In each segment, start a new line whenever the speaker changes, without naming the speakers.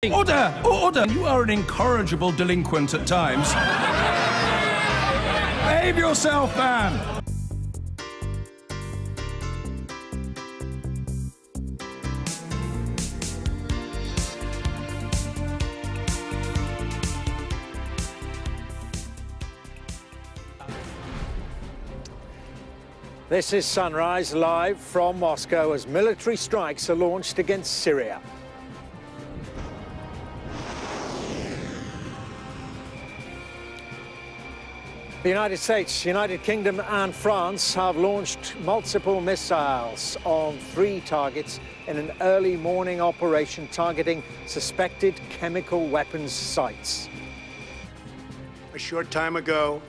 Order! Order! You are an incorrigible delinquent at times. Behave yourself, man!
This is Sunrise, live from Moscow as military strikes are launched against Syria. The United States, United Kingdom and France have launched multiple missiles on 3 targets in an early morning operation targeting suspected chemical weapons sites.
A short time ago,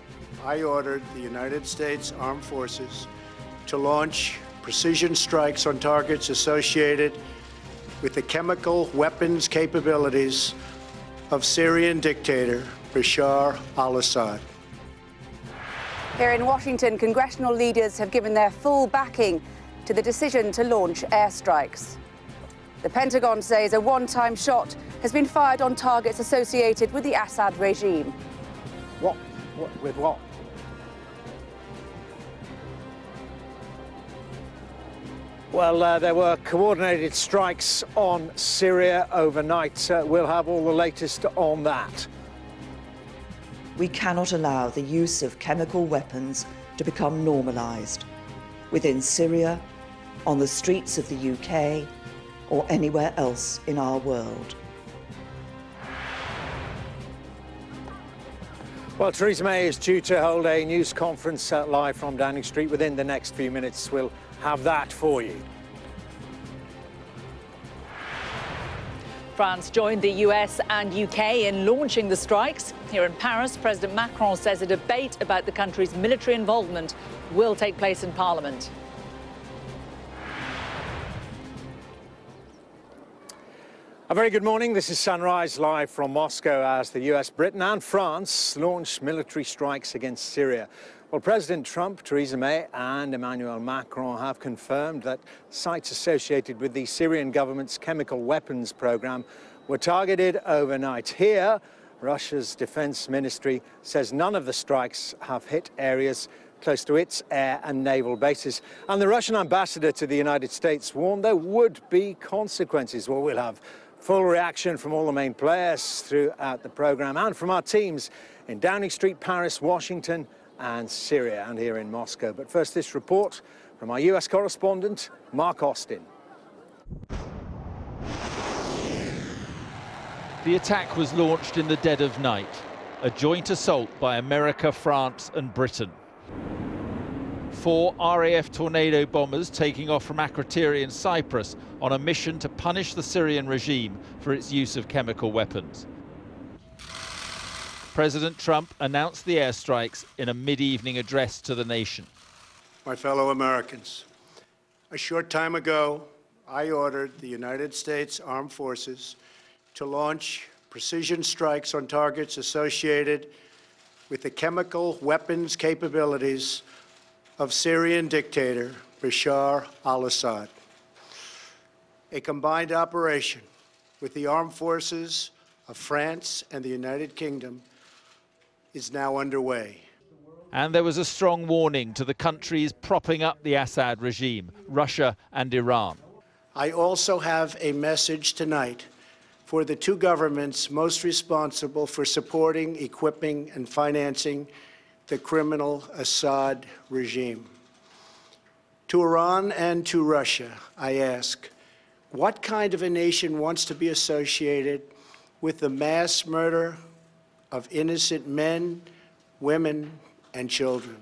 I ordered the United States Armed Forces to launch precision strikes on targets associated with the chemical weapons capabilities of Syrian dictator Bashar al-Assad.
Here in Washington, congressional leaders have given their full backing to the decision to launch airstrikes. The Pentagon says a one-time shot has been fired on targets associated with the Assad regime.
What? With what? Well, there were coordinated strikes on Syria overnight. We'll have all the latest on that.
We cannot allow the use of chemical weapons to become normalised within Syria, on the streets of the UK, or anywhere else in our world.
Well, Theresa May is due to hold a news conference live from Downing Street within the next few minutes. We'll have that for you.
France joined the US and UK in launching the strikes. Here in Paris, President Macron says a debate about the country's military involvement will take place in Parliament.
A very good morning. This is Sunrise live from Moscow as the US, Britain and France launch military strikes against Syria. Well, President Trump, Theresa May and Emmanuel Macron have confirmed that sites associated with the Syrian government's chemical weapons program were targeted overnight. Here, Russia's defense ministry says none of the strikes have hit areas close to its air and naval bases. And the Russian ambassador to the United States warned there would be consequences. Well, we'll have full reaction from all the main players throughout the program and from our teams in Downing Street, Paris, Washington and Syria and here in Moscow. But first, this report from our US correspondent, Mark Austin.
The attack was launched in the dead of night, a joint assault by America, France and Britain. 4 RAF Tornado bombers taking off from Akrotiri in Cyprus on a mission to punish the Syrian regime for its use of chemical weapons. President Trump announced the airstrikes in a mid-evening address to the nation.
My fellow Americans, a short time ago, I ordered the United States Armed Forces to launch precision strikes on targets associated with the chemical weapons capabilities of Syrian dictator Bashar al-Assad. A combined operation with the armed forces of France and the United Kingdom is now underway.
And there was a strong warning to the countries propping up the Assad regime, Russia and Iran.
I also have a message tonight for the 2 governments most responsible for supporting, equipping, and financing the criminal Assad regime. To Iran and to Russia, I ask, what kind of a nation wants to be associated with the mass murder of innocent men, women, and children?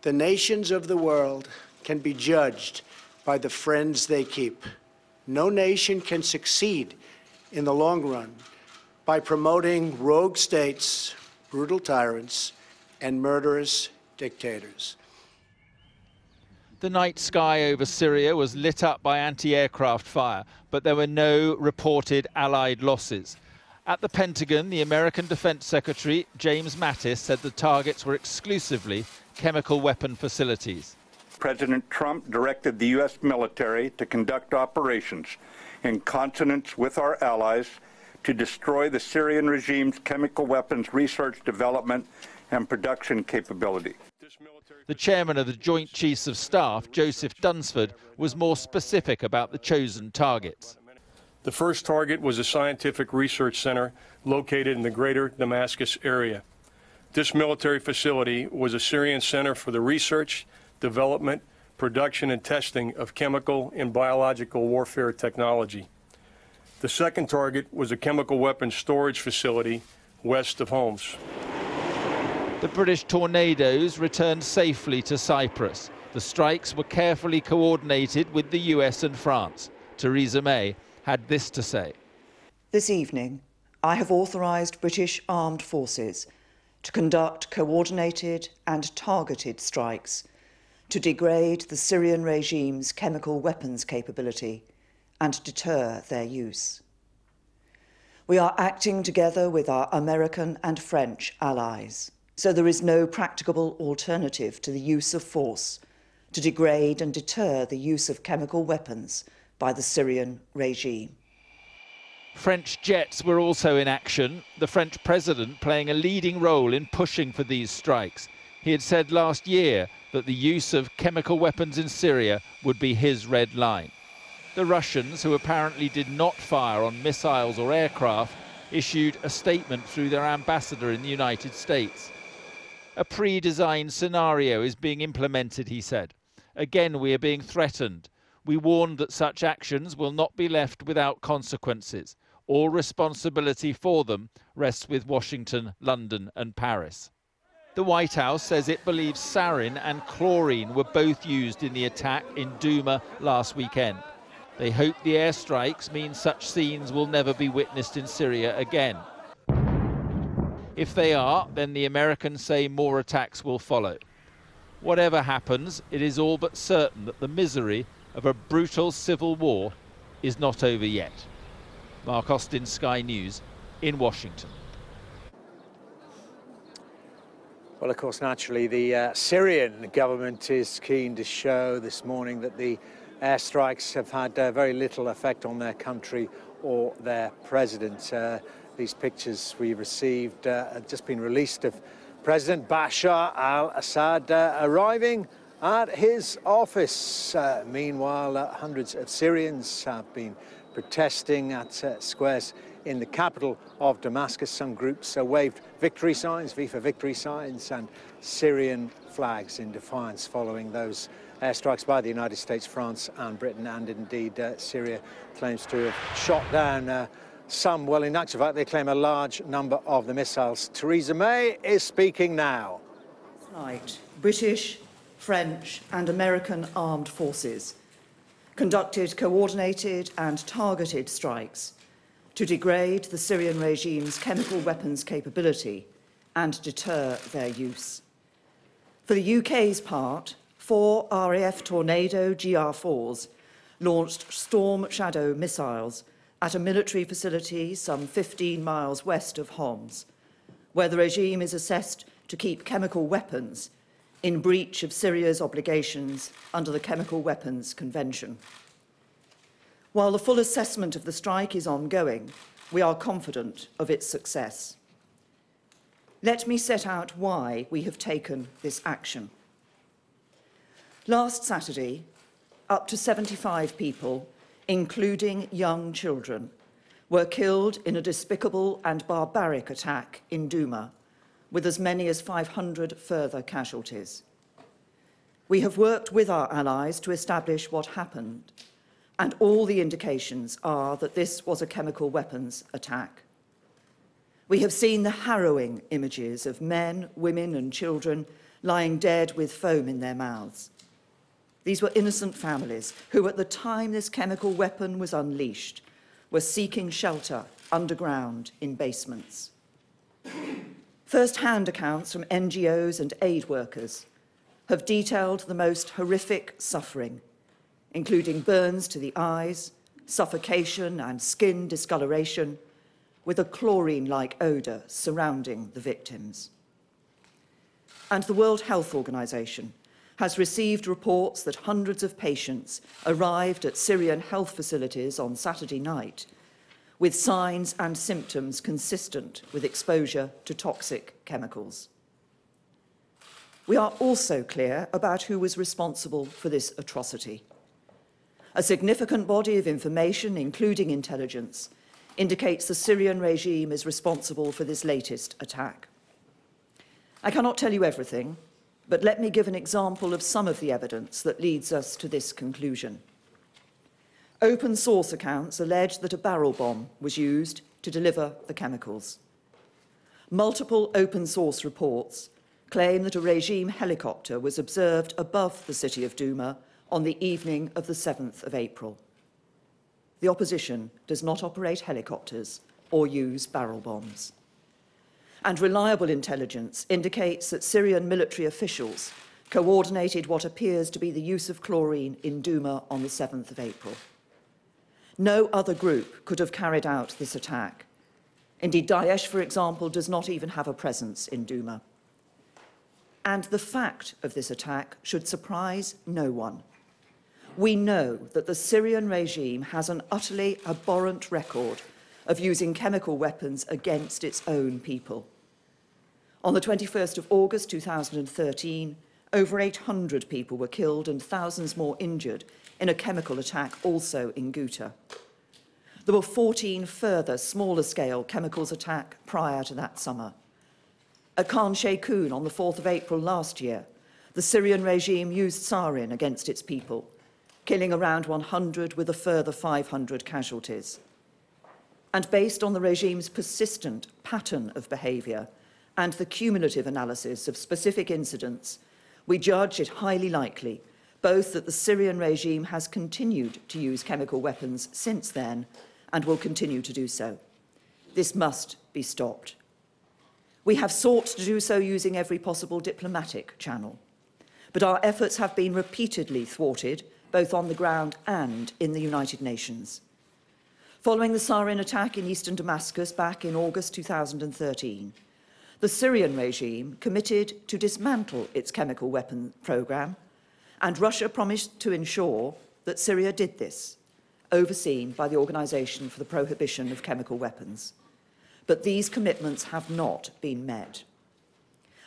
The nations of the world can be judged by the friends they keep. No nation can succeed in the long run by promoting rogue states, brutal tyrants, and murderous dictators.
The night sky over Syria was lit up by anti-aircraft fire, but there were no reported Allied losses. At the Pentagon, the American Defense Secretary, James Mattis, said the targets were exclusively chemical weapon facilities.
President Trump directed the U.S. military to conduct operations in consonance with our allies to destroy the Syrian regime's chemical weapons research, development, and production capability.
The chairman of the Joint Chiefs of Staff, Joseph Dunsford, was more specific about the chosen targets.
The first target was a scientific research center located in the greater Damascus area. This military facility was a Syrian center for the research, development, production, and testing of chemical and biological warfare technology. The second target was a chemical weapons storage facility west of Homs.
The British Tornadoes returned safely to Cyprus. The strikes were carefully coordinated with the US and France. Theresa May had this to say.
This evening, I have authorised British armed forces to conduct coordinated and targeted strikes to degrade the Syrian regime's chemical weapons capability and deter their use. We are acting together with our American and French allies, so there is no practicable alternative to the use of force to degrade and deter the use of chemical weapons by the Syrian regime.
French jets were also in action, the French president playing a leading role in pushing for these strikes. He had said last year that the use of chemical weapons in Syria would be his red line. The Russians, who apparently did not fire on missiles or aircraft, issued a statement through their ambassador in the United States. A pre-designed scenario is being implemented, he said. Again, we are being threatened. We warned that such actions will not be left without consequences. All responsibility for them rests with Washington, London and Paris. The White House says it believes sarin and chlorine were both used in the attack in Douma last weekend. They hope the airstrikes mean such scenes will never be witnessed in Syria again. If they are, then the Americans say more attacks will follow. Whatever happens, it is all but certain that the misery of a brutal civil war is not over yet. Mark Austin, Sky News, in Washington.
Well, of course, naturally, the Syrian government is keen to show this morning that the airstrikes have had very little effect on their country or their president. These pictures we received have just been released of President Bashar al-Assad arriving at his office. Meanwhile, hundreds of Syrians have been protesting at squares in the capital of Damascus. Some groups waved victory signs, FIFA victory signs, and Syrian flags in defiance following those airstrikes by the United States, France and Britain. And indeed, Syria claims to have shot down some. Well, in actual fact, they claim a large number of the missiles. Theresa May is speaking now.
Tonight, British, French and American armed forces conducted coordinated and targeted strikes to degrade the Syrian regime's chemical weapons capability and deter their use. For the UK's part, 4 RAF Tornado GR4s launched Storm Shadow missiles at a military facility some 15 miles west of Homs, where the regime is assessed to keep chemical weapons in breach of Syria's obligations under the Chemical Weapons Convention. While the full assessment of the strike is ongoing, we are confident of its success. Let me set out why we have taken this action. Last Saturday, up to 75 people, including young children, were killed in a despicable and barbaric attack in Douma, with as many as 500 further casualties. We have worked with our allies to establish what happened, and all the indications are that this was a chemical weapons attack. We have seen the harrowing images of men, women and children lying dead with foam in their mouths. These were innocent families who, at the time this chemical weapon was unleashed, were seeking shelter underground in basements. First-hand accounts from NGOs and aid workers have detailed the most horrific suffering, including burns to the eyes, suffocation and skin discoloration, with a chlorine-like odour surrounding the victims. And the World Health Organization has received reports that hundreds of patients arrived at Syrian health facilities on Saturday night with signs and symptoms consistent with exposure to toxic chemicals. We are also clear about who was responsible for this atrocity. A significant body of information, including intelligence, indicates the Syrian regime is responsible for this latest attack. I cannot tell you everything, but let me give an example of some of the evidence that leads us to this conclusion. Open source accounts allege that a barrel bomb was used to deliver the chemicals. Multiple open source reports claim that a regime helicopter was observed above the city of Douma on the evening of the 7th of April. The opposition does not operate helicopters or use barrel bombs. And reliable intelligence indicates that Syrian military officials coordinated what appears to be the use of chlorine in Douma on the 7th of April. No other group could have carried out this attack. Indeed, Daesh, for example, does not even have a presence in Douma. And the fact of this attack should surprise no one. We know that the Syrian regime has an utterly abhorrent record of using chemical weapons against its own people. On the 21st of August 2013, over 800 people were killed and thousands more injured in a chemical attack also in Ghouta. There were 14 further smaller-scale chemicals attacks prior to that summer. At Khan Sheikhoun on the 4th of April last year, the Syrian regime used sarin against its people, killing around 100 with a further 500 casualties. And based on the regime's persistent pattern of behaviour and the cumulative analysis of specific incidents, we judge it highly likely both that the Syrian regime has continued to use chemical weapons since then and will continue to do so. This must be stopped. We have sought to do so using every possible diplomatic channel, but our efforts have been repeatedly thwarted, both on the ground and in the United Nations. Following the sarin attack in eastern Damascus back in August 2013, the Syrian regime committed to dismantle its chemical weapon programme, and Russia promised to ensure that Syria did this, overseen by the Organisation for the Prohibition of Chemical Weapons. But these commitments have not been met.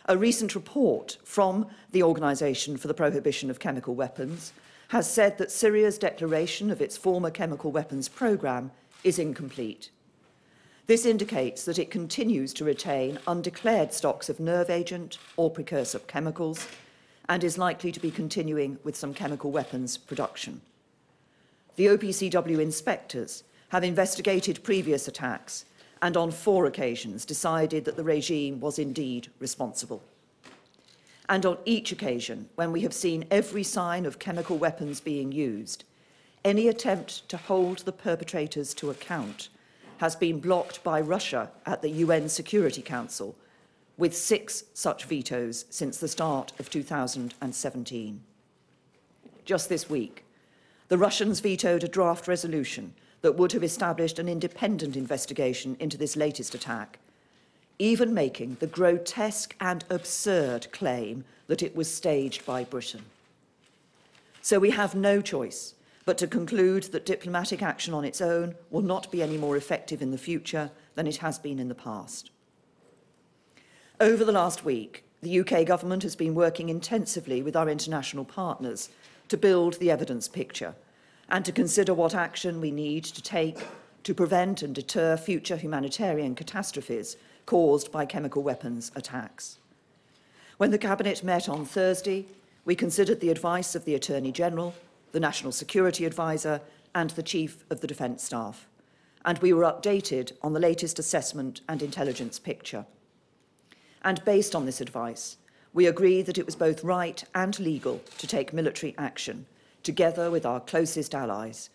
A recent report from the Organisation for the Prohibition of Chemical Weapons has said that Syria's declaration of its former chemical weapons programme is incomplete. This indicates that it continues to retain undeclared stocks of nerve agent or precursor chemicals and is likely to be continuing with some chemical weapons production. The OPCW inspectors have investigated previous attacks and on 4 occasions decided that the regime was indeed responsible. And on each occasion, when we have seen every sign of chemical weapons being used, any attempt to hold the perpetrators to account has been blocked by Russia at the UN Security Council, with 6 such vetoes since the start of 2017. Just this week, the Russians vetoed a draft resolution that would have established an independent investigation into this latest attack, even making the grotesque and absurd claim that it was staged by Britain. So we have no choice but to conclude that diplomatic action on its own will not be any more effective in the future than it has been in the past. Over the last week, the UK government has been working intensively with our international partners to build the evidence picture and to consider what action we need to take to prevent and deter future humanitarian catastrophes caused by chemical weapons attacks. When the Cabinet met on Thursday, we considered the advice of the Attorney General, the National Security Advisor and the Chief of the Defence Staff, and we were updated on the latest assessment and intelligence picture. And based on this advice, we agreed that it was both right and legal to take military action, together with our closest allies,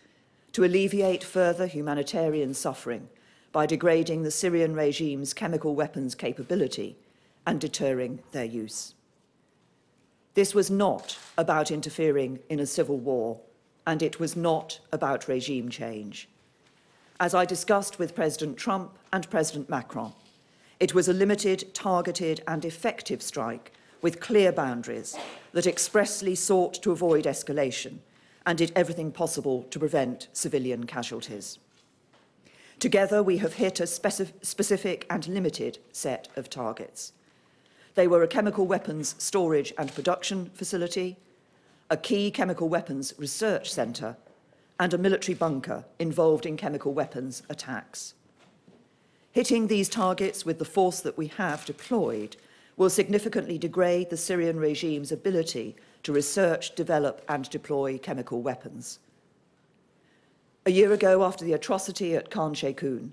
to alleviate further humanitarian suffering by degrading the Syrian regime's chemical weapons capability and deterring their use. This was not about interfering in a civil war, and it was not about regime change. As I discussed with President Trump and President Macron, it was a limited, targeted and effective strike with clear boundaries that expressly sought to avoid escalation and did everything possible to prevent civilian casualties. Together, we have hit a specific and limited set of targets. They were a chemical weapons storage and production facility, a key chemical weapons research centre, and a military bunker involved in chemical weapons attacks. Hitting these targets with the force that we have deployed will significantly degrade the Syrian regime's ability to research, develop and deploy chemical weapons. A year ago, after the atrocity at Khan Sheikhoun,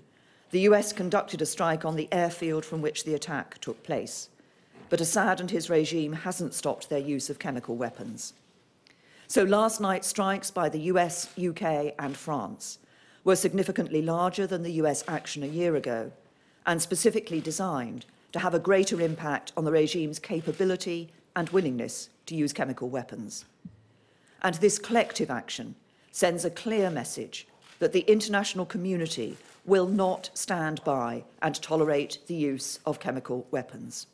the US conducted a strike on the airfield from which the attack took place. But Assad and his regime hasn't stopped their use of chemical weapons. So last night's strikes by the US, UK and France were significantly larger than the US action a year ago and specifically designed to have a greater impact on the regime's capability and willingness to use chemical weapons. And this collective action sends a clear message that the international community will not stand by and tolerate the use of chemical weapons.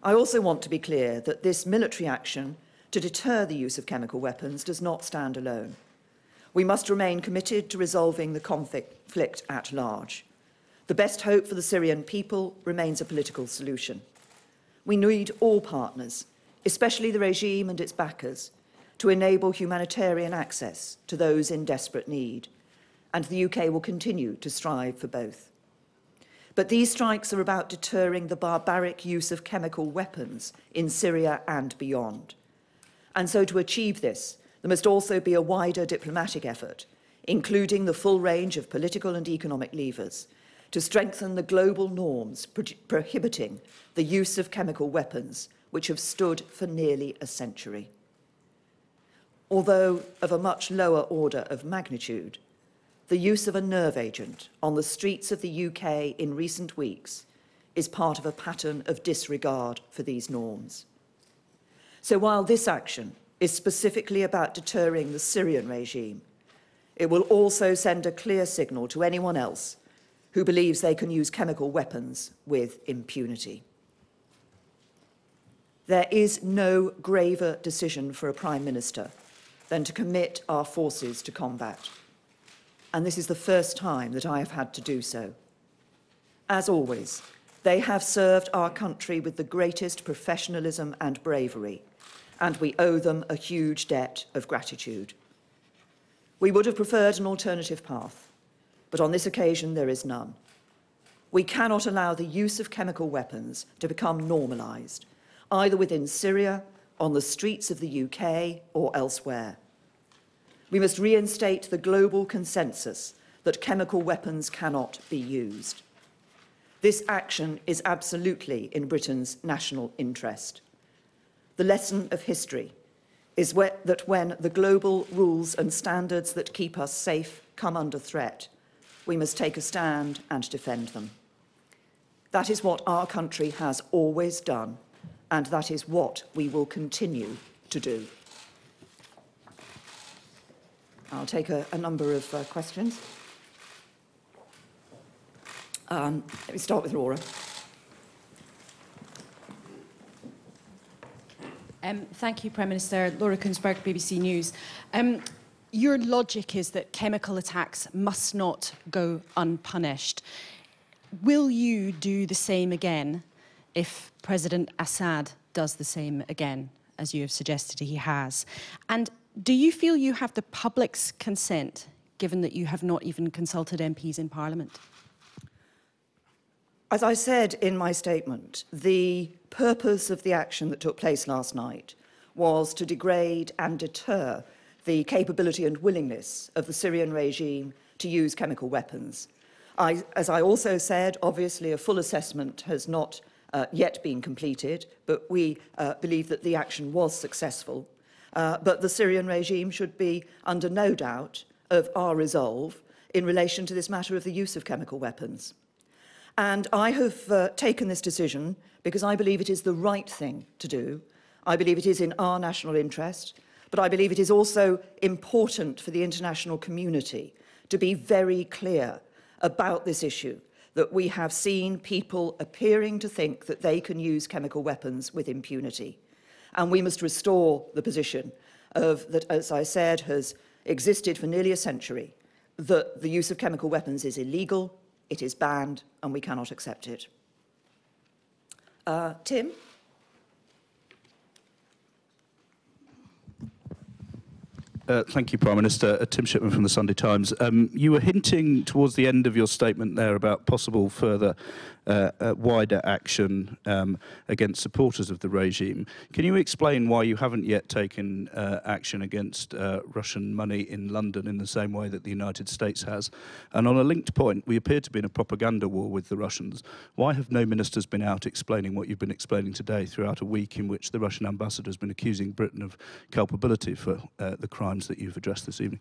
I also want to be clear that this military action to deter the use of chemical weapons does not stand alone. We must remain committed to resolving the conflict at large. The best hope for the Syrian people remains a political solution. We need all partners, especially the regime and its backers, to enable humanitarian access to those in desperate need, and the UK will continue to strive for both. But these strikes are about deterring the barbaric use of chemical weapons in Syria and beyond. And so to achieve this, there must also be a wider diplomatic effort, including the full range of political and economic levers, to strengthen the global norms prohibiting the use of chemical weapons, which have stood for nearly a century. Although of a much lower order of magnitude, the use of a nerve agent on the streets of the UK in recent weeks is part of a pattern of disregard for these norms. So while this action is specifically about deterring the Syrian regime, it will also send a clear signal to anyone else who believes they can use chemical weapons with impunity. There is no graver decision for a Prime Minister than to commit our forces to combat. And this is the first time that I have had to do so. As always, they have served our country with the greatest professionalism and bravery, and we owe them a huge debt of gratitude. We would have preferred an alternative path, but on this occasion there is none. We cannot allow the use of chemical weapons to become normalised, either within Syria, on the streets of the UK or elsewhere. We must reinstate the global consensus that chemical weapons cannot be used. This action is absolutely in Britain's national interest. The lesson of history is that when the global rules and standards that keep us safe come under threat, we must take a stand and defend them. That is what our country has always done, and that is what we will continue to do. I'll take a number of questions. Let me start with Laura.
Thank you, Prime Minister. Laura Kunsberg, BBC News. Your logic is that chemical attacks must not go unpunished. Will you do the same again if President Assad does the same again, as you have suggested he has? And do you feel you have the public's consent, given that you have not even consulted MPs in Parliament?
As I said in my statement, the purpose of the action that took place last night was to degrade and deter the capability and willingness of the Syrian regime to use chemical weapons. As I also said, obviously a full assessment has not yet been completed, but we believe that the action was successful. But the Syrian regime should be under no doubt of our resolve in relation to this matter of the use of chemical weapons. And I have taken this decision because I believe it is the right thing to do. I believe it is in our national interest, but I believe it is also important for the international community to be very clear about this issue, that we have seen people appearing to think that they can use chemical weapons with impunity. And we must restore the position of that, as I said, has existed for nearly a century, that the use of chemical weapons is illegal, it is banned, and we cannot accept it. Tim?
Thank you, Prime Minister. Tim Shipman from the Sunday Times. You were hinting towards the end of your statement there about possible further wider action against supporters of the regime. Can you explain why you haven't yet taken action against Russian money in London in the same way that the United States has? And on a linked point, we appear to be in a propaganda war with the Russians. Why have no ministers been out explaining what you've been explaining today throughout a week in which the Russian ambassador has been accusing Britain of culpability for the crimes that you've addressed this evening?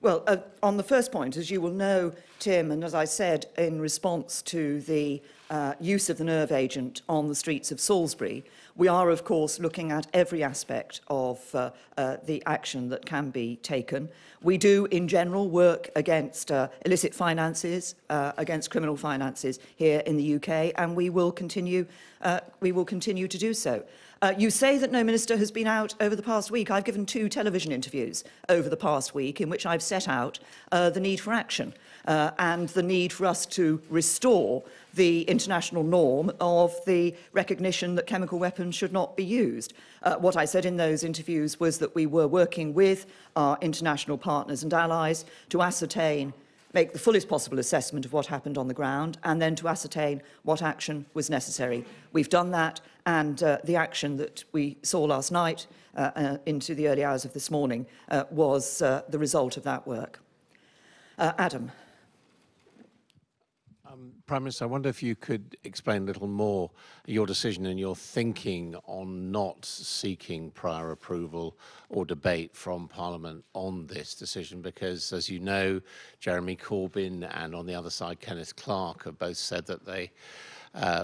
Well, on the first point, as you will know, Tim, and as I said in response to the use of the nerve agent on the streets of Salisbury, we are, of course, looking at every aspect of the action that can be taken. We do, in general, work against illicit finances, against criminal finances here in the UK, and we will continue to do so. You say that no minister has been out over the past week. I've given 2 television interviews over the past week in which I've set out the need for action and the need for us to restore the international norm of the recognition that chemical weapons should not be used. What I said in those interviews was that we were working with our international partners and allies to ascertain, make the fullest possible assessment of what happened on the ground, and then to ascertain what action was necessary. We've done that, and the action that we saw last night into the early hours of this morning was the result of that work. Adam.
Prime Minister, I wonder if you could explain a little more your decision and your thinking on not seeking prior approval or debate from Parliament on this decision, because, as you know, Jeremy Corbyn and on the other side Kenneth Clarke have both said that they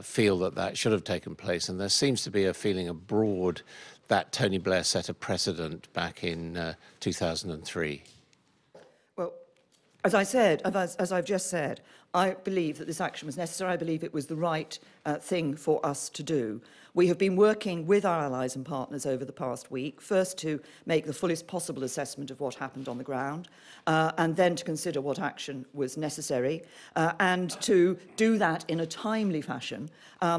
feel that that should have taken place, and there seems to be a feeling abroad that Tony Blair set a precedent back in 2003.
Well, as I've just said, I believe that this action was necessary. I believe it was the right thing for us to do. We have been working with our allies and partners over the past week, first to make the fullest possible assessment of what happened on the ground, and then to consider what action was necessary, and to do that in a timely fashion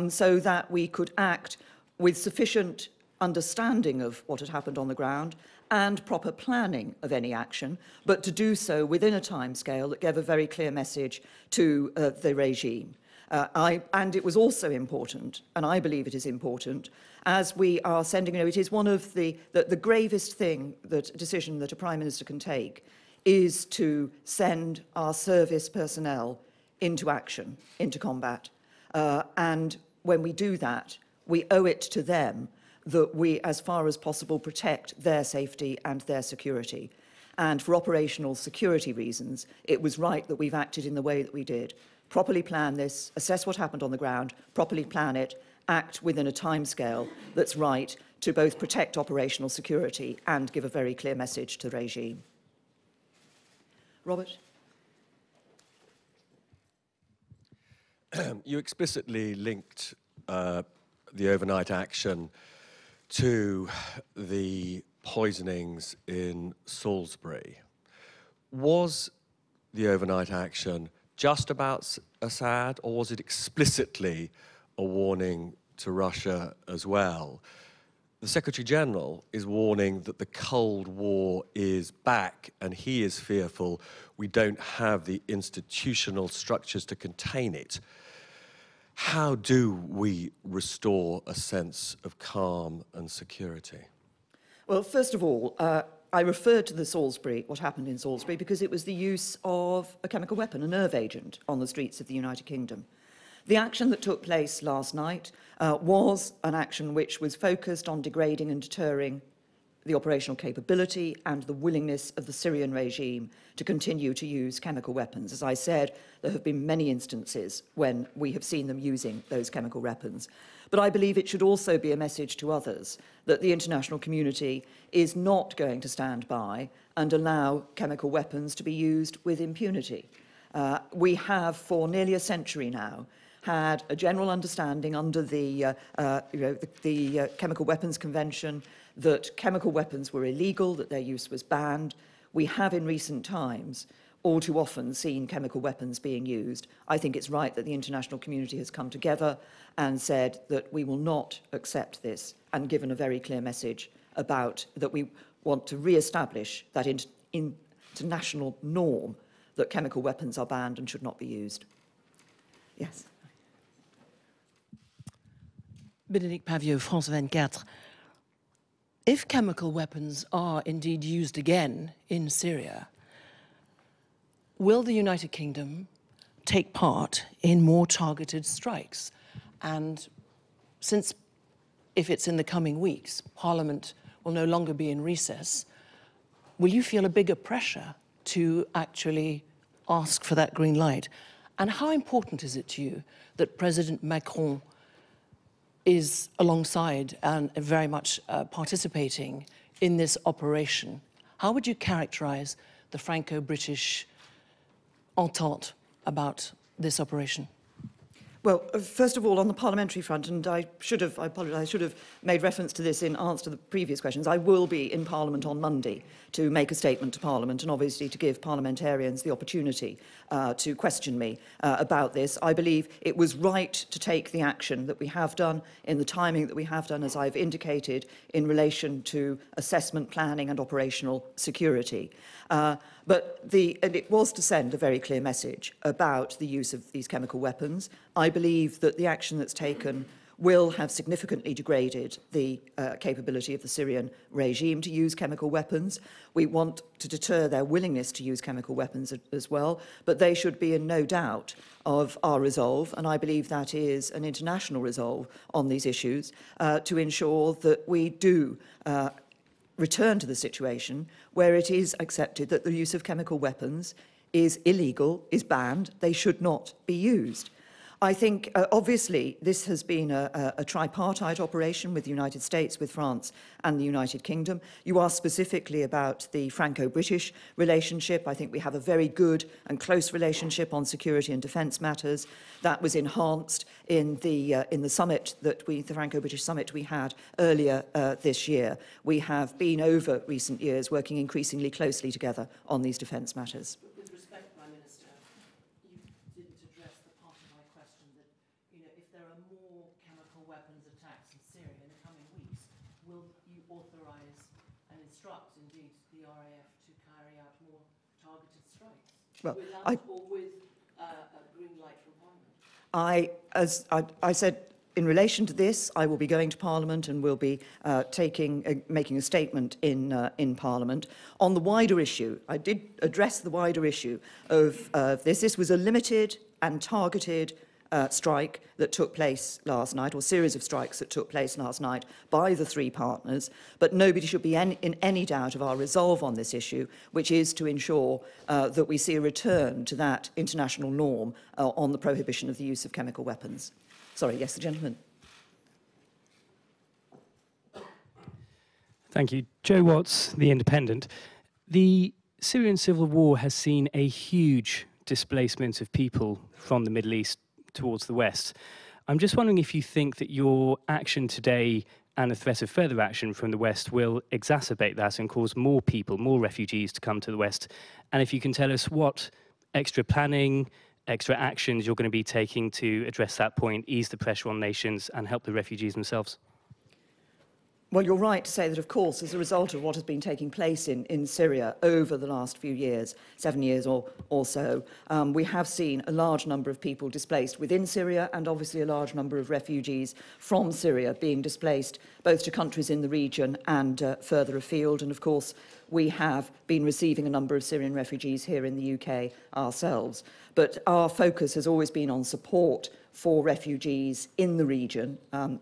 so that we could act with sufficient understanding of what had happened on the ground and proper planning of any action, but to do so within a timescale that gave a very clear message to the regime. And it was also important, and I believe it is important, as we are sending, it is one of the gravest decision that a Prime Minister can take is to send our service personnel into action, into combat. And when we do that, we owe it to them that we, as far as possible, protect their safety and their security. And for operational security reasons, it was right that we've acted in the way that we did. Properly plan this, assess what happened on the ground, properly plan it, act within a timescale that's right to both protect operational security and give a very clear message to the regime. Robert?
You explicitly linked the overnight action to the poisonings in Salisbury. Was the overnight action just about Assad, or was it explicitly a warning to Russia as well? The Secretary-General is warning that the Cold War is back, and he is fearful we don't have the institutional structures to contain it. How do we restore a sense of calm and security?
Well, first of all, I referred to what happened in Salisbury, because it was the use of a chemical weapon, a nerve agent, on the streets of the United Kingdom. The action that took place last night was an action which was focused on degrading and deterring the operational capability and the willingness of the Syrian regime to continue to use chemical weapons. As I said, there have been many instances when we have seen them using those chemical weapons. But I believe it should also be a message to others that the international community is not going to stand by and allow chemical weapons to be used with impunity. We have, for nearly a century now, had a general understanding under the Chemical Weapons Convention that chemical weapons were illegal, that their use was banned. We have in recent times all too often seen chemical weapons being used. I think it's right that the international community has come together and said that we will not accept this, and given a very clear message about that we want to re-establish that international norm that chemical weapons are banned and should not be used. Yes.
Bénédicte Pavio, France 24. If chemical weapons are indeed used again in Syria, will the United Kingdom take part in more targeted strikes? And since, if it's in the coming weeks, Parliament will no longer be in recess, will you feel a bigger pressure to actually ask for that green light? And how important is it to you that President Macron is alongside and very much participating in this operation? How would you characterize the Franco-British entente about this operation?
Well, first of all, on the parliamentary front, and I apologise, I should have made reference to this in answer to the previous questions, I will be in Parliament on Monday to make a statement to Parliament and obviously to give parliamentarians the opportunity to question me about this. I believe it was right to take the action that we have done in the timing that we have done, as I've indicated, in relation to assessment, planning and operational security. And it was to send a very clear message about the use of these chemical weapons. I believe that the action that's taken will have significantly degraded the capability of the Syrian regime to use chemical weapons. We want to deter their willingness to use chemical weapons as well, but they should be in no doubt of our resolve, and I believe that is an international resolve on these issues, to ensure that we do return to the situation where it is accepted that the use of chemical weapons is illegal, is banned, they should not be used. I think, obviously, this has been a tripartite operation with the United States, with France and the United Kingdom. You asked specifically about the Franco-British relationship. I think we have a very good and close relationship on security and defence matters. That was enhanced in the summit that the Franco-British summit we had earlier this year. We have been, over recent years, working increasingly closely together on these defence matters.
With respect, Prime Minister, you didn't address the part of my question that, if there are more chemical weapons attacks in Syria in the coming weeks, will you authorise and instruct, indeed, the RAF to carry out more targeted strikes?
Well,
or with a green light from Parliament?
As I said, in relation to this, I will be going to Parliament and will be making a statement in Parliament. On the wider issue, I did address the wider issue of this. This was a limited and targeted strike that took place last night, or series of strikes that took place last night by the three partners, but nobody should be in any doubt of our resolve on this issue, which is to ensure that we see a return to that international norm on the prohibition of the use of chemical weapons. Sorry, yes, the gentleman.
Thank you. Joe Watts, The Independent. The Syrian civil war has seen a huge displacement of people from the Middle East towards the West. I'm just wondering if you think that your action today and the threat of further action from the West will exacerbate that and cause more people, more refugees to come to the West. And if you can tell us what extra planning, extra actions you're going to be taking to address that point, ease the pressure on nations and help the refugees themselves.
Well, you're right to say that, of course, as a result of what has been taking place in Syria over the last few years, 7 years or so, we have seen a large number of people displaced within Syria and obviously a large number of refugees from Syria being displaced both to countries in the region and further afield. And, of course, we have been receiving a number of Syrian refugees here in the UK ourselves. But our focus has always been on support for refugees in the region,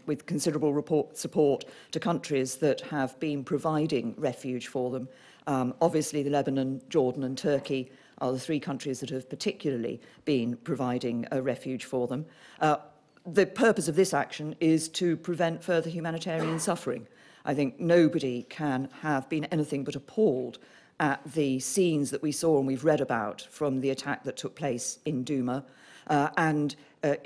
with considerable support to countries that have been providing refuge for them. Obviously, Lebanon, Jordan and Turkey are the three countries that have particularly been providing a refuge for them. The purpose of this action is to prevent further humanitarian suffering. I think nobody can have been anything but appalled at the scenes that we saw and we've read about from the attack that took place in Douma.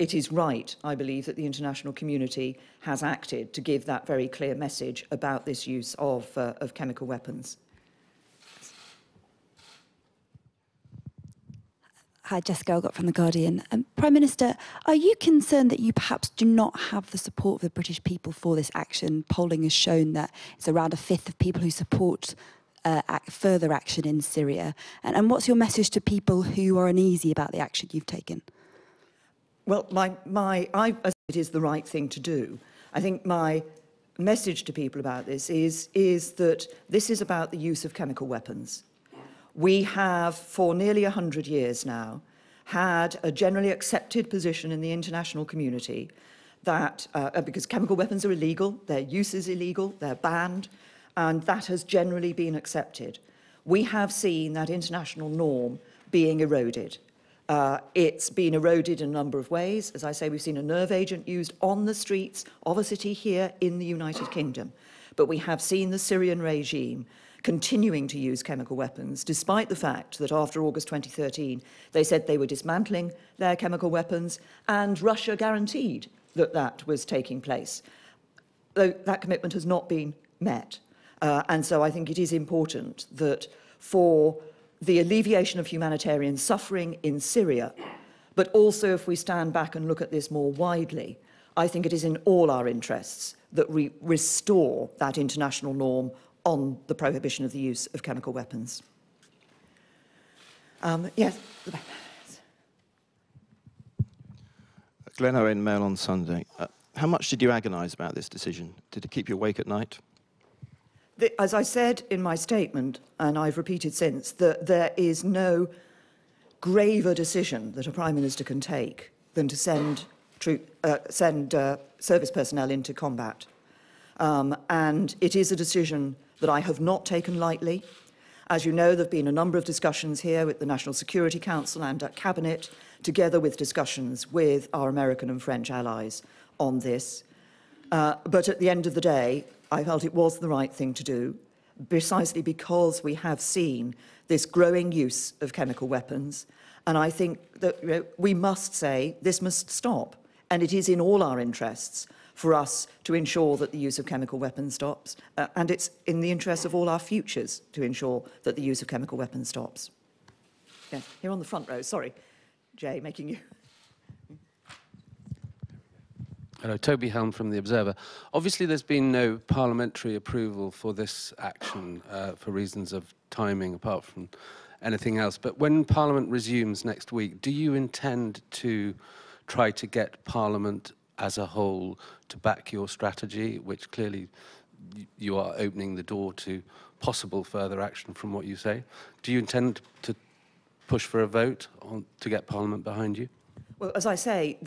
It is right, I believe, that the international community has acted to give that very clear message about this use of chemical weapons.
Hi, Jessica Elgott from The Guardian. Prime Minister, are you concerned that you perhaps do not have the support of the British people for this action? Polling has shown that it's around a fifth of people who support further action in Syria. And what's your message to people who are uneasy about the action you've taken?
Well, it is the right thing to do. I think my message to people about this is that this is about the use of chemical weapons. We have, for nearly 100 years now, had a generally accepted position in the international community that, because chemical weapons are illegal, their use is illegal, they're banned, and that has generally been accepted. We have seen that international norm being eroded. It's been eroded in a number of ways. As I say, we've seen a nerve agent used on the streets of a city here in the United Kingdom. But we have seen the Syrian regime continuing to use chemical weapons, despite the fact that after August 2013, they said they were dismantling their chemical weapons, and Russia guaranteed that that was taking place. Though that commitment has not been met. And so I think it is important that for the alleviation of humanitarian suffering in Syria, but also if we stand back and look at this more widely, I think it is in all our interests that we restore that international norm on the prohibition of the use of chemical weapons. Yes.
Glenn Owen, Mail on Sunday. How much did you agonise about this decision? Did it keep you awake at night?
As I said in my statement, and I've repeated since, that there is no graver decision that a Prime Minister can take than to send service personnel into combat. And it is a decision that I have not taken lightly. As you know, there have been a number of discussions here with the National Security Council and at Cabinet, together with discussions with our American and French allies on this. But at the end of the day, I felt it was the right thing to do, precisely because we have seen this growing use of chemical weapons. And I think that we must say this must stop. And it is in all our interests for us to ensure that the use of chemical weapons stops. And it's in the interests of all our futures to ensure that the use of chemical weapons stops. Yeah, here on the front row. Sorry, Jay, making you...
Hello, Toby Helm from The Observer. Obviously, there's been no parliamentary approval for this action for reasons of timing, apart from anything else. But when Parliament resumes next week, do you intend to try to get Parliament as a whole to back your strategy, which clearly you are opening the door to possible further action from what you say? Do you intend to push for a vote to get Parliament behind you?
Well, as I say,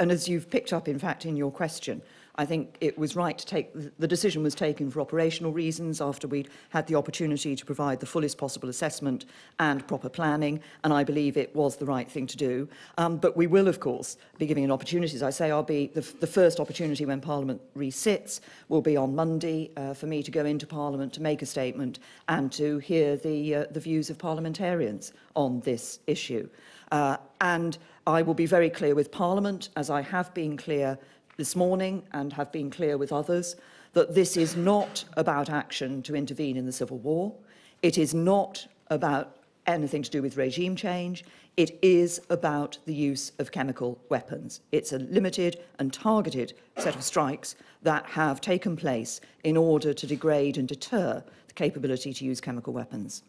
and as you've picked up, in fact, in your question, I think it was right to take, the decision was taken for operational reasons after we'd had the opportunity to provide the fullest possible assessment and proper planning, and I believe it was the right thing to do. But we will, of course, be giving an opportunity. As I say, I'll be the first opportunity when Parliament resits will be on Monday for me to go into Parliament to make a statement and to hear the views of parliamentarians on this issue. And I will be very clear with Parliament, as I have been clear this morning and have been clear with others, that this is not about action to intervene in the civil war. It is not about anything to do with regime change. It is about the use of chemical weapons. It's a limited and targeted set of strikes that have taken place in order to degrade and deter the capability to use chemical weapons.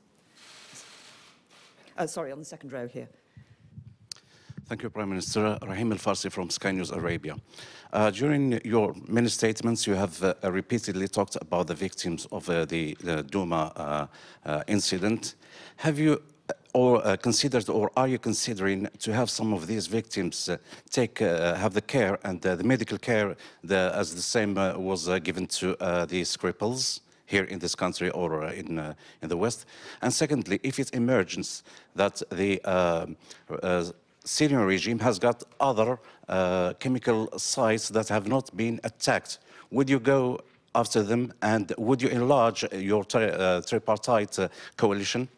Sorry, on the second row here.
Thank you, Prime Minister. Rahim Al-Farsi from Sky News Arabia. During your many statements, you have repeatedly talked about the victims of the Duma incident. Have you considered, or are you considering, to have some of these victims have the care and the medical care as the same was given to the Skripals here in this country or in the West? And secondly, if it emerges that the Syrian regime has got other chemical sites that have not been attacked, would you go after them, and would you enlarge your tripartite coalition?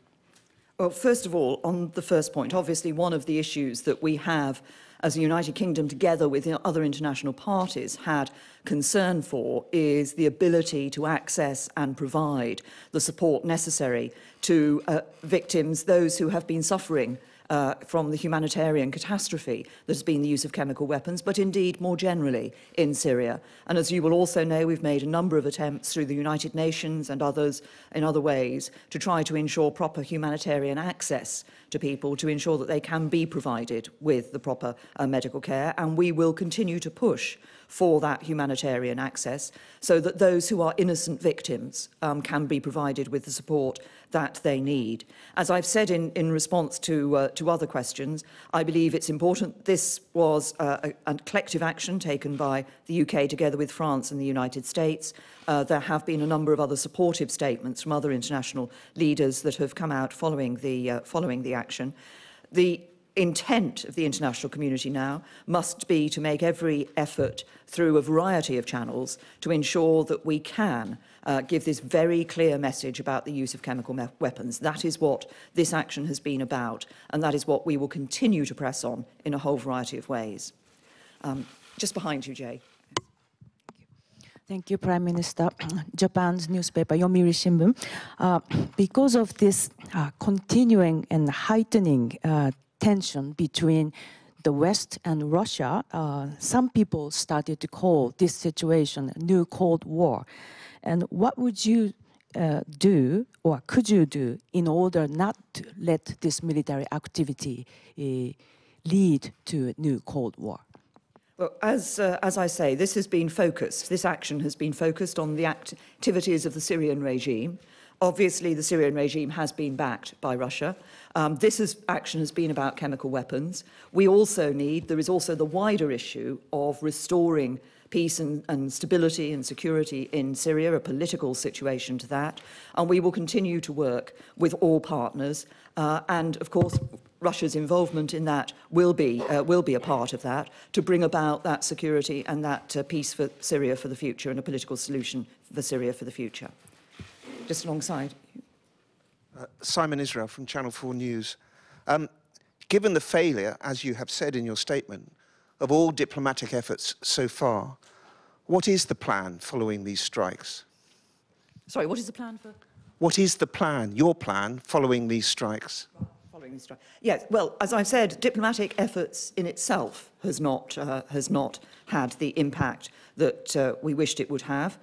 Well, first of all, on the first point, obviously one of the issues that we have as the United Kingdom, together with other international parties, had concern for is the ability to access and provide the support necessary to victims, those who have been suffering from the humanitarian catastrophe that has been the use of chemical weapons, but indeed more generally in Syria. And as you will also know, we've made a number of attempts through the United Nations and others in other ways to try to ensure proper humanitarian access to people, to ensure that they can be provided with the proper medical care. And we will continue to push for that humanitarian access so that those who are innocent victims can be provided with the support that they need. As I've said in response to other questions, I believe it's important. This was a collective action taken by the UK together with France and the United States. There have been a number of other supportive statements from other international leaders that have come out following the action. The intent of the international community now must be to make every effort through a variety of channels to ensure that we can give this very clear message about the use of chemical weapons. That is what this action has been about, and that is what we will continue to press on in a whole variety of ways. Just behind you, Jay.
Thank you, Prime Minister. Japan's newspaper, Yomiuri Shimbun. Because of this continuing and heightening tension between the West and Russia, some people started to call this situation a new Cold War. And what would you do, or could you do, in order not to let this military activity lead to a new Cold War?
Well, as I say, this action has been focused on the activities of the Syrian regime. Obviously, the Syrian regime has been backed by Russia. Action has been about chemical weapons. There is also the wider issue of restoring peace and stability and security in Syria, a political situation to that. And we will continue to work with all partners. And of course, Russia's involvement in that will be a part of that, to bring about that security and that peace for Syria for the future and a political solution for Syria for the future. Just alongside.
Simon Israel from Channel 4 News. Given the failure, as you have said in your statement, of all diplomatic efforts so far, what is the plan following these strikes?
Sorry, what is the plan for?
What is the plan, your plan, following these strikes?
Following these strikes. Yes, well, as I've said, diplomatic efforts in itself has not had the impact that we wished it would have.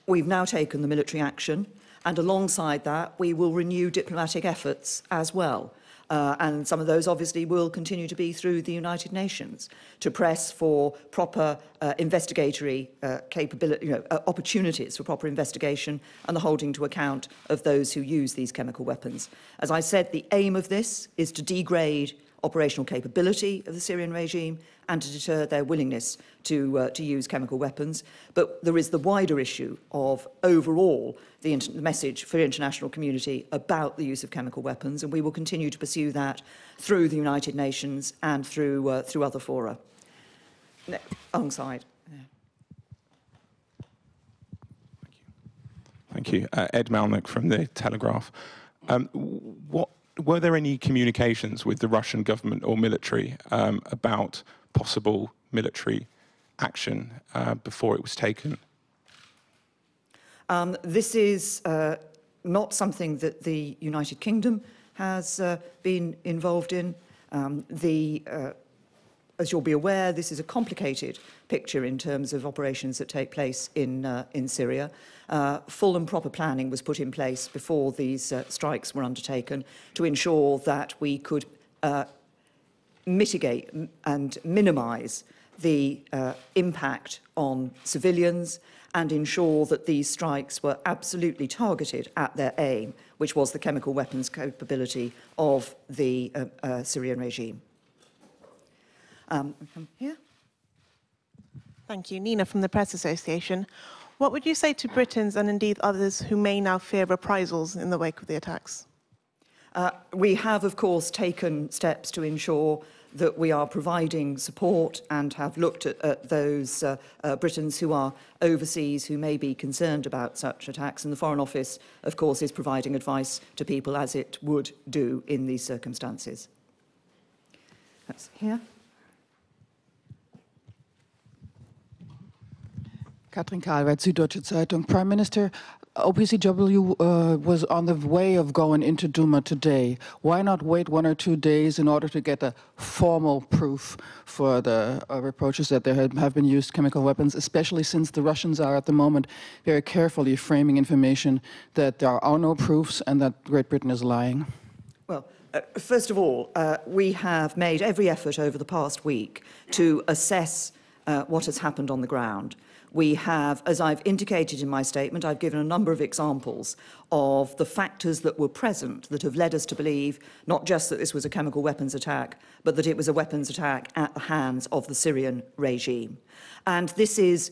We've now taken the military action, and alongside that, we will renew diplomatic efforts as well. And some of those obviously will continue to be through the United Nations to press for proper investigatory capability, opportunities for proper investigation and the holding to account of those who use these chemical weapons. As I said, the aim of this is to degrade operational capability of the Syrian regime and to deter their willingness to use chemical weapons. But there is the wider issue of overall the message for the international community about the use of chemical weapons, and we will continue to pursue that through the United Nations and through other fora. Alongside.
Thank you. Ed Malnick from The Telegraph. Were there any communications with the Russian government or military about possible military action before it was taken?
This is not something that the United Kingdom has been involved in. As you'll be aware, this is a complicated picture in terms of operations that take place in Syria. Full and proper planning was put in place before these strikes were undertaken to ensure that we could mitigate and minimise the impact on civilians and ensure that these strikes were absolutely targeted at their aim, which was the chemical weapons capability of the Syrian regime. Here.
Thank you. Nina from the Press Association. What would you say to Britons and indeed others who may now fear reprisals in the wake of the attacks?
We have, of course, taken steps to ensure that we are providing support and have looked at those Britons who are overseas who may be concerned about such attacks. And the Foreign Office, of course, is providing advice to people as it would do in these circumstances. That's here.
Katrin Karlweit, Süddeutsche Zeitung. Prime Minister,
OPCW was on the way of going into Duma today. Why not wait 1 or 2 days in order to get a formal proof for the reproaches that there have been used chemical weapons, especially since the Russians are at the moment very carefully framing information that there are no proofs and that Great Britain is lying?
Well, first of all, we have made every effort over the past week to assess what has happened on the ground. We have, as I've indicated in my statement, I've given a number of examples of the factors that were present that have led us to believe not just that this was a chemical weapons attack, but that it was a weapons attack at the hands of the Syrian regime. And this is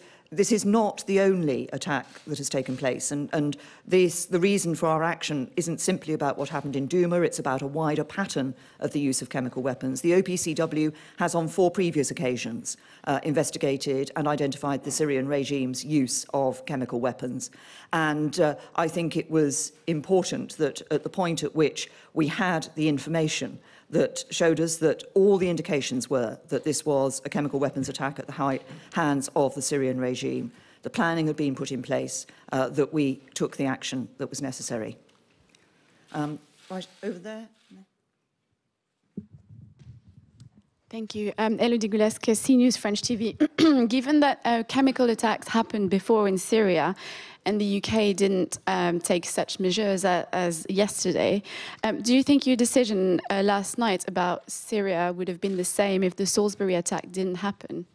not the only attack that has taken place. And the reason for our action isn't simply about what happened in Duma, it's about a wider pattern of the use of chemical weapons. The OPCW has on 4 previous occasions investigated and identified the Syrian regime's use of chemical weapons. And I think it was important that at the point at which we had the information that showed us that all the indications were that this was a chemical weapons attack at the hands of the Syrian regime. The planning had been put in place, that we took the action that was necessary. Right over there.
Thank you. Elodie Goulesque, CNews French TV. Given that chemical attacks happened before in Syria, and the UK didn't take such measures as yesterday, do you think your decision last night about Syria would have been the same if the Salisbury attack didn't happen?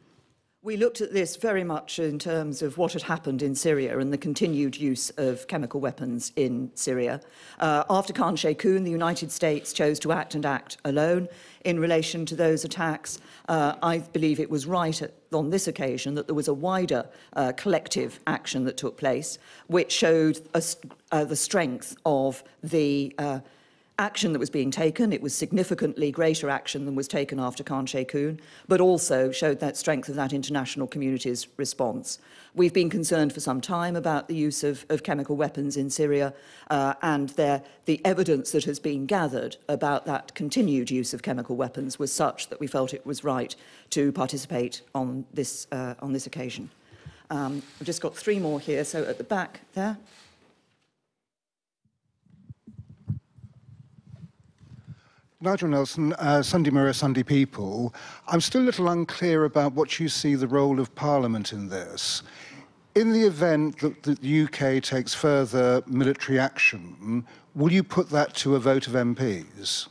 We looked at this very much in terms of what had happened in Syria and the continued use of chemical weapons in Syria. After Khan Sheikhoun, the United States chose to act and act alone in relation to those attacks. I believe it was right on this occasion that there was a wider collective action that took place, which showed the strength of the action that was being taken. It was significantly greater action than was taken after Khan Sheikhoun, but also showed that strength of that international community's response. We've been concerned for some time about the use of chemical weapons in Syria, and the evidence that has been gathered about that continued use of chemical weapons was such that we felt it was right to participate on this occasion. I've just got 3 more here, so at the back there.
Nigel Nelson, Sunday Mirror, Sunday People. I'm still a little unclear about what you see the role of Parliament in this. In the event that the UK takes further military action, will you put that to a vote of MPs?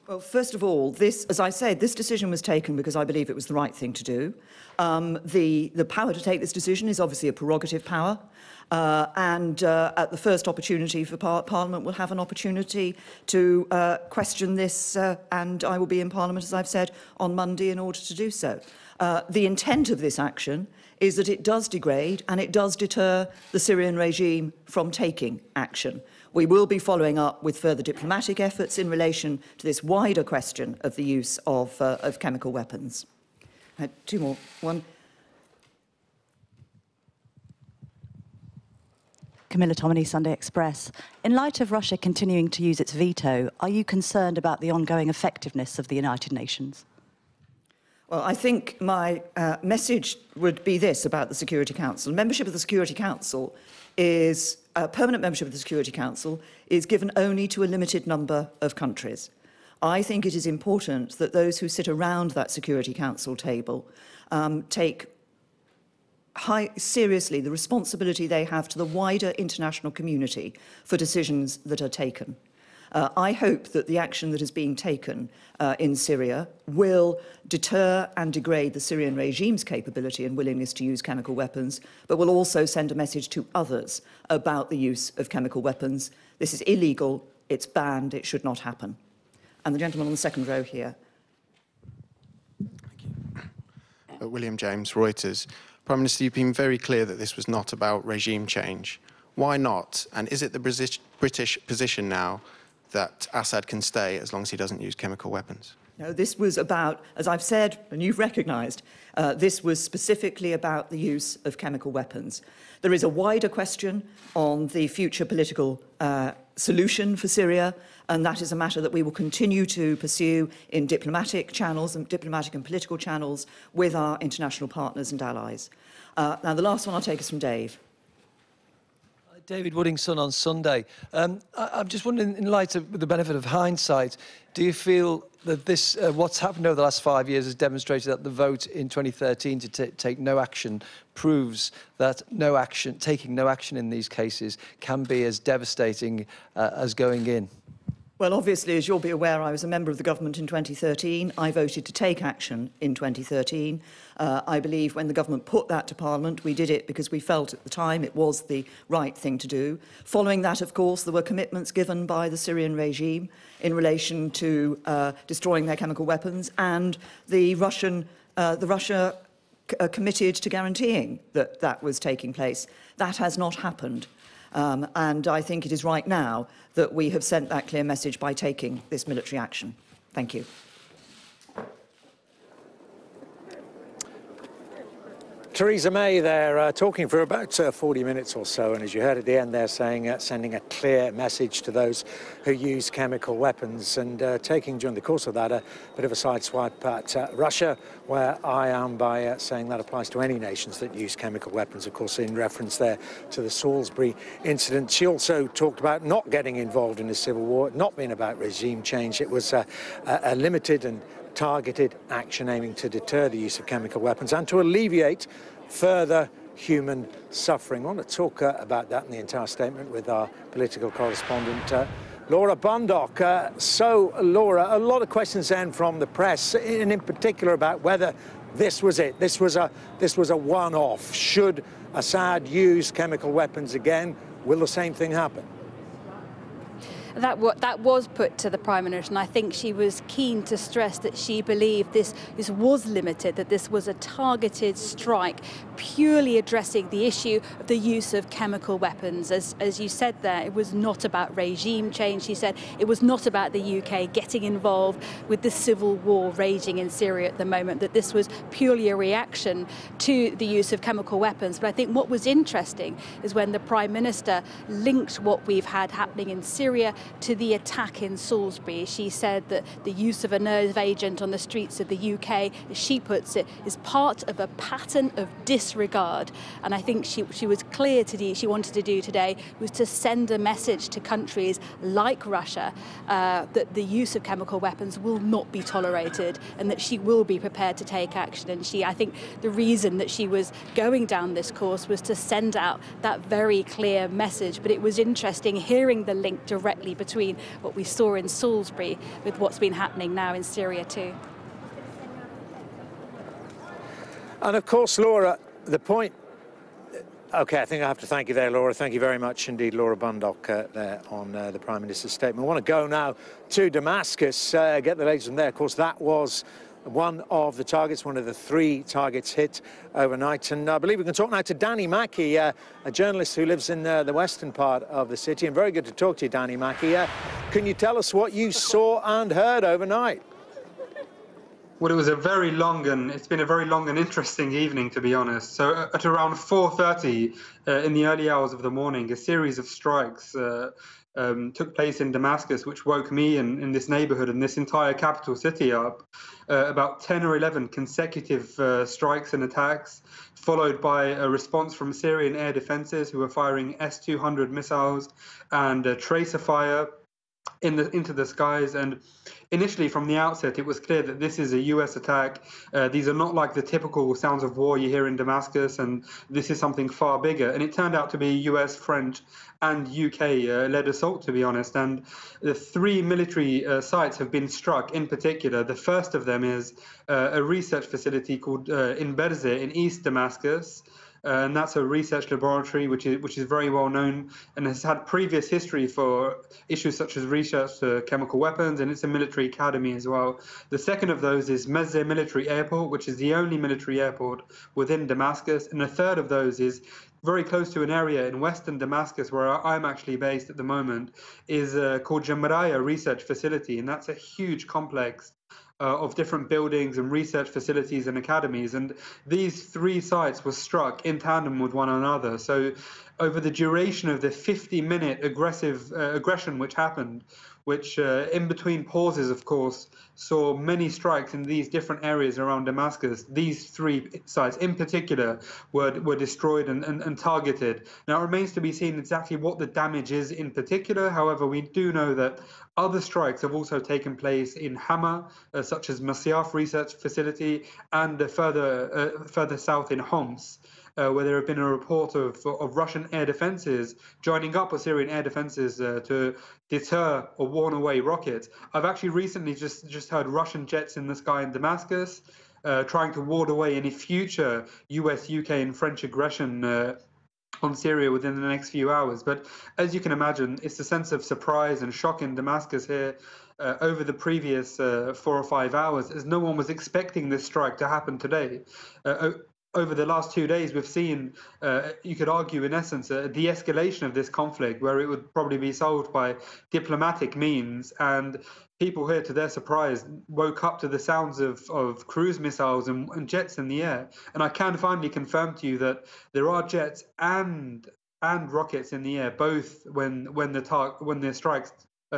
Well, first of all, as I said, this decision was taken because I believe it was the right thing to do. The power to take this decision is obviously a prerogative power. And at the first opportunity for Parliament, we'll have an opportunity to question this, and I will be in Parliament, as I've said, on Monday in order to do so. The intent of this action is that it does degrade and it does deter the Syrian regime from taking action. We will be following up with further diplomatic efforts in relation to this wider question of the use of chemical weapons. 2 more. One.
Camilla Tominey, Sunday Express. In light of Russia continuing to use its veto, are you concerned about the ongoing effectiveness of the United Nations?
Well, I think my message would be this about the Security Council. Membership of the Security Council is, permanent membership of the Security Council is given only to a limited number of countries. I think it is important that those who sit around that Security Council table take seriously the responsibility they have to the wider international community for decisions that are taken. I hope that the action that is being taken in Syria will deter and degrade the Syrian regime's capability and willingness to use chemical weapons, but will also send a message to others about the use of chemical weapons. This is illegal, it's banned, it should not happen. And the gentleman on the second row here.
Thank you. William James, Reuters. Prime Minister, you've been very clear that this was not about regime change. Why not? And is it the British position now that Assad can stay as long as he doesn't use chemical weapons?
No, this was about, as I've said, and you've recognised, this was specifically about the use of chemical weapons. There is a wider question on the future political solution for Syria, and that is a matter that we will continue to pursue in diplomatic channels and diplomatic and political channels with our international partners and allies. Now, the last one I'll take is from Dave.
David Woodingson on Sunday. I'm just wondering, in light of the benefit of hindsight, do you feel that this, what's happened over the last 5 years has demonstrated that the vote in 2013 to take no action proves that taking no action in these cases can be as devastating as going in?
Well, obviously, as you'll be aware, I was a member of the government in 2013. I voted to take action in 2013. I believe when the government put that to Parliament, we did it because we felt at the time it was the right thing to do. Following that, of course, there were commitments given by the Syrian regime in relation to destroying their chemical weapons, and Russia committed to guaranteeing that that was taking place. That has not happened. And I think it is right now that we have sent that clear message by taking this military action. Thank you.
Theresa May there talking for about 40 minutes or so, and as you heard at the end there saying, sending a clear message to those who use chemical weapons, and taking during the course of that a bit of a sideswipe at Russia, where I am by saying that applies to any nations that use chemical weapons, of course in reference there to the Salisbury incident. She also talked about not getting involved in a civil war, not being about regime change. It was a limited and targeted action aiming to deter the use of chemical weapons and to alleviate further human suffering. I want to talk about that in the entire statement with our political correspondent, Laura Bundock. So, Laura, a lot of questions then from the press, and in particular about whether this was it. This was a one-off. Should Assad use chemical weapons again, will the same thing happen?
That was put to the Prime Minister, and I think she was keen to stress that she believed this was limited, that this was a targeted strike, purely addressing the issue of the use of chemical weapons. As you said there, it was not about regime change. She said it was not about the UK getting involved with the civil war raging in Syria at the moment, that this was purely a reaction to the use of chemical weapons. But I think what was interesting is when the Prime Minister linked what we've had happening in Syria to the attack in Salisbury. She said that the use of a nerve agent on the streets of the UK, as she puts it, is part of a pattern of disregard. And I think she was clear today, she wanted to do today, was to send a message to countries like Russia that the use of chemical weapons will not be tolerated and that she will be prepared to take action. And I think the reason that she was going down this course was to send out that very clear message. But it was interesting hearing the link directly between what we saw in Salisbury with what's been happening now in Syria too.
And of course, Laura, the point... OK, I think I have to thank you there, Laura. Thank you very much indeed, Laura Bundock, there on the Prime Minister's statement. I want to go now to Damascus, get the latest from there. Of course, that was one of the targets, one of the 3 targets hit overnight. And I believe we can talk now to Danny Mackey, a journalist who lives in the western part of the city. And very good to talk to you, Danny Mackey. Can you tell us what you saw and heard overnight?
Well, it's been a very long and interesting evening, to be honest. So at around 4:30 in the early hours of the morning, a series of strikes took place in Damascus, which woke me in this neighborhood and this entire capital city up. About 10 or 11 consecutive strikes and attacks, followed by a response from Syrian air defenses who were firing S-200 missiles and tracer fire into the skies. And initially, from the outset, it was clear that this is a US attack. These are not like the typical sounds of war you hear in Damascus, and this is something far bigger. And it turned out to be US, French, and UK-led assault, to be honest. And the 3 military sites have been struck in particular. The first of them is a research facility called in Berzeh in East Damascus. And that's a research laboratory which is very well known and has had previous history for issues such as research to chemical weapons, and it's a military academy as well. The second of those is Mezzeh Military Airport, which is the only military airport within Damascus, and the third of those is very close to an area in western Damascus where I'm actually based at the moment, is called Jamraya Research Facility, and that's a huge complex of different buildings and research facilities and academies. And these 3 sites were struck in tandem with one another. So over the duration of the 50-minute aggression which happened, which in between pauses, of course, saw many strikes in these different areas around Damascus. These three sites in particular were destroyed and targeted. Now, it remains to be seen exactly what the damage is in particular. However, we do know that other strikes have also taken place in Hama, such as Masyaf Research Facility, and further south in Homs, where there have been a report of Russian air defenses joining up with Syrian air defenses to deter or warn away rockets. I've actually recently just heard Russian jets in the sky in Damascus trying to ward away any future US, UK, and French aggression on Syria within the next few hours. But as you can imagine, it's a sense of surprise and shock in Damascus here over the previous 4 or 5 hours, as no one was expecting this strike to happen today. Over the last 2 days, we've seen, you could argue in essence, a de-escalation of this conflict where it would probably be solved by diplomatic means. And people here, to their surprise, woke up to the sounds of cruise missiles and jets in the air. And I can finally confirm to you that there are jets and rockets in the air, both when the strikes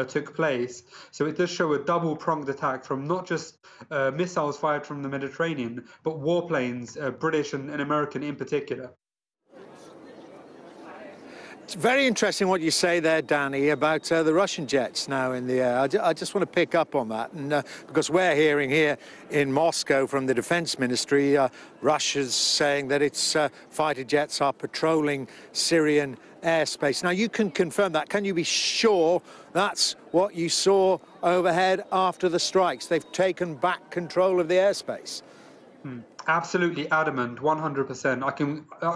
took place. So it does show a double-pronged attack from not just missiles fired from the Mediterranean, but warplanes, British and American in particular.
It's very interesting what you say there, Danny, about the Russian jets now in the air. I just want to pick up on that, and because we're hearing here in Moscow from the Defense Ministry, Russia's saying that its fighter jets are patrolling Syrian airspace. Now, you can confirm that. Can you be sure that's what you saw overhead after the strikes? They've taken back control of the airspace.
Absolutely adamant, 100%. I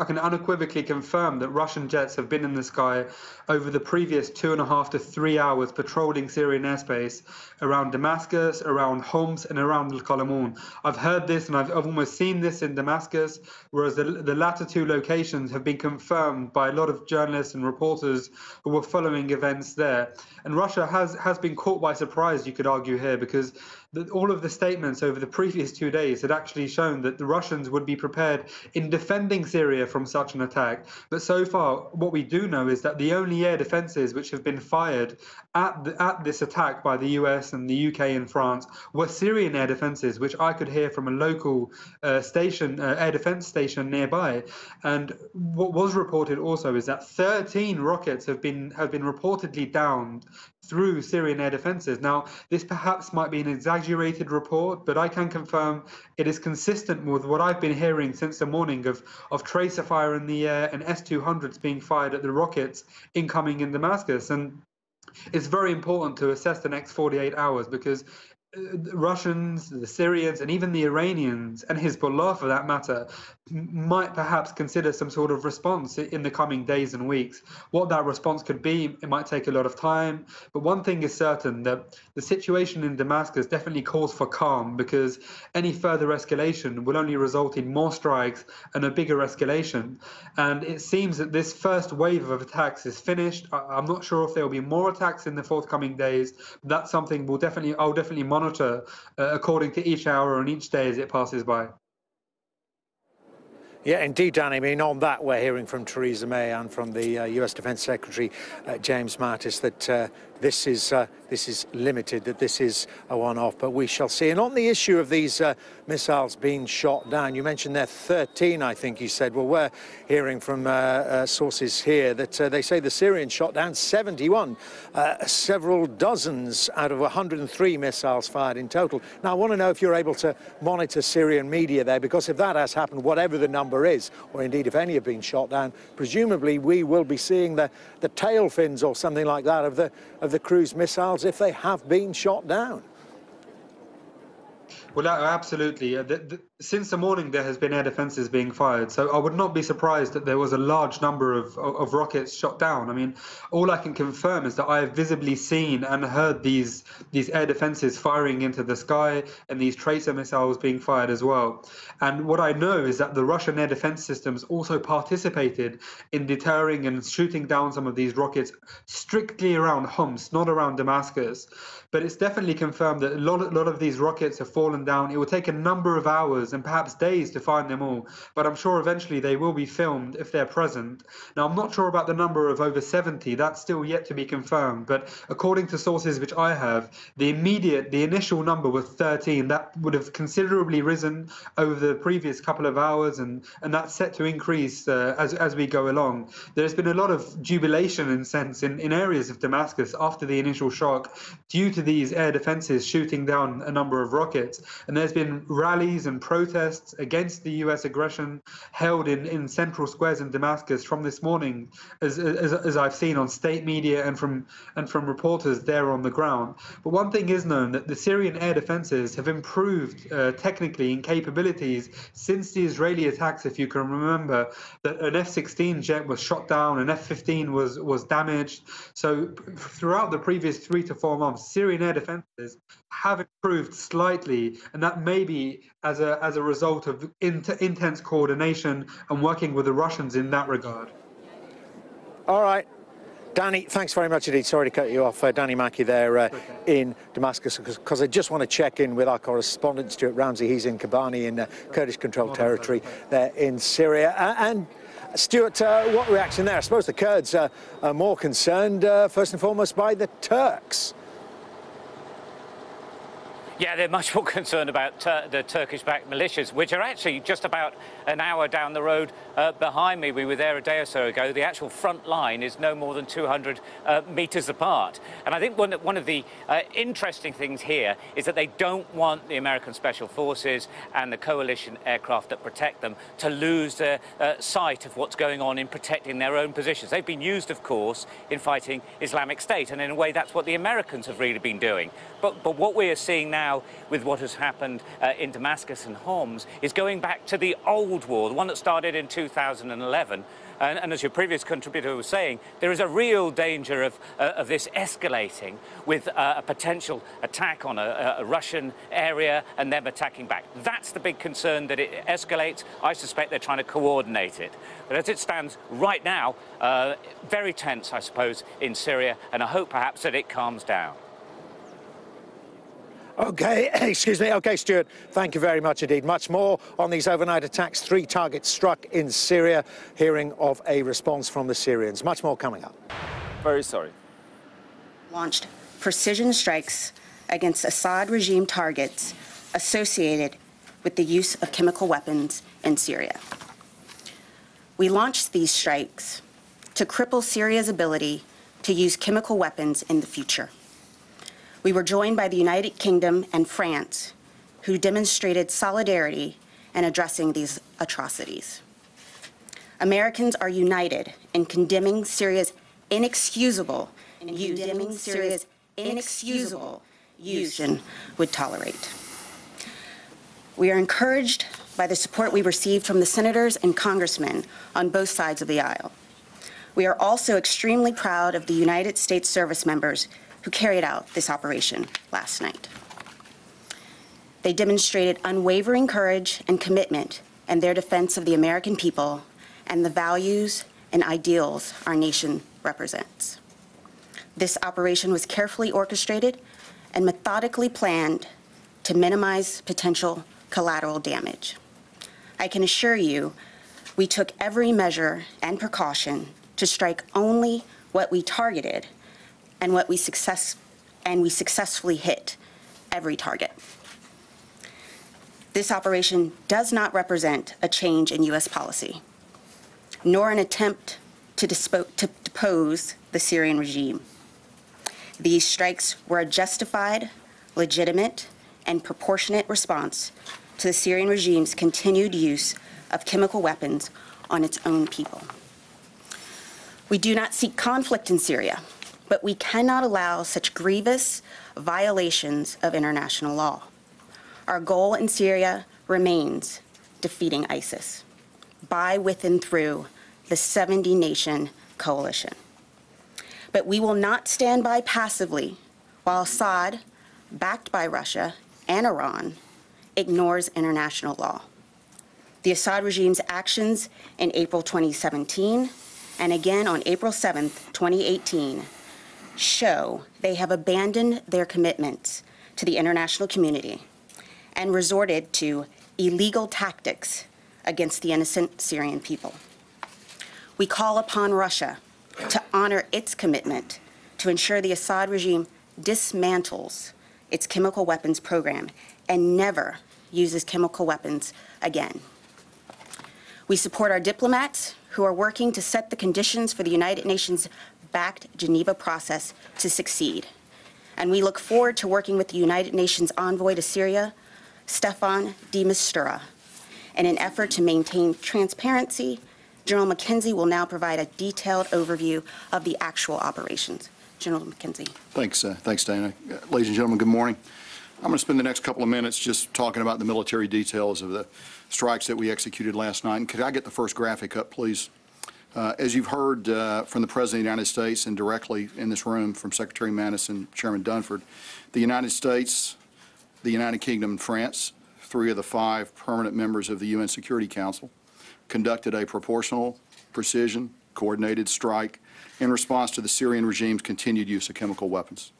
can unequivocally confirm that Russian jets have been in the sky over the previous 2.5 to 3 hours patrolling Syrian airspace around Damascus, around Homs, and around Al-Qalamun. I've heard this and I've almost seen this in Damascus, whereas the latter two locations have been confirmed by a lot of journalists and reporters who were following events there. And Russia has been caught by surprise, you could argue here, because all of the statements over the previous 2 days had actually shown that the Russians would be prepared in defending Syria from such an attack. But so far, what we do know is that the only air defenses which have been fired at this attack by the US and the UK and France were Syrian air defenses, which I could hear from a local air defense station nearby. And what was reported also is that 13 rockets have been reportedly downed through Syrian air defenses. Now, this perhaps might be an exaggerated report, but I can confirm it is consistent with what I've been hearing since the morning of tracer fire in the air and S-200s being fired at the rockets incoming in Damascus. And it's very important to assess the next 48 hours because the Russians, the Syrians, and even the Iranians, and Hezbollah for that matter, might perhaps consider some sort of response in the coming days and weeks. What that response could be, it might take a lot of time. But one thing is certain, that the situation in Damascus definitely calls for calm, because any further escalation will only result in more strikes and a bigger escalation. And it seems that this first wave of attacks is finished. I'm not sure if there will be more attacks in the forthcoming days. That's something I'll definitely monitor according to each hour and each day as it passes by.
Yeah, indeed, Danny. I mean, on that, we're hearing from Theresa May and from the US Defence Secretary, James Mattis, that this is limited, that this is a one-off, but we shall see. And on the issue of these missiles being shot down, you mentioned there 13, I think you said. Well, we're hearing from sources here that they say the Syrians shot down 71, several dozens out of 103 missiles fired in total. Now, I want to know if you're able to monitor Syrian media there, because if that has happened, whatever the number is, or indeed if any have been shot down, presumably we will be seeing the tail fins or something like that of the cruise missiles if they have been shot down.
Well, absolutely. Since the morning, there has been air defenses being fired, so I would not be surprised that there was a large number of rockets shot down. I mean, all I can confirm is that I have visibly seen and heard these air defenses firing into the sky and these tracer missiles being fired as well. And what I know is that the Russian air defense systems also participated in deterring and shooting down some of these rockets strictly around Homs, not around Damascus. But it's definitely confirmed that a lot of these rockets have fallen down. It will take a number of hours hours and perhaps days to find them all, but I'm sure eventually they will be filmed if they're present. Now, I'm not sure about the number of over 70, that's still yet to be confirmed, but according to sources which I have, the initial number was 13. That would have considerably risen over the previous couple of hours, and that's set to increase as we go along. There's been a lot of jubilation in areas of Damascus after the initial shock due to these air defenses shooting down a number of rockets, and there's been rallies and protests against the US aggression held in central squares in Damascus from this morning, as I've seen on state media and from reporters there on the ground. But one thing is known, that the Syrian air defenses have improved technically in capabilities since the Israeli attacks. If you can remember that an F-16 jet was shot down, an F-15 was damaged. So throughout the previous 3 to 4 months, Syrian air defenses have improved slightly, and that may be as a result of intense coordination and working with the Russians in that regard.
All right. Danny, thanks very much indeed. Sorry to cut you off. Danny Mackie there in Damascus, because I just want to check in with our correspondent, Stuart Ramsey. He's in Kobani in Kurdish-controlled territory there in Syria. And Stuart, what reaction there? I suppose the Kurds are more concerned, first and foremost, by the Turks.
Yeah, they're much more concerned about the Turkish-backed militias, which are actually just about an hour down the road behind me. We were there a day or so ago. The actual front line is no more than 200 metres apart. And I think one of the interesting things here is that they don't want the American Special Forces and the coalition aircraft that protect them to lose sight of what's going on in protecting their own positions. They've been used, of course, in fighting Islamic State, and in a way that's what the Americans have really been doing. But what we are seeing now with what has happened in Damascus and Homs is going back to the old war, the one that started in 2011. And as your previous contributor was saying, there is a real danger of this escalating with a potential attack on a Russian area and them attacking back. That's the big concern, that it escalates. I suspect they're trying to coordinate it. But as it stands right now, very tense, I suppose, in Syria, and I hope perhaps that it calms down.
OK, excuse me. OK, Stuart, thank you very much indeed. Much more on these overnight attacks. 3 targets struck in Syria. Hearing of a response from the Syrians. Much more coming up.
Very sorry.
Launched precision strikes against Assad regime targets associated with the use of chemical weapons in Syria. We launched these strikes to cripple Syria's ability to use chemical weapons in the future. We were joined by the United Kingdom and France, who demonstrated solidarity in addressing these atrocities. Americans are united in condemning Syria's inexcusable use would tolerate. We are encouraged by the support we received from the senators and congressmen on both sides of the aisle. We are also extremely proud of the United States service members who carried out this operation last night. They demonstrated unwavering courage and commitment in their defense of the American people and the values and ideals our nation represents. This operation was carefully orchestrated and methodically planned to minimize potential collateral damage. I can assure you, we took every measure and precaution to strike only what we targeted, and we successfully hit every target. This operation does not represent a change in U.S. policy, nor an attempt to depose the Syrian regime. These strikes were a justified, legitimate, and proportionate response to the Syrian regime's continued use of chemical weapons on its own people. We do not seek conflict in Syria, but we cannot allow such grievous violations of international law. Our goal in Syria remains defeating ISIS by, with, and through the 70-nation coalition. But we will not stand by passively while Assad, backed by Russia and Iran, ignores international law. The Assad regime's actions in April 2017 and again on April 7, 2018, show they have abandoned their commitments to the international community and resorted to illegal tactics against the innocent Syrian people. We call upon Russia to honor its commitment to ensure the Assad regime dismantles its chemical weapons program and never uses chemical weapons again. We support our diplomats who are working to set the conditions for the United Nations-backed Geneva process to succeed. And we look forward to working with the United Nations envoy to Syria, Stefan de Mistura, in an effort to maintain transparency. General McKenzie will now provide a detailed overview of the actual operations. General McKenzie.
Thanks, Dana. Ladies and gentlemen, good morning. I'm going to spend the next couple of minutes just talking about the military details of the strikes that we executed last night. And could I get the first graphic up, please? As you've heard from the President of the United States and directly in this room from Secretary Mattis and Chairman Dunford, the United States, the United Kingdom, and France, 3 of the 5 permanent members of the UN Security Council, conducted a proportional, precision, coordinated strike in response to the Syrian regime's continued use of chemical weapons.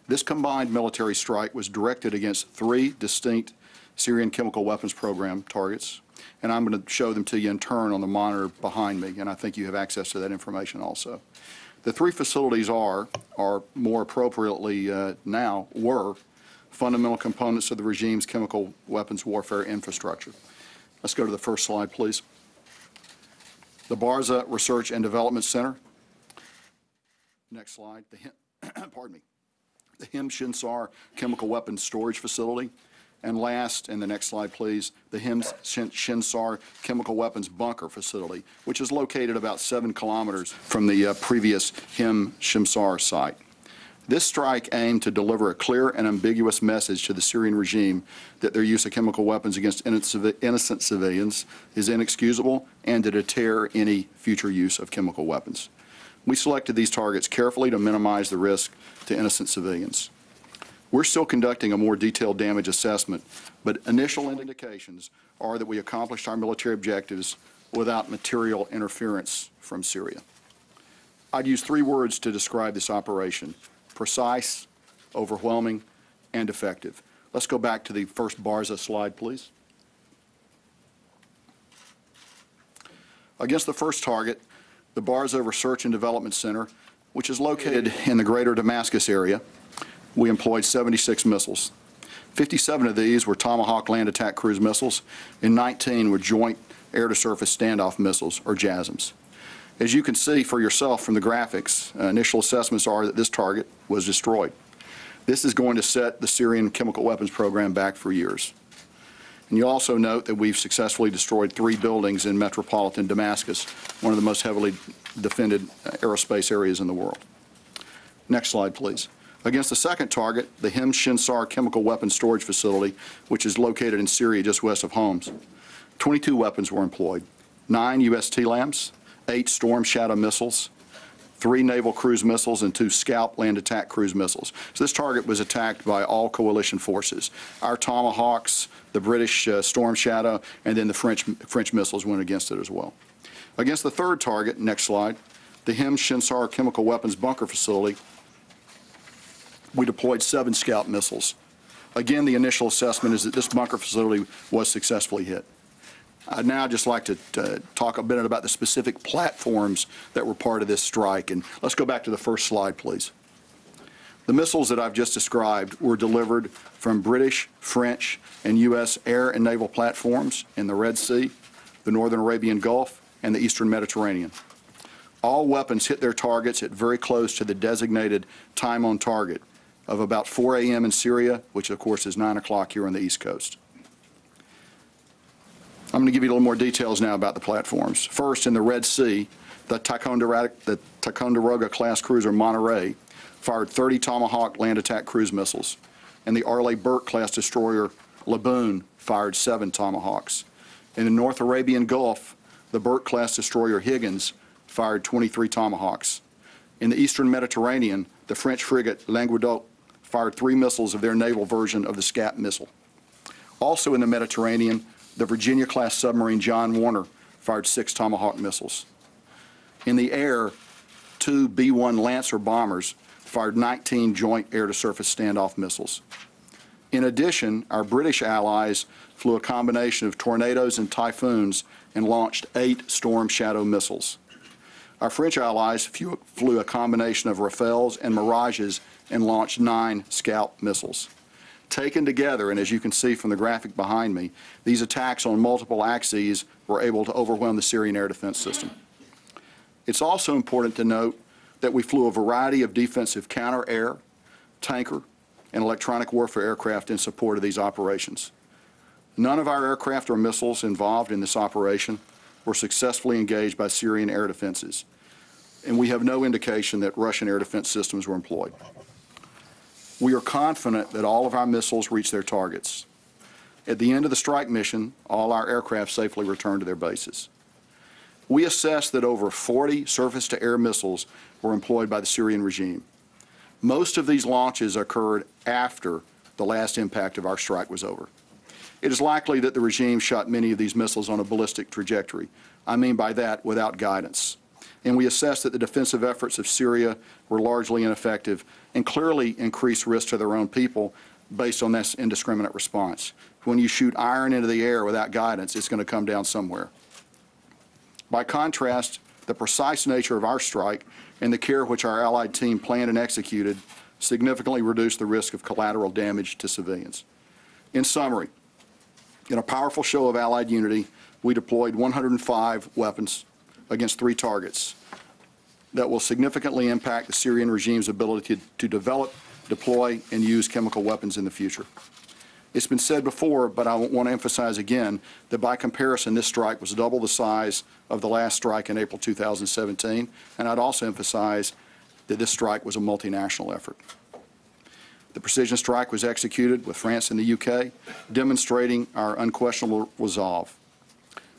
This combined military strike was directed against 3 distinct Syrian chemical weapons program targets, and I'm going to show them to you in turn on the monitor behind me, and I think you have access to that information also. The 3 facilities are more appropriately now, were fundamental components of the regime's chemical weapons warfare infrastructure. Let's go to the first slide, please. The Barza Research and Development Center. Next slide. Pardon me. The Him Shinsar Chemical Weapons Storage Facility. And last, in the next slide, please, the Him Shinsar Chemical Weapons Bunker Facility, which is located about 7 kilometers from the previous Him Shinsar site. This strike aimed to deliver a clear and ambiguous message to the Syrian regime that their use of chemical weapons against innocent civilians is inexcusable and to deter any future use of chemical weapons. We selected these targets carefully to minimize the risk to innocent civilians. We're still conducting a more detailed damage assessment, but initial indications are that we accomplished our military objectives without material interference from Syria. I'd use 3 words to describe this operation: precise, overwhelming, and effective. Let's go back to the first Barza slide, please. Against the first target, the Barza Research and Development Center, which is located in the greater Damascus area, we employed 76 missiles. 57 of these were Tomahawk land attack cruise missiles, and 19 were joint air-to-surface standoff missiles, or JASSMs. As you can see for yourself from the graphics, initial assessments are that this target was destroyed. This is going to set the Syrian chemical weapons program back for years. And you also note that we've successfully destroyed 3 buildings in metropolitan Damascus, one of the most heavily defended aerospace areas in the world. Next slide, please. Against the second target, the Him Shinsar Chemical Weapons Storage Facility, which is located in Syria just west of Homs, 22 weapons were employed: 9 U.S. TLAMs, 8 Storm Shadow missiles, 3 naval cruise missiles, and 2 Scalp land attack cruise missiles. So this target was attacked by all coalition forces. Our Tomahawks, the British Storm Shadow, and then the French missiles went against it as well. Against the third target, next slide, the Him Shinsar Chemical Weapons Bunker Facility, we deployed 7 Scalp missiles. Again, the initial assessment is that this bunker facility was successfully hit. I'd now just like to talk a bit about the specific platforms that were part of this strike. And let's go back to the first slide, please. The missiles that I've just described were delivered from British, French, and U.S. air and naval platforms in the Red Sea, the Northern Arabian Gulf, and the Eastern Mediterranean. All weapons hit their targets at very close to the designated time on target of about 4 a.m. in Syria, which of course is 9 o'clock here on the East Coast. I'm going to give you a little more details now about the platforms. First, in the Red Sea, the Ticonderoga-class cruiser Monterey fired 30 Tomahawk land attack cruise missiles, and the Arleigh Burke-class destroyer Laboon fired 7 Tomahawks. In the North Arabian Gulf, the Burke-class destroyer Higgins fired 23 Tomahawks. In the Eastern Mediterranean, the French frigate Languedoc fired 3 missiles of their naval version of the SCAP missile. Also in the Mediterranean, the Virginia-class submarine John Warner fired 6 Tomahawk missiles. In the air, 2 B-1 Lancer bombers fired 19 joint air-to-surface standoff missiles. In addition, our British allies flew a combination of tornadoes and typhoons and launched 8 Storm Shadow missiles. Our French allies flew a combination of Rafales and Mirages and launched 9 Scalp missiles. Taken together, and as you can see from the graphic behind me, these attacks on multiple axes were able to overwhelm the Syrian air defense system. It's also important to note that we flew a variety of defensive counter-air, tanker, and electronic warfare aircraft in support of these operations. None of our aircraft or missiles involved in this operation were successfully engaged by Syrian air defenses, and we have no indication that Russian air defense systems were employed. We are confident that all of our missiles reached their targets. At the end of the strike mission, all our aircraft safely returned to their bases. We assessed that over 40 surface-to-air missiles were employed by the Syrian regime. Most of these launches occurred after the last impact of our strike was over. It is likely that the regime shot many of these missiles on a ballistic trajectory. I mean by that, without guidance. And we assessed that the defensive efforts of Syria were largely ineffective and clearly increased risk to their own people based on this indiscriminate response. When you shoot iron into the air without guidance, it's going to come down somewhere. By contrast, the precise nature of our strike and the care which our Allied team planned and executed significantly reduced the risk of collateral damage to civilians. In summary, in a powerful show of Allied unity, we deployed 105 weapons against 3 targets that will significantly impact the Syrian regime's ability to develop, deploy, and use chemical weapons in the future. It's been said before, but I want to emphasize again that by comparison, this strike was double the size of the last strike in April 2017, and I'd also emphasize that this strike was a multinational effort. The precision strike was executed with France and the UK, demonstrating our unquestionable resolve.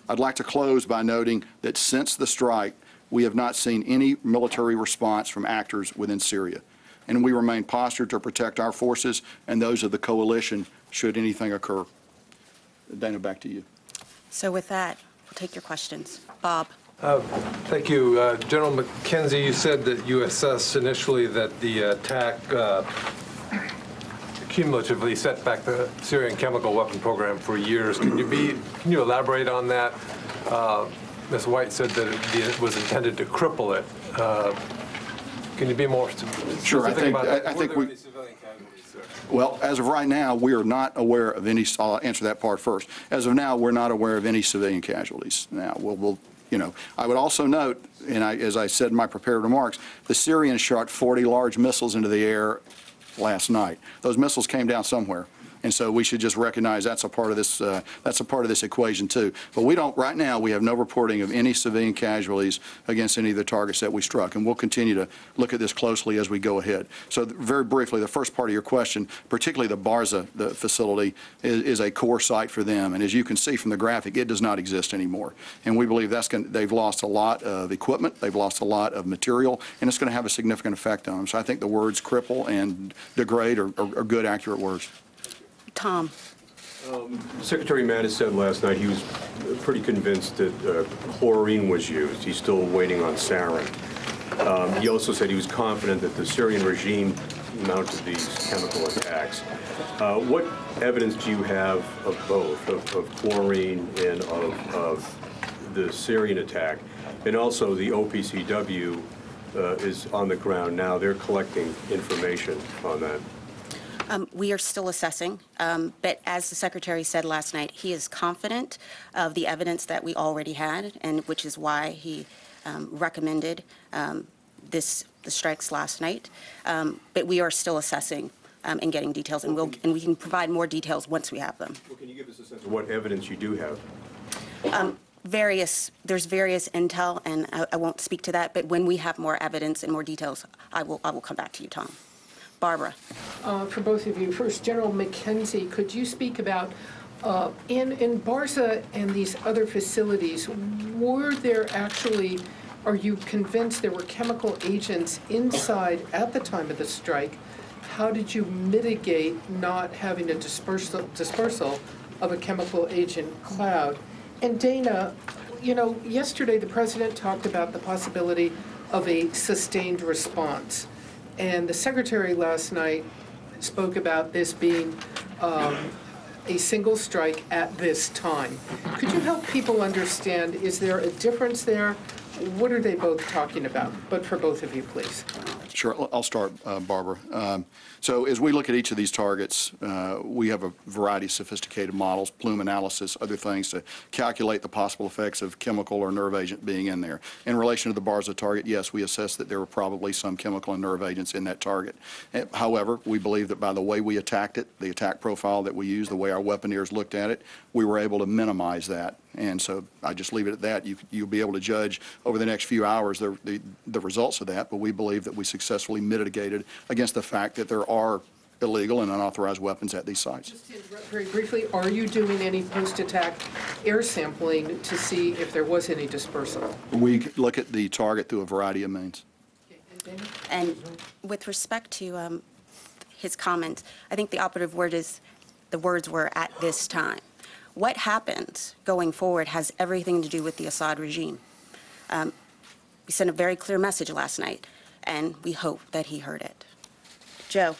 I'd like to close by noting that since the strike, we have not seen any military response from actors within Syria, and we remain postured to protect our forces and those of the coalition should anything occur. Dana, back to you.
So with that, we'll take your questions. Bob.
Thank you. General McKenzie, you said that you assessed initially that the attack cumulatively set back the Syrian chemical weapon program for years. Can you elaborate on that? Ms. White said that it was intended to cripple it. Can you be more specific
Sure,
about that?
I think we. Well, as of right now, we are not aware of any. I'll answer that part first. As of now, we're not aware of any civilian casualties. Now, I would also note, and as I said in my prepared remarks, the Syrians shot 40 large missiles into the air last night. Those missiles came down somewhere. And so we should just recognize that's a part of this equation too. But we don't right now. We have no reporting of any civilian casualties against any of the targets that we struck, and we'll continue to look at this closely as we go ahead. So very briefly, the first part of your question, particularly the Barza facility, is a core site for them. And as you can see from the graphic, it does not exist anymore. And we believe they've lost a lot of equipment, they've lost a lot of material, and it's going to have a significant effect on them. So I think the words cripple and degrade are good, accurate words.
Tom.
Secretary Mattis said last night he was pretty convinced that chlorine was used. He's still waiting on sarin. He also said he was confident that the Syrian regime mounted these chemical attacks. What evidence do you have of both, of chlorine and of the Syrian attack? And also the OPCW is on the ground now. They're collecting information on that.
We are still assessing, but as the Secretary said last night, he is confident of the evidence that we already had, and which is why he recommended the strikes last night. But we are still assessing and getting details, and we can provide more details once we have them.
Well, can you give us a sense of what evidence you do have?
There's various intel, and I won't speak to that. But when we have more evidence and more details, I will come back to you, Tom. Barbara.
For both of you. First, General McKenzie, could you speak about, in Barza and these other facilities, are you convinced there were chemical agents inside at the time of the strike? How did you mitigate not having a dispersal of a chemical agent cloud? And Dana, yesterday the President talked about the possibility of a sustained response. And the Secretary last night spoke about this being a single strike at this time. Could you help people understand, is there a difference there? What are they both talking about? But for both of you, please.
Sure, I'll start, Barbara. So as we look at each of these targets, we have a variety of sophisticated models, plume analysis, other things to calculate the possible effects of chemical or nerve agent being in there. In relation to the Barza target, yes, we assessed that there were probably some chemical and nerve agents in that target. However, we believe that by the way we attacked it, the attack profile that we used, the way our weaponeers looked at it, we were able to minimize that. And so I just leave it at that. You'll be able to judge over the next few hours the results of that, but we believe that we successfully mitigated against the fact that there are illegal and unauthorized weapons at these sites.
Just to interrupt very briefly, are you doing any post-attack air sampling to see if there was any dispersal?
We look at the target through a variety of means.
And with respect to his comments, I think the operative word is, the words were "at this time." What happens going forward has everything to do with the Assad regime. We sent a very clear message last night, and we hope that he heard it. Joe.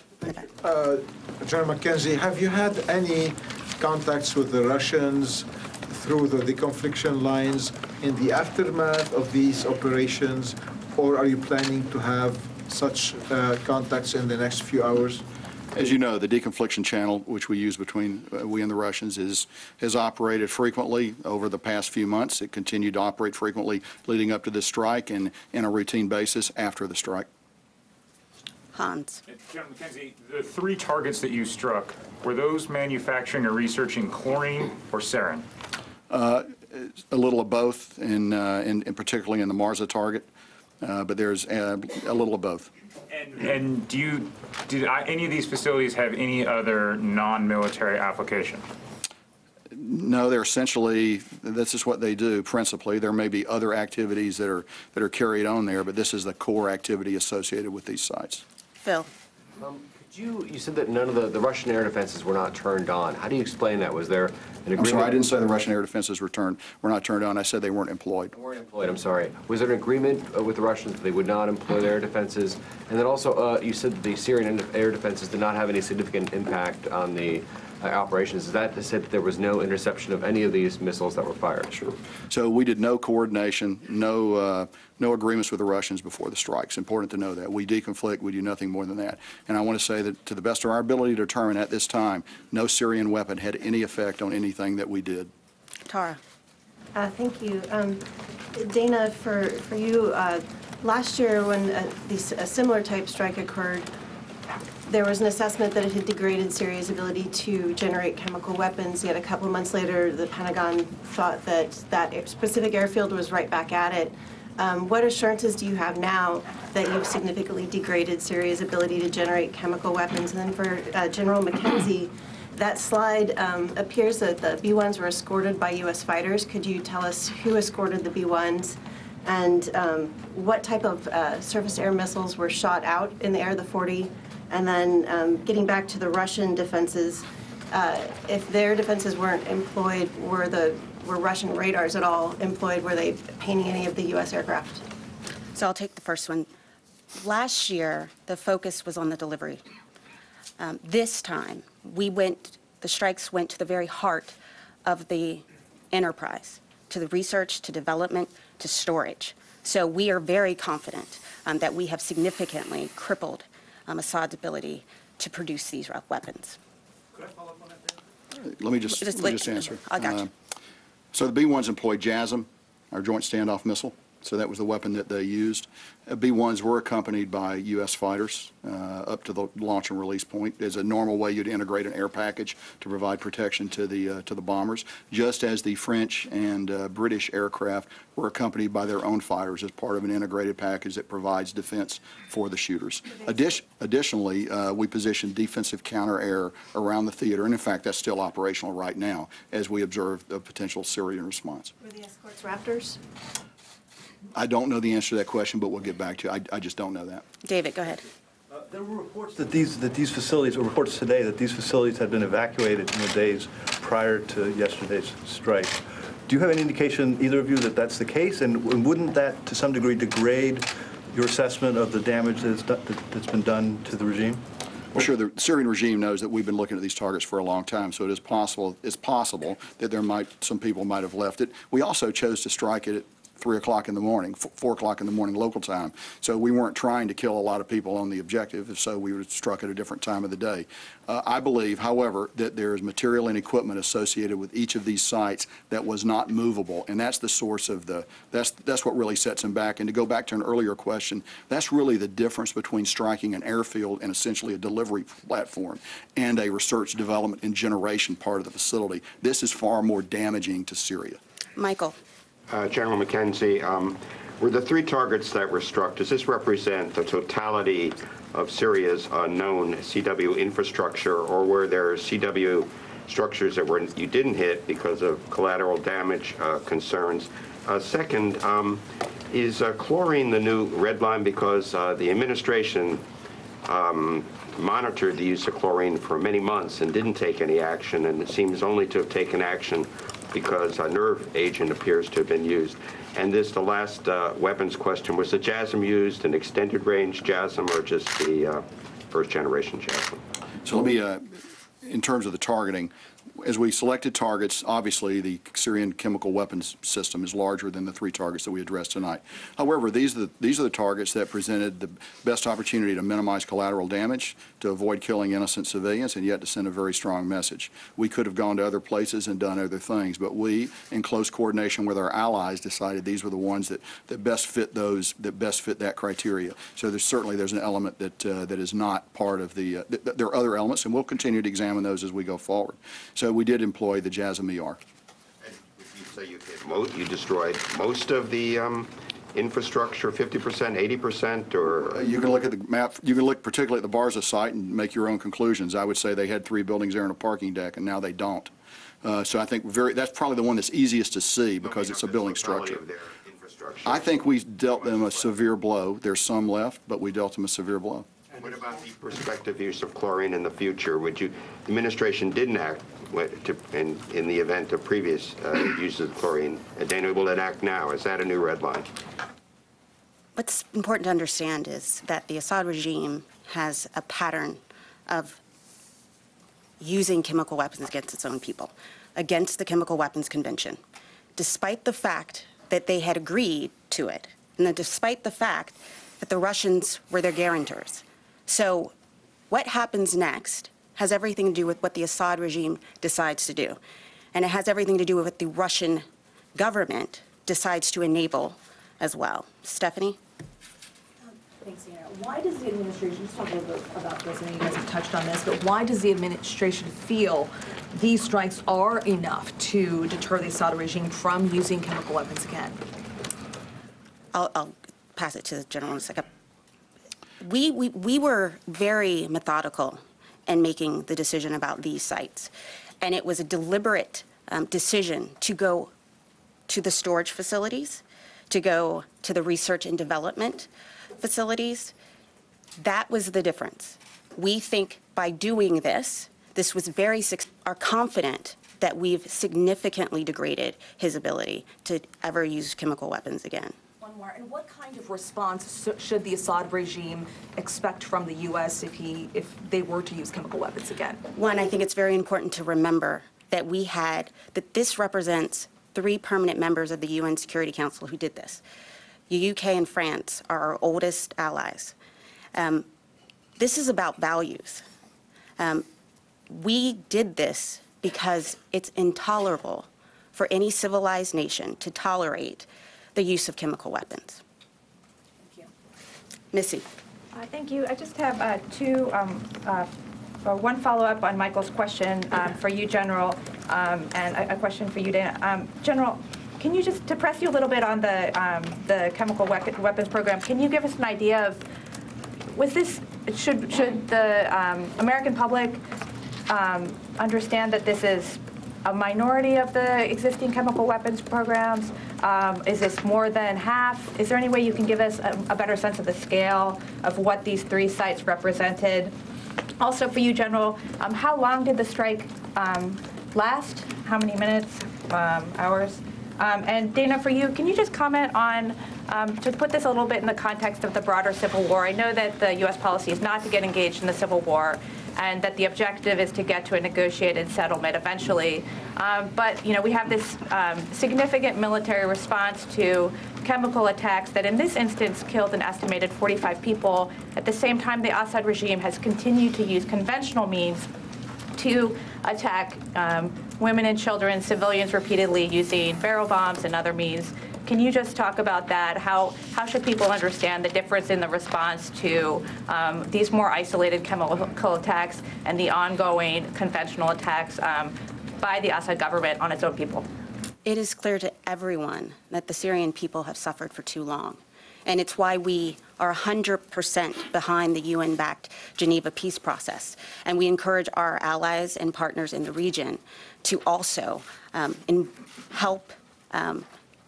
General Mackenzie, have you had any contacts with the Russians through the deconfliction lines in the aftermath of these operations, or are you planning to have such contacts in the next few hours?
As you know, the deconfliction channel, which we use between we and the Russians, has operated frequently over the past few months. It continued to operate frequently leading up to this strike and in a routine basis after the strike.
Hans.
General Mackenzie, the 3 targets that you struck, were those manufacturing or researching chlorine or sarin?
A little of both, and particularly in the Marza target, but there's a little of both.
And did any of these facilities have any other non-military application?
No, they're essentially, this is what they do principally. There may be other activities that are carried on there, but this is the core activity associated with these sites.
Phil.
You said that none of the Russian air defenses were not turned on. How do you explain that? Was there an agreement?
I'm sorry, I didn't say the Russian air defenses were not turned on. I said they weren't employed.
They weren't employed, I'm sorry. Was there an agreement with the Russians that they would not employ their air defenses? And then also, you said that the Syrian air defenses did not have any significant impact on the operations. Is that to say that there was no interception of any of these missiles that were fired?
Sure. So we did no coordination, no agreements with the Russians before the strike. It's important to know that. We deconflict, we do nothing more than that. And I want to say that to the best of our ability to determine at this time, no Syrian weapon had any effect on anything that we did.
Tara.
Thank you. Dana, for you, last year when a similar type strike occurred, there was an assessment that it had degraded Syria's ability to generate chemical weapons, yet a couple of months later, the Pentagon thought that that specific airfield was right back at it. What assurances do you have now that you've significantly degraded Syria's ability to generate chemical weapons? And then for General Mackenzie, that slide appears that the B-1s were escorted by U.S. fighters. Could you tell us who escorted the B-1s and what type of surface-air missiles were shot out in the air, the 40? And then getting back to the Russian defenses, if their defenses weren't employed, were Russian radars at all employed? Were they painting any of the U.S. aircraft?
So I'll take the first one. Last year, the focus was on the delivery. This time, the strikes went to the very heart of the enterprise, to the research, to development, to storage. So we are very confident that we have significantly crippled Assad's ability to produce these weapons.
Could I follow up on that? Let me just answer.
I got you.
So the B-1s employed JASM, our Joint Standoff Missile. So that was the weapon that they used. B-1s were accompanied by U.S. fighters up to the launch and release point. There's a normal way you'd integrate an air package to provide protection to the bombers, just as the French and British aircraft were accompanied by their own fighters as part of an integrated package that provides defense for the shooters. Additionally, we positioned defensive counter-air around the theater, and in fact, that's still operational right now as we observe the potential Syrian response.
Were the escorts Raptors?
I don't know the answer to that question, but we'll get back to you. I just don't know that.
David, go ahead.
There were reports that these facilities, or reports today, that these facilities had been evacuated in the days prior to yesterday's strike. Do you have any indication, either of you, that that's the case? And wouldn't that, to some degree, degrade your assessment of the damage that's been done to the regime?
Well, sure, the Syrian regime knows that we've been looking at these targets for a long time, so it's possible that some people might have left it. We also chose to strike it at 3 o'clock in the morning, 4 o'clock in the morning local time. So we weren't trying to kill a lot of people on the objective, so we were struck at a different time of the day. I believe, however, that there is material and equipment associated with each of these sites that was not movable, and that's the source of that's what really sets them back. And to go back to an earlier question, that's really the difference between striking an airfield and essentially a delivery platform and a research, development, and generation part of the facility. This is far more damaging to Syria.
Michael.
General McKenzie, were the 3 targets that were struck, does this represent the totality of Syria's known CW infrastructure, or were there CW structures that you didn't hit because of collateral damage concerns? Second, is chlorine the new red line because the administration monitored the use of chlorine for many months and didn't take any action, and it seems only to have taken action because a nerve agent appears to have been used. And the last weapons question, was the JASM used, an extended range JASM, or just the first generation JASM?
So let me, in terms of the targeting, as we selected targets, obviously the Syrian chemical weapons system is larger than the 3 targets that we addressed tonight. However, these are the targets that presented the best opportunity to minimize collateral damage, to avoid killing innocent civilians, and yet to send a very strong message. We could have gone to other places and done other things, but we, in close coordination with our allies, decided these were the ones that best fit that criteria. So there's an element that is not part of the. There are other elements, and we'll continue to examine those as we go forward. So we did employ the JASM ER.
And would you say you destroyed most of the infrastructure, 50%, 80%, or?
You can look at the map. You can look particularly at the Barza site and make your own conclusions. I would say they had 3 buildings there and a parking deck, and now they don't. So I think that's probably the one that's easiest to see because it's a building structure. I think we dealt them a severe blow. There's some left, but we dealt them a severe blow.
What about the prospective use of chlorine in the future? The administration didn't act in the event of previous uses of chlorine. Dana, will it act now? Is that a new red line?
What's important to understand is that the Assad regime has a pattern of using chemical weapons against its own people, against the Chemical Weapons Convention, despite the fact that they had agreed to it, and then despite the fact that the Russians were their guarantors. So what happens next has everything to do with what the Assad regime decides to do. And it has everything to do with what the Russian government decides to enable as well. Stephanie?
Thanks, Anna. Why does the administration, just talk a little bit about this, I know you guys have touched on this, but why does the administration feel these strikes are enough to deter the Assad regime from using chemical weapons again?
I'll pass it to the general in a second. We were very methodical in making the decision about these sites, and it was a deliberate decision to go to the storage facilities, to go to the research and development facilities. That was the difference. We think by doing this was are confident that we've significantly degraded his ability to ever use chemical weapons again.
One more. And what kind of response should the Assad regime expect from the U.S. if they were to use chemical weapons again?
One, I think it's very important to remember that this represents 3 permanent members of the UN Security Council who did this. The UK and France are our oldest allies. This is about values. We did this because it's intolerable for any civilized nation to tolerate the use of chemical weapons.
Thank you.
Missy.
Thank you. I just have one follow-up on Michael's question for you, General, and a question for you, Dana. General, can you just, to press you a little bit on the chemical weapons program, can you give us an idea of, should the American public understand that this is a minority of the existing chemical weapons programs? Is this more than half? Is there any way you can give us a better sense of the scale of what these 3 sites represented? Also for you, General, how long did the strike last? How many minutes, hours? And Dana, for you, can you just comment on, to put this a little bit in the context of the broader civil war? I know that the U.S. policy is not to get engaged in the civil war, and that the objective is to get to a negotiated settlement eventually. But we have this significant military response to chemical attacks that in this instance killed an estimated 45 people. At the same time, the Assad regime has continued to use conventional means to attack women and children, civilians repeatedly using barrel bombs and other means. Can you just talk about that? How should people understand the difference in the response to these more isolated chemical attacks and the ongoing conventional attacks by the Assad government on its own people?
It is clear to everyone that the Syrian people have suffered for too long. And it's why we are 100% behind the UN-backed Geneva peace process. And we encourage our allies and partners in the region to also help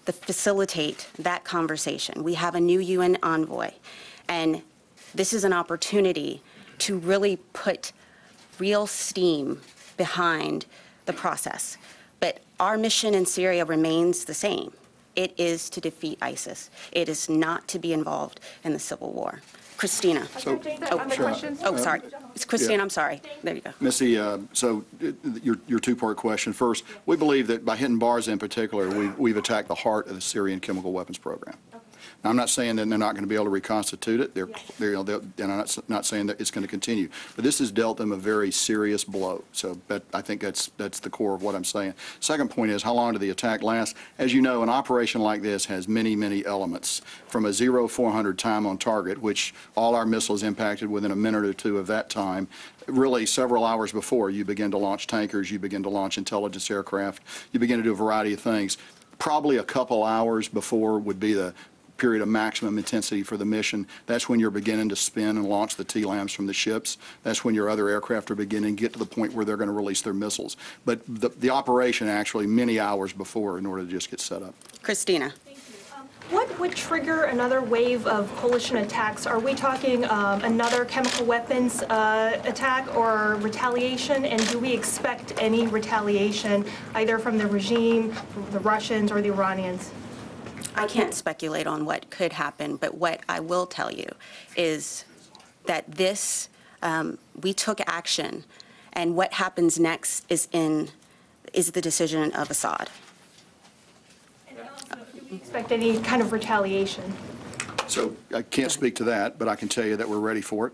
facilitate that conversation. We have a new UN envoy, and this is an opportunity to really put real steam behind the process. But our mission in Syria remains the same. It is to defeat ISIS. It is not to be involved in the civil war. Christina.
Sure.
Oh, sorry. It's Christina,
Yeah.
I'm sorry. There you go.
Missy, so your two-part question. First, we believe that by hitting bars in particular, we've attacked the heart of the Syrian chemical weapons program. Now, I'm not saying that they're not going to be able to reconstitute it. And I'm not saying that it's going to continue. But this has dealt them a very serious blow. So I think that's the core of what I'm saying. Second point is, how long did the attack last? As you know, an operation like this has many, many elements. From a 0-400 time on target, which all our missiles impacted within a minute or two of that time, really several hours before you begin to launch tankers, you begin to launch intelligence aircraft, you begin to do a variety of things. Probably a couple hours before would be the period of maximum intensity for the mission. That's when you're beginning to spin and launch the TLAMs from the ships. That's when your other aircraft are beginning to get to the point where they're going to release their missiles. But the operation actually many hours before in order to just get set up.
Christina.
What would trigger another wave of coalition attacks? Are we talking another chemical weapons attack or retaliation? And do we expect any retaliation either from the regime, the Russians, or the Iranians?
I can't speculate on what could happen, but what I will tell you is that we took action, and what happens next is the decision of Assad.
And also, do we expect any kind of retaliation?
So I can't speak to that, but I can tell you that we're ready for it.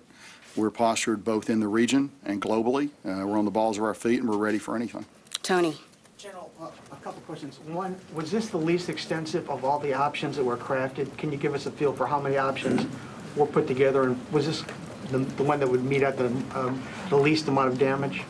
We're postured both in the region and globally. We're on the balls of our feet, and we're ready for anything.
Tony.
General, a couple questions. One, was this the least extensive of all the options that were crafted? Can you give us a feel for how many options were put together, and was this the one that would meet at the least amount of damage?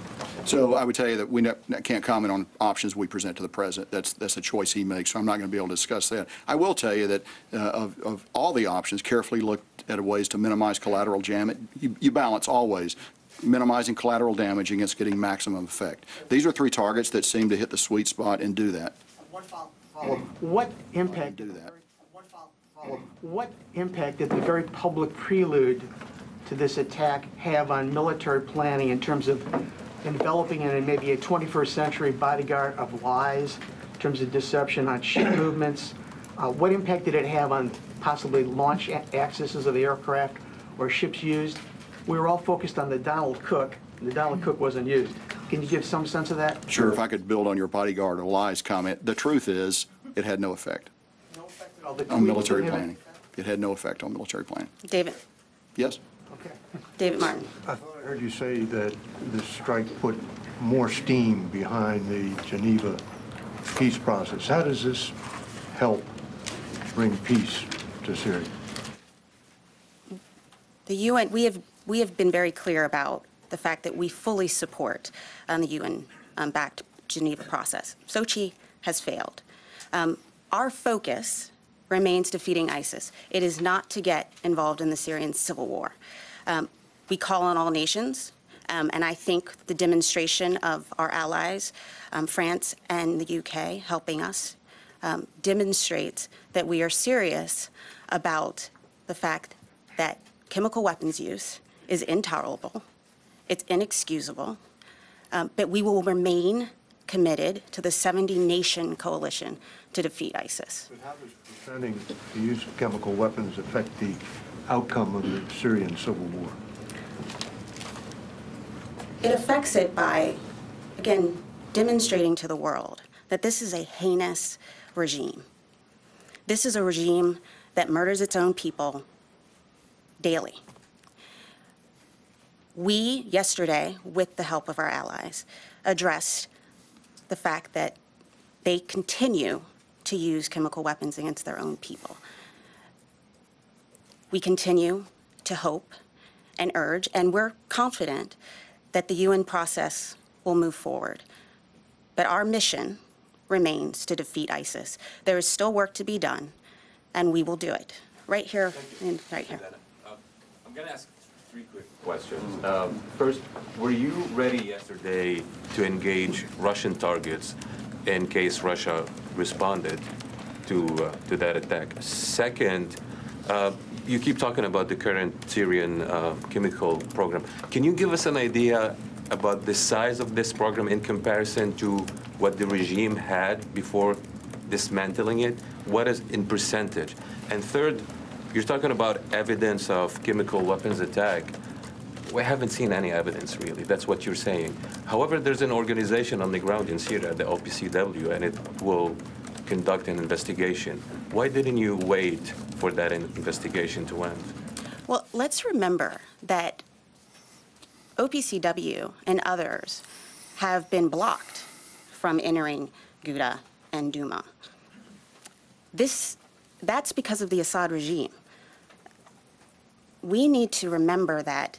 So I would tell you that we can't comment on options we present to the president. That's a choice he makes, so I'm not going to be able to discuss that. I will tell you that of all the options, carefully looked at ways to minimize collateral damage. You balance always minimizing collateral damage against getting maximum effect. These are three targets that seem to hit the sweet spot and do that.
What impact do that? What impact did the very public prelude to this attack have on military planning in terms of enveloping it in maybe a 21st century bodyguard of lies, in terms of deception on ship movements? What impact did it have on possibly launch accesses of the aircraft or ships used? We were all focused on the Donald Cook, and the Donald Cook wasn't used. Can you give some sense of that?
Sure. If I could build on your bodyguard of lies comment, the truth is it had no effect on military planning. It had no effect on military planning.
David.
Yes.
Okay. David Martin.
I heard you say that the strike put more steam behind the Geneva peace process. How does this help bring peace to Syria?
The UN, we have been very clear about the fact that we fully support the UN-backed Geneva process. Sochi has failed. Our focus remains defeating ISIS. It is not to get involved in the Syrian civil war. We call on all nations, and I think the demonstration of our allies, France and the UK, helping us, demonstrates that we are serious about the fact that chemical weapons use is intolerable, it's inexcusable, but we will remain committed to the 70-nation coalition to defeat ISIS.
But how does preventing the use of chemical weapons affect the outcome of the Syrian civil war?
It affects it by, again, demonstrating to the world that this is a heinous regime. This is a regime that murders its own people daily. We, yesterday, with the help of our allies, addressed the fact that they continue to use chemical weapons against their own people. We continue to hope and urge, and we're confident that the UN process will move forward. But our mission remains to defeat ISIS. There is still work to be done, and we will do it. Right here and right here.
I'm going to ask 3 quick questions. First, were you ready yesterday to engage Russian targets in case Russia responded to that attack? Second, you keep talking about the current Syrian chemical program. Can you give us an idea about the size of this program in comparison to what the regime had before dismantling it? What is in percentage? And third, you're talking about evidence of chemical weapons attack. We haven't seen any evidence, really. That's what you're saying. However, there's an organization on the ground in Syria, the OPCW, and it will conduct an investigation. Why didn't you wait for that investigation to end?
Well, let's remember that OPCW and others have been blocked from entering Ghouta and Douma. That's because of the Assad regime. We need to remember that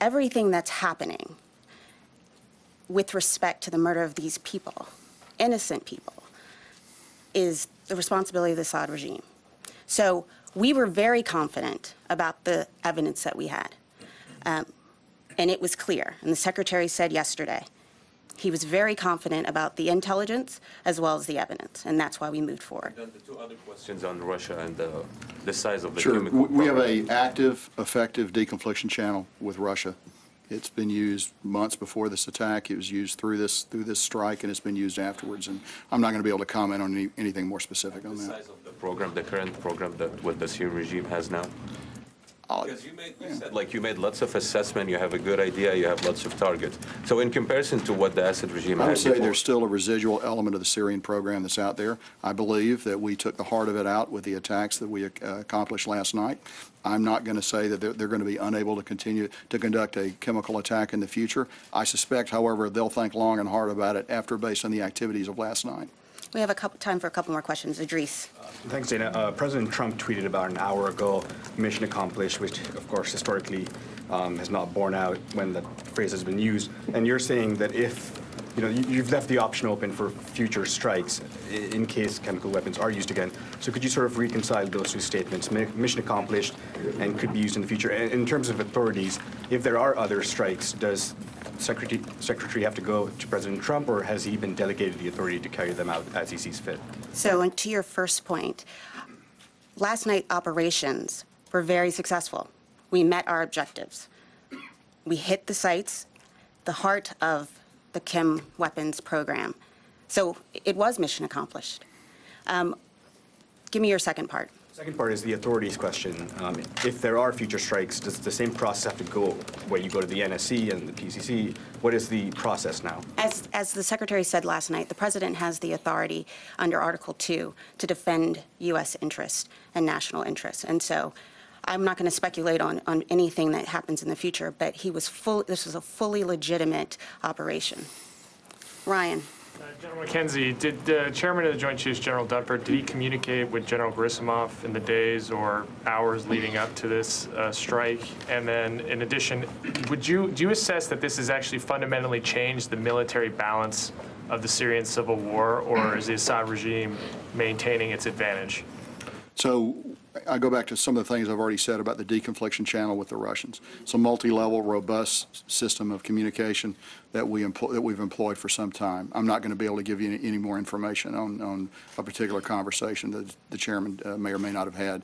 everything that's happening with respect to the murder of these people, innocent people, is the responsibility of the Assad regime. So we were very confident about the evidence that we had. And it was clear. And the Secretary said yesterday, he was very confident about the intelligence as well as the evidence. And that's why we moved forward.
The 2 other questions on Russia and the size of the
Sure.
chemical
We have
program.
an active, effective deconfliction channel with Russia. It's been used months before this attack. It was used through this strike, and it's been used afterwards. And I'm not going to be able to comment on anything more specific on that.
The size of the program, the current program that what the Syrian regime has now? Because you said, like, you made lots of assessment, you have a good idea, you have lots of targets. So in comparison to what the Assad regime
I
had
would say
before,
there's still a residual element of the Syrian program that's out there. I believe that we took the heart of it out with the attacks that we accomplished last night. I'm not going to say that they're going to be unable to continue to conduct a chemical attack in the future. I suspect, however, they'll think long and hard about it based on the activities of last night.
We have time for a couple more questions. Idris.
Thanks, Dana. President Trump tweeted about an hour ago, mission accomplished, which, of course, historically has not borne out when the phrase has been used. And you're saying that if, you've left the option open for future strikes in case chemical weapons are used again. So could you sort of reconcile those 2 statements, mission accomplished and could be used in the future? And in terms of authorities, if there are other strikes, does Secretary have to go to President Trump, or has he been delegated the authority to carry them out as he sees fit?
So to your first point, last night operations were very successful. We met our objectives. We hit the sites, the heart of the chem weapons program. So it was mission accomplished. Give me your second part.
Second part is the authorities question. If there are future strikes, does the same process have to go where you go to the NSC and the PCC? What is the process now?
As the Secretary said last night, the President has the authority under Article 2 to defend U.S. interests and national interests. And so I'm not going to speculate on anything that happens in the future, but this was a fully legitimate operation. Ryan.
General McKenzie, did the chairman of the Joint Chiefs, General Dunford, did he communicate with General Gerasimov in the days or hours leading up to this strike? And then, in addition, do you assess that this has actually fundamentally changed the military balance of the Syrian civil war, or is the Assad regime maintaining its advantage?
So I go back to some of the things I've already said about the deconfliction channel with the Russians. It's a multi-level, robust system of communication that we've employed for some time. I'm not going to be able to give you any more information on a particular conversation that the chairman may or may not have had.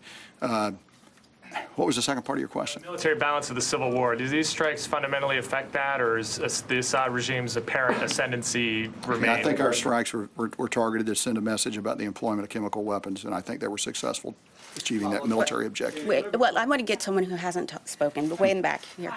What was the second part of your question?
Military balance of the civil war. Do these strikes fundamentally affect that, or is the Assad regime's apparent ascendancy remain?
I think our strikes were targeted to send a message about the employment of chemical weapons, and I think they were successful achieving that military objective.
Wait, well, I want to get someone who hasn't spoken, but way in the back here.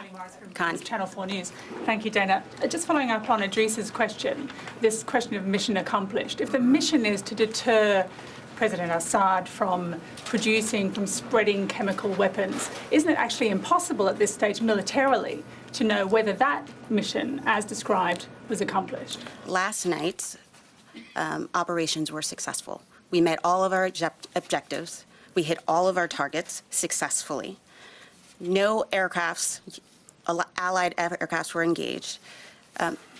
Con.
Channel 4 News. Thank you, Dana. Just following up on Idris's question, this question of mission accomplished. If the mission is to deter President Assad from producing, from spreading chemical weapons, isn't it actually impossible at this stage militarily to know whether that mission, as described, was accomplished?
Last night's operations were successful. We met all of our objectives. We hit all of our targets successfully. No aircrafts, allied aircrafts were engaged.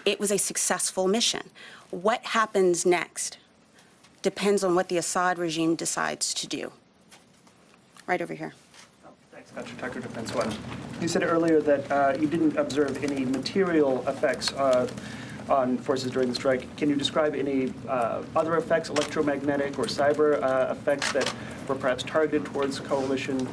It was a successful mission. What happens next depends on what the Assad regime decides to do. Right over here.
Thanks, Patrick Tucker, Defense One. You said earlier that you didn't observe any material effects on forces during the strike. Can you describe any other effects, electromagnetic or cyber effects that were perhaps targeted towards coalition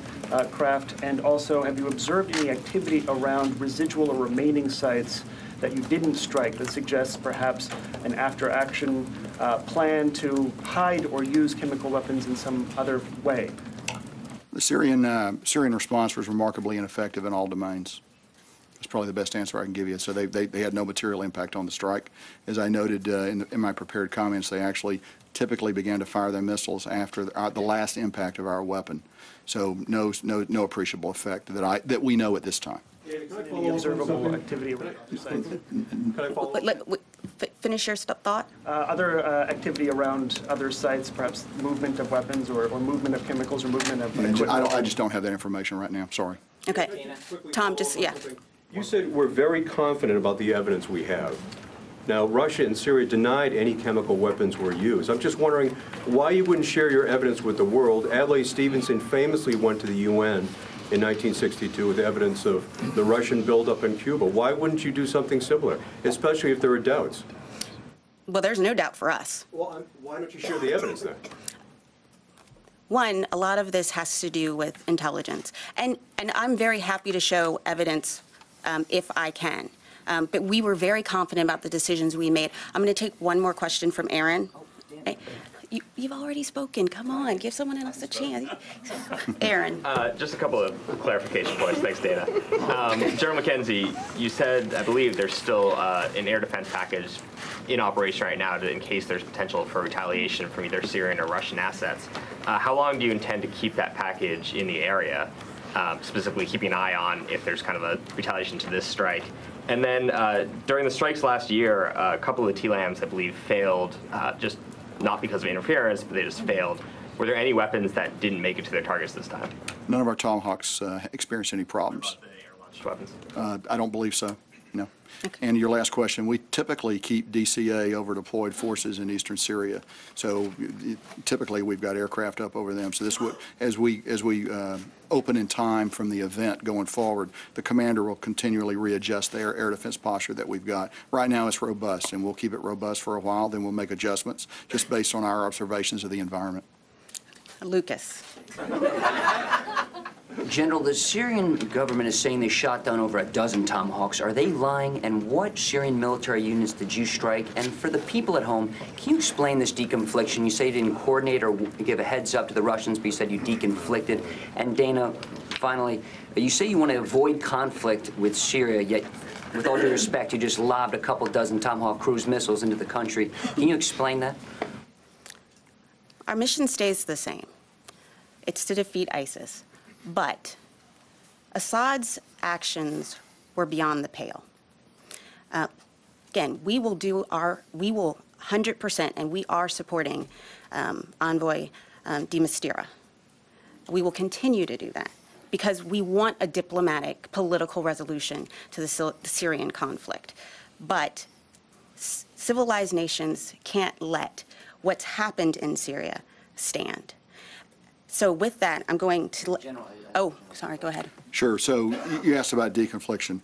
craft? And also, have you observed any activity around residual or remaining sites that you didn't strike that suggests perhaps an after-action plan to hide or use chemical weapons in some other way?
The Syrian response was remarkably ineffective in all domains. That's probably the best answer I can give you. So they had no material impact on the strike. As I noted in my prepared comments, they actually typically began to fire their missiles after the last impact of our weapon. So no appreciable effect that we know at this time.
Any observable activity around sites?
Can I follow up? Finish your thought.
Other activity around other sites, perhaps movement of weapons or movement of chemicals or movement of equipment?
I just don't have that information right now. Sorry.
Okay. Tom, just, yeah.
You said we're very confident about the evidence we have. Now, Russia and Syria denied any chemical weapons were used. I'm just wondering why you wouldn't share your evidence with the world. Adlai Stevenson famously went to the UN in 1962 with evidence of the Russian buildup in Cuba. Why wouldn't you do something similar, especially if there are doubts?
Well, there's no doubt for us.
Well, why don't you share the evidence then?
One, a lot of this has to do with intelligence. And I'm very happy to show evidence if I can. But we were very confident about the decisions we made. I'm going to take one more question from Aaron. You've already spoken. Come on, give someone else a chance. Aaron.
Just a couple of clarification points. Thanks, Dana. General McKenzie, you said, I believe there's still an air defense package in operation right now in case there's potential for retaliation from either Syrian or Russian assets. How long do you intend to keep that package in the area, specifically keeping an eye on if there's kind of a retaliation to this strike? And then during the strikes last year, a couple of the TLAMs, I believe, failed, just not because of interference, but they just failed. Were there any weapons that didn't make it to their targets this time?
None of our Tomahawks experienced any problems.
Weapons?
I don't believe so, no. Okay. And your last question, we typically keep DCA over deployed forces in eastern Syria. So typically we've got aircraft up over them. So this would, as we open in time from the event going forward, the commander will continually readjust the air defense posture that we've got. Right now it's robust, and we'll keep it robust for a while, then we'll make adjustments just based on our observations of the environment.
Lucas.
General, the Syrian government is saying they shot down over a dozen Tomahawks. Are they lying? And what Syrian military units did you strike? And for the people at home, can you explain this deconfliction? You say you didn't coordinate or give a heads up to the Russians, but you said you deconflicted. And Dana, finally, you say you want to avoid conflict with Syria, yet with all due respect, you just lobbed a couple dozen Tomahawk cruise missiles into the country. Can you explain that?
Our mission stays the same. It's to defeat ISIS. But Assad's actions were beyond the pale. Again, we will 100%, and we are supporting Envoy de Mistura. We will continue to do that because we want a diplomatic, political resolution to the Syrian conflict. But civilized nations can't let what's happened in Syria stand. So with that, I'm going to... Oh, sorry, go ahead.
Sure. So you asked about deconfliction.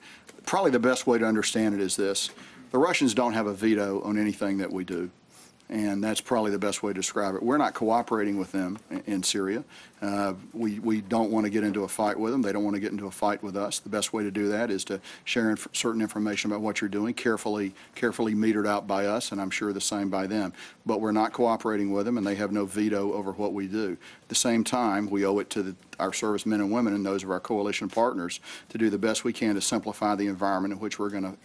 Probably the best way to understand it is this. The Russians don't have a veto on anything that we do. And that's probably the best way to describe it. We're not cooperating with them in Syria. We don't want to get into a fight with them. They don't want to get into a fight with us. The best way to do that is to share certain information about what you're doing, carefully metered out by us, and I'm sure the same by them. But we're not cooperating with them, and they have no veto over what we do. At the same time, we owe it to our servicemen and women and those of our coalition partners to do the best we can to simplify the environment in which we're going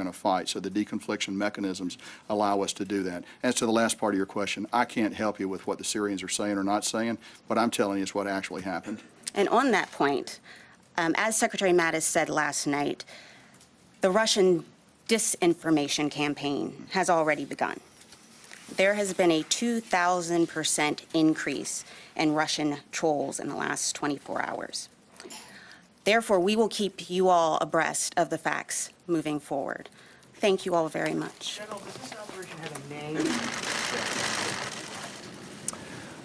to fight. So the deconfliction mechanisms allow us to do that. As to the last part of your question, I can't help you with what the Syrians are saying or not saying, but I'm telling you it's what actually happened.
And on that point, as Secretary Mattis said last night, the Russian disinformation campaign has already begun. There has been a 2,000% increase in Russian trolls in the last 24 hours. Therefore, we will keep you all abreast of the facts moving forward. Thank you all very much.
General, does this operation have a name?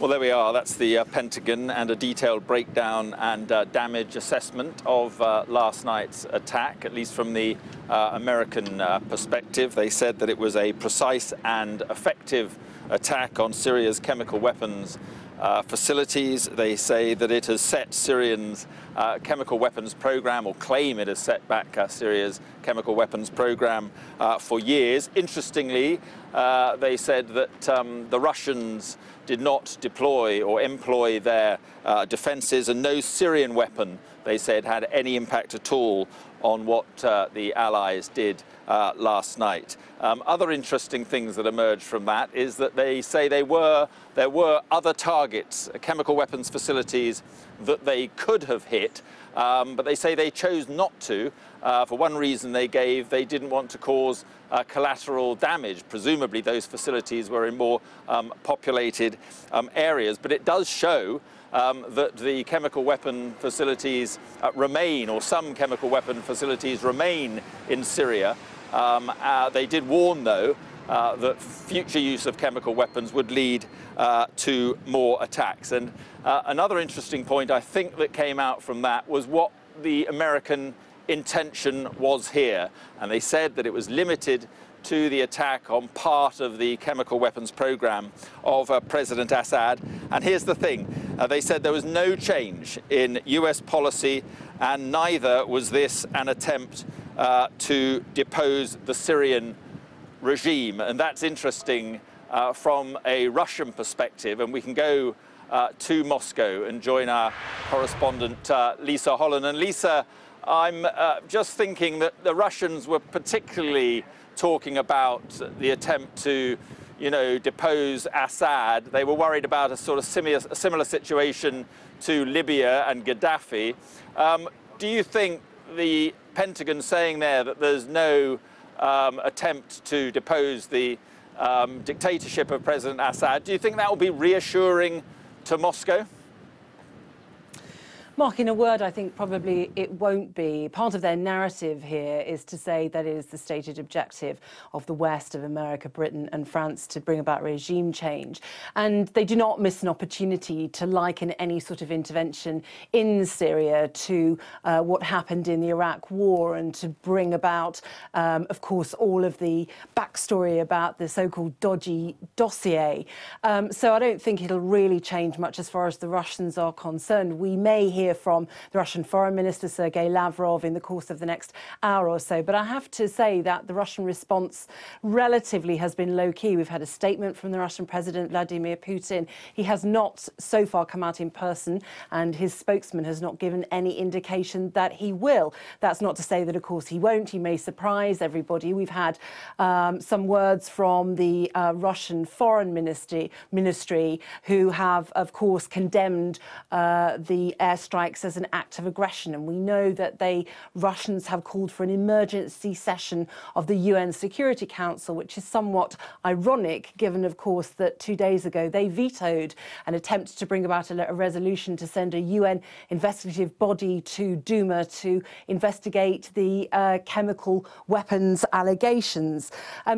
Well, there we are. That's the Pentagon and a detailed breakdown and damage assessment of last night's attack, at least from the American perspective. They said that it was a precise and effective attack on Syria's chemical weapons facilities. They say that it has set Syrian's chemical weapons program, or claim it has set back Syria's chemical weapons program for years. Interestingly, they said that the Russians did not deploy or employ their defenses, and no Syrian weapon, they said, had any impact at all on what the Allies did last night. Other interesting things that emerged from that is that they say there were other targets, chemical weapons facilities, that they could have hit, but they say they chose not to. For one reason they gave, they didn't want to cause collateral damage. Presumably those facilities were in more populated areas, but it does show that the chemical weapon facilities remain, or some chemical weapon facilities remain in Syria. They did warn, though, that future use of chemical weapons would lead to more attacks. And another interesting point, I think, that came out from that was what the American intention was here. And they said that it was limited to the attack on part of the chemical weapons program of President Assad. And here's the thing, they said there was no change in US policy, and neither was this an attempt to depose the Syrian regime. And that's interesting from a Russian perspective, and we can go to Moscow and join our correspondent Lisa Holland. And Lisa, I'm just thinking that the Russians were particularly talking about the attempt to, depose Assad. They were worried about a sort of similar situation to Libya and Gaddafi. Do you think the Pentagon saying there that there's no attempt to depose the dictatorship of President Assad, do you think that will be reassuring to Moscow?
Mark, in a word, I think probably it won't be. Part of their narrative here is to say that it is the stated objective of the West, of America, Britain and France, to bring about regime change. And they do not miss an opportunity to liken any sort of intervention in Syria to what happened in the Iraq War, and to bring about, of course, all of the backstory about the so-called dodgy dossier. So I don't think it'll really change much as far as the Russians are concerned. We may hear from the Russian Foreign Minister, Sergei Lavrov, in the course of the next hour or so. But I have to say that the Russian response relatively has been low-key. We've had a statement from the Russian President, Vladimir Putin. He has not so far come out in person, and his spokesman has not given any indication that he will. That's not to say that, of course, he won't. He may surprise everybody. We've had some words from the Russian Foreign Ministry, who have, of course, condemned the airstrikes as an act of aggression. And we know that Russians have called for an emergency session of the UN Security Council, which is somewhat ironic, given, of course, that 2 days ago they vetoed an attempt to bring about a resolution to send a UN investigative body to Duma to investigate the chemical weapons allegations.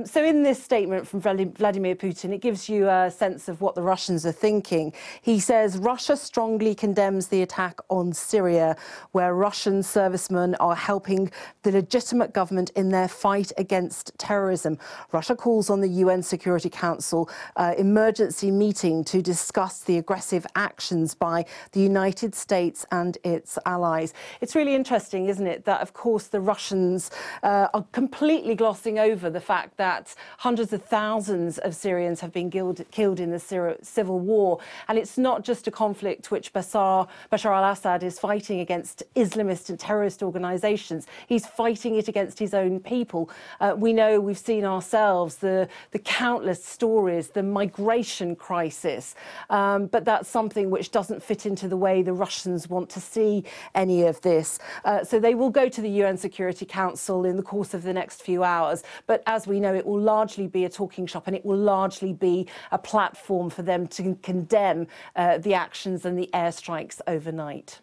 So in this statement from Vladimir Putin, it gives you a sense of what the Russians are thinking. He says Russia strongly condemns the attack on Syria, where Russian servicemen are helping the legitimate government in their fight against terrorism. Russia calls on the UN Security Council emergency meeting to discuss the aggressive actions by the United States and its allies. It's really interesting, isn't it, that, of course, the Russians are completely glossing over the fact that hundreds of thousands of Syrians have been killed in the civil war. And it's not just a conflict which Bashar al-Assad is fighting against Islamist and terrorist organisations. He's fighting it against his own people. We know, we've seen ourselves, the countless stories, the migration crisis. But that's something which doesn't fit into the way the Russians want to see any of this. So they will go to the UN Security Council in the course of the next few hours. But as we know, it will largely be a talking shop, and it will largely be a platform for them to condemn the actions and the airstrikes overnight.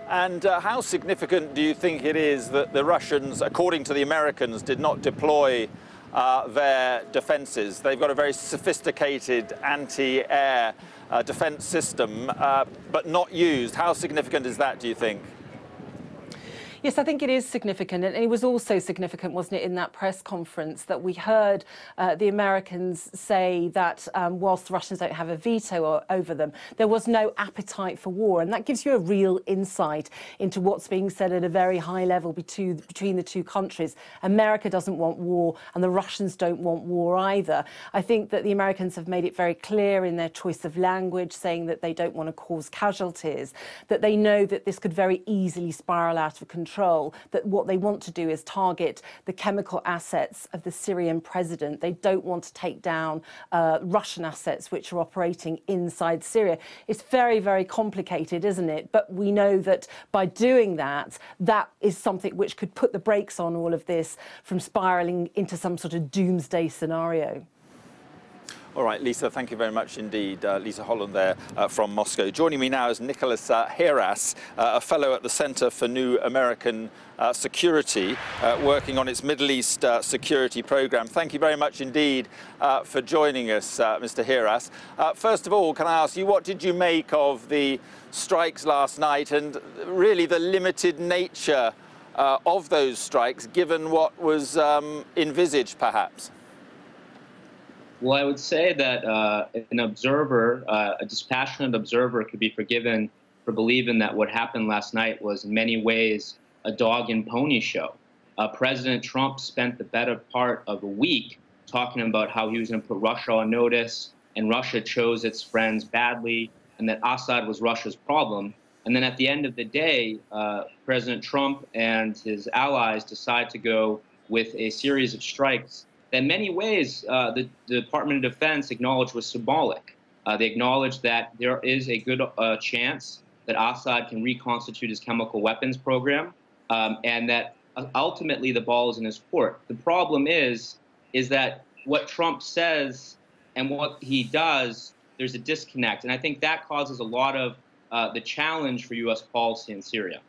And how significant do you think it is that the Russians, according to the Americans, did not deploy their defences? They've got a very sophisticated anti-air defence system, but not used. How significant is that, do you think?
Yes, I think it is significant. And it was also significant, wasn't it, in that press conference that we heard the Americans say that whilst the Russians don't have a veto over them, there was no appetite for war. And that gives you a real insight into what's being said at a very high level between the two countries. America doesn't want war, and the Russians don't want war either. I think that the Americans have made it very clear in their choice of language, saying that they don't want to cause casualties, that they know that this could very easily spiral out of control, that what they want to do is target the chemical assets of the Syrian president. They don't want to take down Russian assets which are operating inside Syria. It's very, very complicated, isn't it? But we know that by doing that, that is something which could put the brakes on all of this from spiralling into some sort of doomsday scenario.
All right, Lisa, thank you very much indeed. Lisa Holland there from Moscow. Joining me now is Nicholas Heras, a fellow at the Center for New American Security, working on its Middle East security program. Thank you very much indeed for joining us, Mr. Heras. First of all, can I ask you, what did you make of the strikes last night and really the limited nature of those strikes, given what was envisaged, perhaps?
Well, I would say that an observer, a dispassionate observer, could be forgiven for believing that what happened last night was in many ways a dog and pony show. President Trump spent the better part of a week talking about how he was going to put Russia on notice, and Russia chose its friends badly, and that Assad was Russia's problem. And then at the end of the day, President Trump and his allies decide to go with a series of strikes that in many ways the Department of Defense acknowledged was symbolic. They acknowledged that there is a good chance that Assad can reconstitute his chemical weapons program, and that ultimately the ball is in his court. The problem is that what Trump says and what he does, there's a disconnect. And I think that causes a lot of the challenge for U.S. policy in Syria.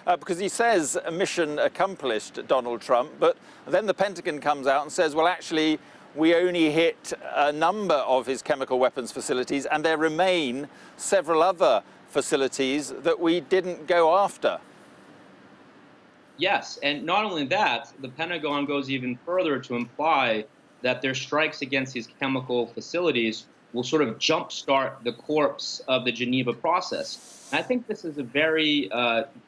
Because he says mission accomplished, Donald Trump, but then the Pentagon comes out and says, well, actually, we only hit a number of his chemical weapons facilities, and there remain several other facilities that we didn't go after.
Yes, and not only that, the Pentagon goes even further to imply that their strikes against these chemical facilities will sort of jumpstart the corpse of the Geneva process. And I think this is a very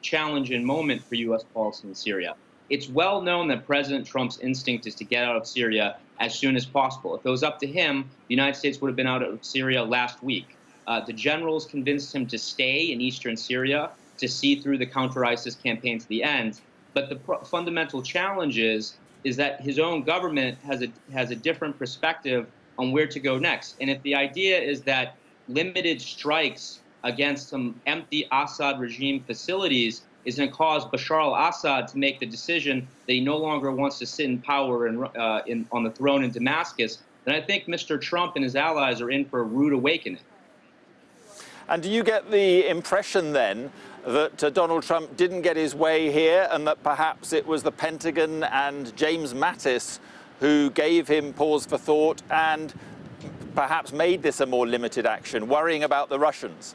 challenging moment for U.S. policy in Syria. It's well known that President Trump's instinct is to get out of Syria as soon as possible. If it was up to him, the United States would have been out of Syria last week. The generals convinced him to stay in eastern Syria to see through the counter-ISIS campaign to the end. But the fundamental challenge is that his own government has a different perspective on where to go next. And if the idea is that limited strikes against some empty Assad regime facilities is going to cause Bashar al-Assad to make the decision that he no longer wants to sit in power and on the throne in Damascus, then I think Mr. Trump and his allies are in for a rude awakening.
And do you get the impression then that Donald Trump didn't get his way here, and that perhaps it was the Pentagon and James Mattis who gave him pause for thought and perhaps made this a more limited action, worrying about the Russians?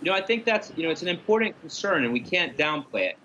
I think that's, it's an important concern, and we can't downplay it.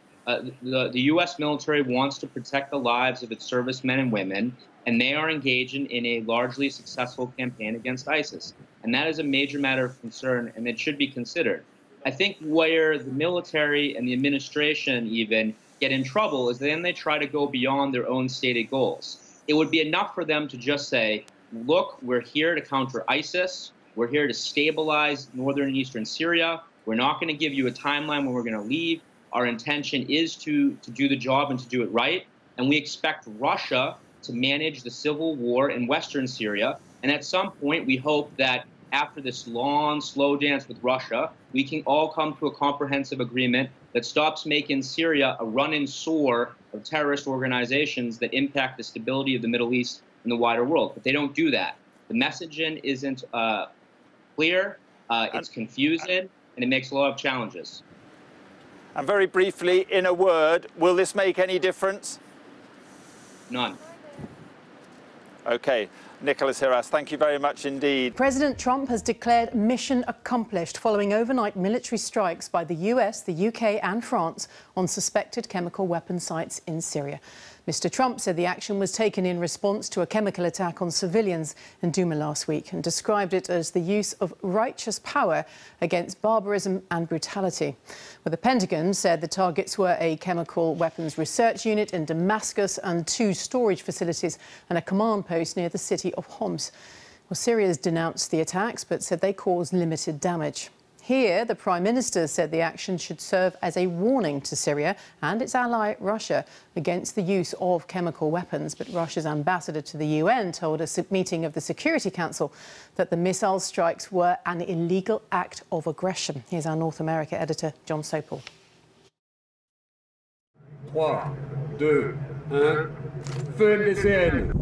The U.S. military wants to protect the lives of its servicemen and women, and they are engaging in a largely successful campaign against ISIS. And that is a major matter of concern, and it should be considered. I think where the military and the administration even get in trouble is then they try to go beyond their own stated goals. It would be enough for them to just say, look, we're here to counter ISIS. We're here to stabilize northern and eastern Syria. We're not going to give you a timeline when we're going to leave. Our intention is to do the job and to do it right. And we expect Russia to manage the civil war in western Syria. And at some point, we hope that after this long, slow dance with Russia, we can all come to a comprehensive agreement that stops making Syria a run-in sore of terrorist organizations that impact the stability of the Middle East and the wider world. But they don't do that. The messaging isn't clear, it's confusing, and it makes a lot of challenges.
And very briefly, in a word, will this make any difference?
None.
Okay. Nicholas Hiras, thank you very much indeed.
President Trump has declared mission accomplished following overnight military strikes by the US, the UK and France on suspected chemical weapon sites in Syria. Mr. Trump said the action was taken in response to a chemical attack on civilians in Douma last week and described it as the use of righteous power against barbarism and brutality. Well, the Pentagon said the targets were a chemical weapons research unit in Damascus and 2 storage facilities and a command post near the city of Homs. Well, Syria's denounced the attacks but said they caused limited damage. Here, the Prime Minister said the action should serve as a warning to Syria and its ally Russia against the use of chemical weapons. But Russia's ambassador to the UN told a meeting of the Security Council that the missile strikes were an illegal act of aggression. Here's our North America editor, John Sopel.
3, 2, 1, feu de scène.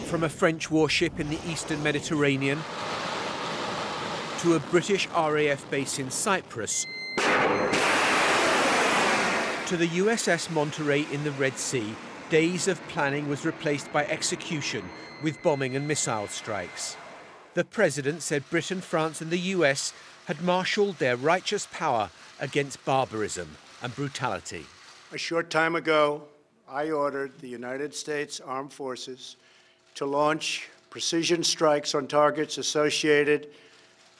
From a French warship in the eastern Mediterranean to a British RAF base in Cyprus, to the USS Monterey in the Red Sea, days of planning was replaced by execution with bombing and missile strikes. The president said Britain, France and the US had marshalled their righteous power against barbarism and brutality.
A short time ago, I ordered the United States Armed Forces to launch precision strikes on targets associated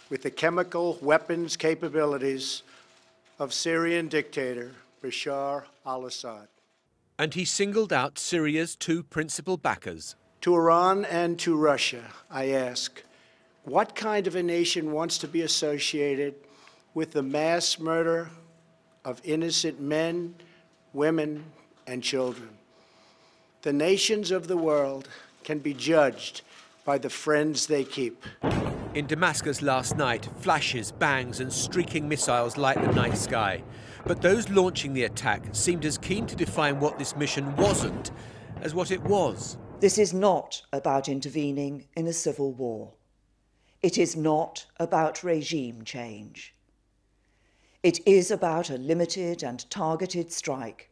with the chemical weapons capabilities of Syrian dictator Bashar al-Assad.
And he singled out Syria's 2 principal backers.
To Iran and to Russia, I ask, what kind of a nation wants to be associated with the mass murder of innocent men, women, and children? The nations of the world can be judged by the friends they keep.
In Damascus last night, flashes, bangs and streaking missiles light the night sky. But those launching the attack seemed as keen to define what this mission wasn't as what it was.
This is not about intervening in a civil war. It is not about regime change. It is about a limited and targeted strike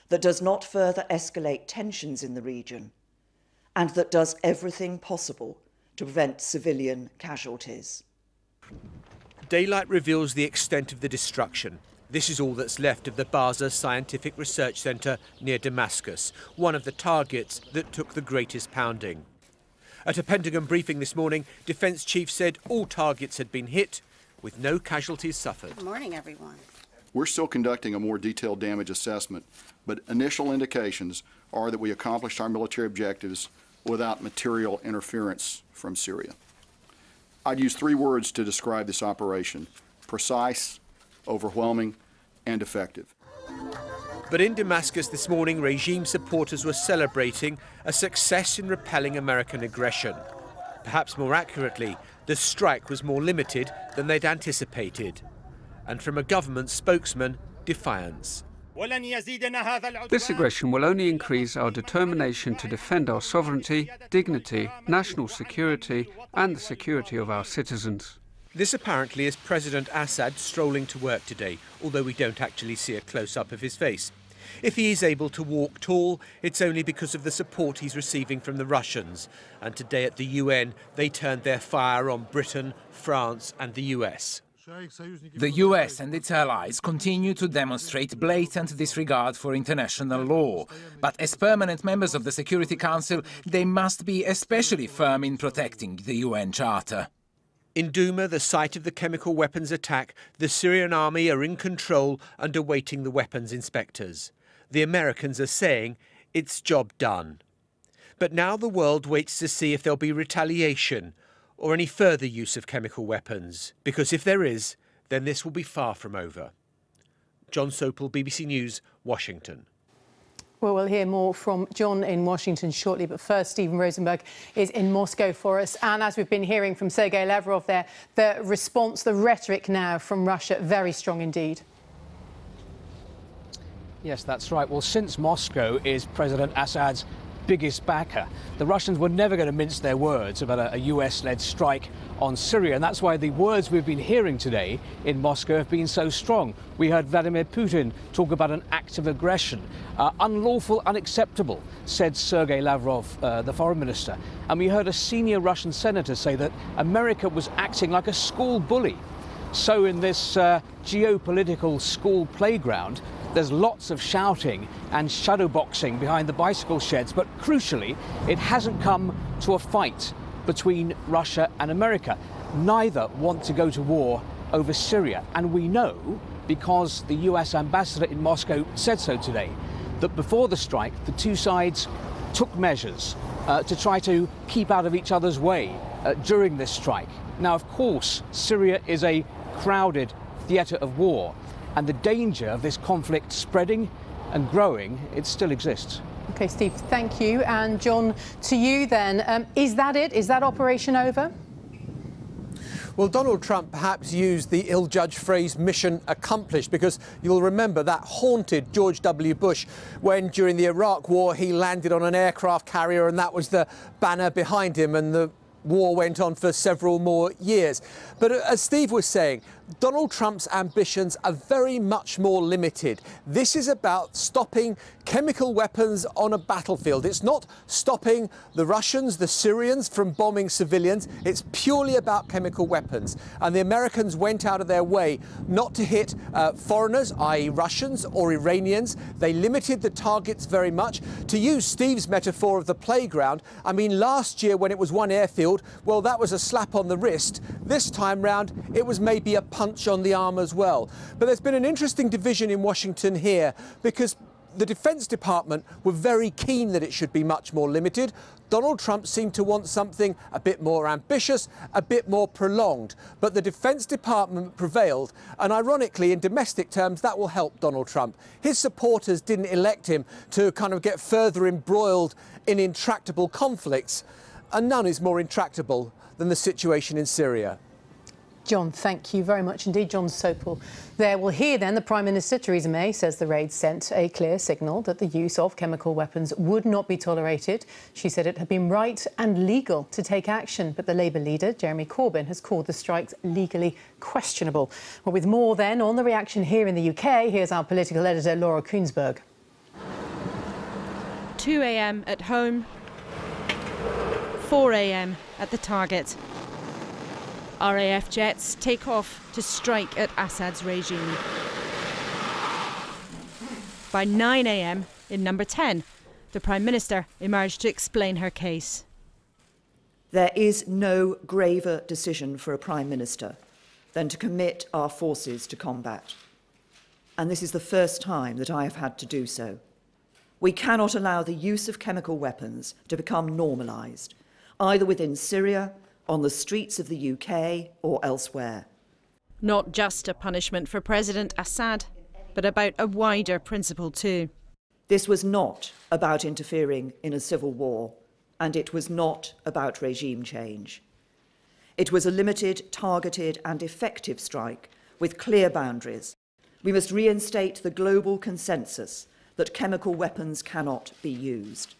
that does not further escalate tensions in the region and that does everything possible to prevent civilian casualties.
Daylight reveals the extent of the destruction. This is all that's left of the Baza Scientific Research Centre near Damascus, one of the targets that took the greatest pounding. At a Pentagon briefing this morning, Defence Chief said all targets had been hit, with no casualties suffered.
Good morning, everyone.
We're still conducting a more detailed damage assessment, but initial indications are that we accomplished our military objectives without material interference from Syria. I'd use 3 words to describe this operation: precise, overwhelming, and effective.
But in Damascus this morning, regime supporters were celebrating a success in repelling American aggression. Perhaps more accurately, the strike was more limited than they'd anticipated. And from a government spokesman, defiance.
This aggression will only increase our determination to defend our sovereignty, dignity, national security and the security of our citizens.
This apparently is President Assad strolling to work today, although we don't actually see a close-up of his face. If he is able to walk tall, it's only because of the support he's receiving from the Russians. And today at the UN, they turned their fire on Britain, France and the US.
The US and its allies continue to demonstrate blatant disregard for international law. But as permanent members of the Security Council, they must be especially firm in protecting the UN Charter.
In Douma, the site of the chemical weapons attack, the Syrian army are in control and awaiting the weapons inspectors. The Americans are saying it's job done. But now the world waits to see if there'll be retaliation or any further use of chemical weapons, because if there is, then this will be far from over. John Sopel, BBC News, Washington.
Well, we'll hear more from John in Washington shortly, but first, Stephen Rosenberg is in Moscow for us. And as we've been hearing from Sergei Lavrov there, the response, the rhetoric now from Russia, very strong indeed.
Yes, that's right. Well, since Moscow is President Assad's biggest backer, the Russians were never going to mince their words about a US-led strike on Syria, and that's why the words we've been hearing today in Moscow have been so strong. We heard Vladimir Putin talk about an act of aggression, unlawful, unacceptable, said Sergei Lavrov, the foreign minister. And we heard a senior Russian senator say that America was acting like a school bully. So in this geopolitical school playground, there's lots of shouting and shadowboxing behind the bicycle sheds, but crucially, it hasn't come to a fight between Russia and America. Neither want to go to war over Syria, and we know, because the US ambassador in Moscow said so today, that before the strike, the two sides took measures to try to keep out of each other's way during this strike. Now, of course, Syria is a crowded theatre of war, and the danger of this conflict spreading and growing, it still exists.
OK, Steve, thank you. And John, to you then, is that it? Is that operation over?
Well, Donald Trump perhaps used the ill-judged phrase mission accomplished, because you'll remember that haunted George W. Bush when during the Iraq War he landed on an aircraft carrier and that was the banner behind him, and the war went on for several more years. But as Steve was saying, Donald Trump's ambitions are very much more limited. This is about stopping chemical weapons on a battlefield. It's not stopping the Russians, the Syrians from bombing civilians. It's purely about chemical weapons. And the Americans went out of their way not to hit foreigners, i.e. Russians or Iranians. They limited the targets very much. To use Steve's metaphor of the playground, I mean, last year when it was one airfield, well, that was a slap on the wrist. This time round, it was maybe a punch on the arm as well. But there's been an interesting division in Washington here, because the Defense Department were very keen that it should be much more limited. Donald Trump seemed to want something a bit more ambitious, a bit more prolonged. But the Defense Department prevailed, and ironically, in domestic terms, that will help Donald Trump. His supporters didn't elect him to kind of get further embroiled in intractable conflicts, and none is more intractable than the situation in Syria.
John, thank you very much indeed. John Sopel there. We'll hear then the Prime Minister, Theresa May, says the raid sent a clear signal that the use of chemical weapons would not be tolerated. She said it had been right and legal to take action, but the Labour leader, Jeremy Corbyn, has called the strikes legally questionable. Well, with more then on the reaction here in the UK, here's our political editor, Laura Koonsberg.
2 a.m. at home, 4 a.m. at the target. RAF jets take off to strike at Assad's regime. By 9 a.m. in number 10, the Prime Minister emerged to explain her case.
There is no graver decision for a Prime Minister than to commit our forces to combat. And this is the first time that I have had to do so. We cannot allow the use of chemical weapons to become normalised, either within Syria, on the streets of the UK or elsewhere.
Not just a punishment for President Assad, but about a wider principle too.
This was not about interfering in a civil war, and it was not about regime change. It was a limited, targeted and effective strike with clear boundaries. We must reinstate the global consensus that chemical weapons cannot be used.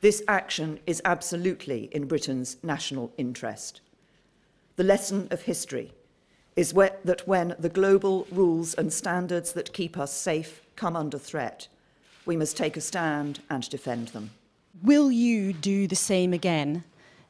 This action is absolutely in Britain's national interest. The lesson of history is that when the global rules and standards that keep us safe come under threat, we must take a stand and defend them.
Will you do the same again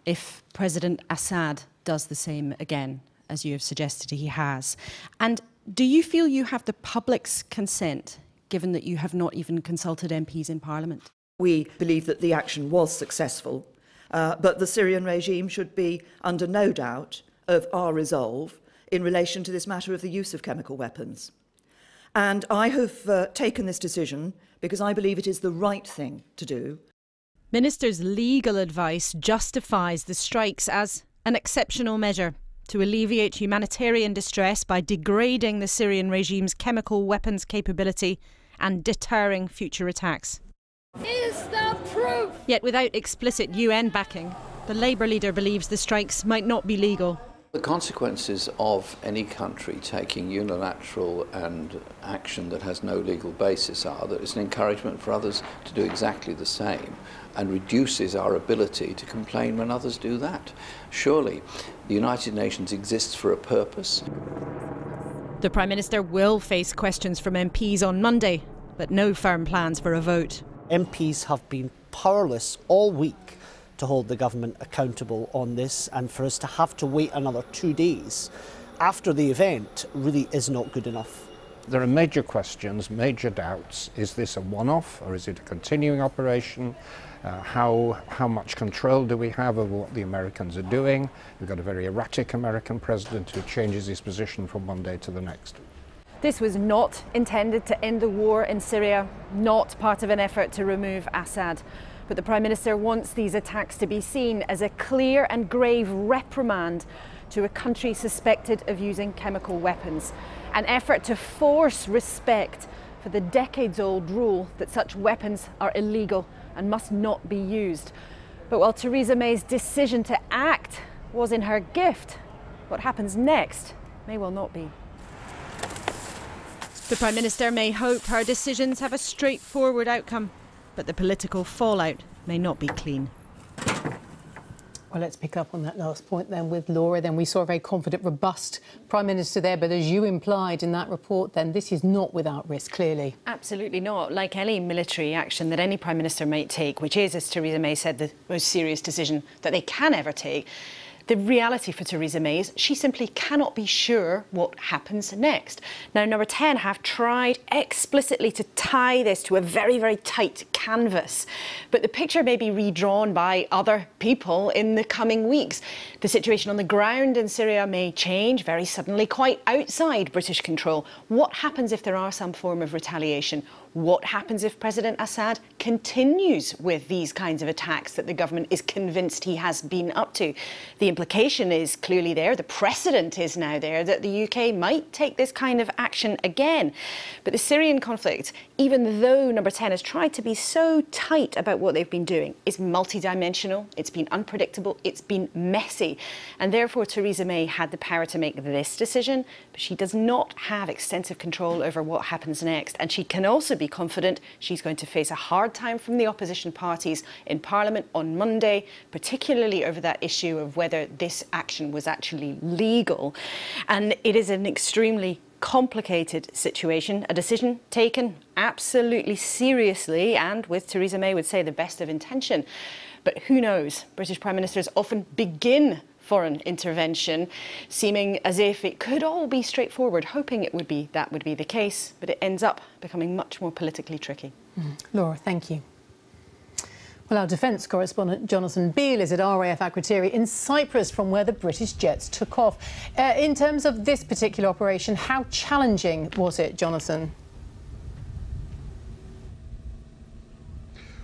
if President Assad does the same again? as you have suggested he has. And do you feel you have the public's consent, given that you have not even consulted MPs in Parliament?
We believe that the action was successful, but the Syrian regime should be under no doubt of our resolve in relation to this matter of the use of chemical weapons. And I have taken this decision because I believe it is the right thing to do.
Minister's legal advice justifies the strikes as an exceptional measure to alleviate humanitarian distress by degrading the Syrian regime's chemical weapons capability and deterring future attacks.
Is the proof?
Yet without explicit UN backing, the Labour leader believes the strikes might not be legal.
The consequences of any country taking unilateral and action that has no legal basis are that it's an encouragement for others to do exactly the same and reduces our ability to complain when others do that. Surely, the United Nations exists for a purpose.
The Prime Minister will face questions from MPs on Monday, but no firm plans for a vote.
MPs have been powerless all week to hold the government accountable on this, and for us to have to wait another 2 days after the event really is not good enough.
There are major questions, major doubts. Is this a one-off or is it a continuing operation? How much control do we have over what the Americans are doing? We've got a very erratic American president who changes his position from one day to the next.
This was not intended to end the war in Syria, not part of an effort to remove Assad. But the Prime Minister wants these attacks to be seen as a clear and grave reprimand to a country suspected of using chemical weapons. An effort to force respect for the decades-old rule that such weapons are illegal and must not be used. But while Theresa May's decision to act was in her gift, what happens next may well not be. The Prime Minister may hope her decisions have a straightforward outcome, but the political fallout may not be clean.
Well, let's pick up on that last point then with Laura. Then we saw a very confident, robust Prime Minister there, but as you implied in that report, then this is not without risk, clearly.
Absolutely not. Like any military action that any Prime Minister might take, which is, as Theresa May said, the most serious decision that they can ever take, the reality for Theresa May is she simply cannot be sure what happens next. Now, Number 10 have tried explicitly to tie this to a very, very tight canvas, but the picture may be redrawn by other people in the coming weeks. The situation on the ground in Syria may change very suddenly, quite outside British control. What happens if there are some form of retaliation? What happens if President Assad continues with these kinds of attacks that the government is convinced he has been up to? The implication is clearly there, the precedent is now there, that the UK might take this kind of action again. But the Syrian conflict, even though Number 10 has tried to be so tight about what they've been doing, is multidimensional, it's been unpredictable, it's been messy. And therefore Theresa May had the power to make this decision, but she does not have extensive control over what happens next. And she can also be confident she's going to face a hard time from the opposition parties in Parliament on Monday, particularly over that issue of whether this action was actually legal. And it is an extremely complicated situation, a decision taken absolutely seriously and, with Theresa May would say, the best of intention. But who knows? British Prime Ministers often begin foreign intervention, seeming as if it could all be straightforward, hoping that would be the case, but it ends up becoming much more politically tricky.
Laura, thank you. Well, our defence correspondent Jonathan Beale is at RAF Akrotiri in Cyprus, from where the British jets took off. In terms of this particular operation, how challenging was it, Jonathan?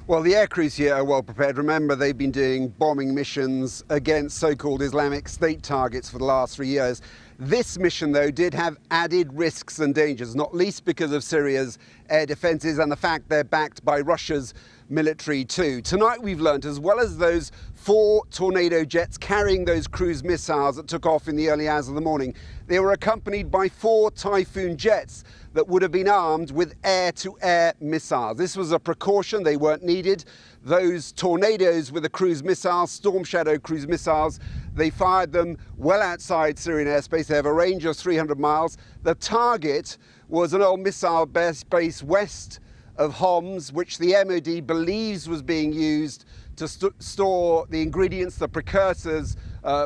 Well, the air crews here are well prepared. Remember, they've been doing bombing missions against so-called Islamic State targets for the last 3 years. This mission, though, did have added risks and dangers, not least because of Syria's air defences and the fact they're backed by Russia's military too. Tonight we've learnt, as well as those 4 Tornado jets carrying those cruise missiles that took off in the early hours of the morning, they were accompanied by 4 Typhoon jets that would have been armed with air-to-air missiles. This was a precaution, they weren't needed. Those Tornadoes with the cruise missiles, Storm Shadow cruise missiles, they fired them well outside Syrian airspace. They have a range of 300 miles. The target was an old missile base west of Homs, which the MOD believes was being used to store the ingredients, the precursors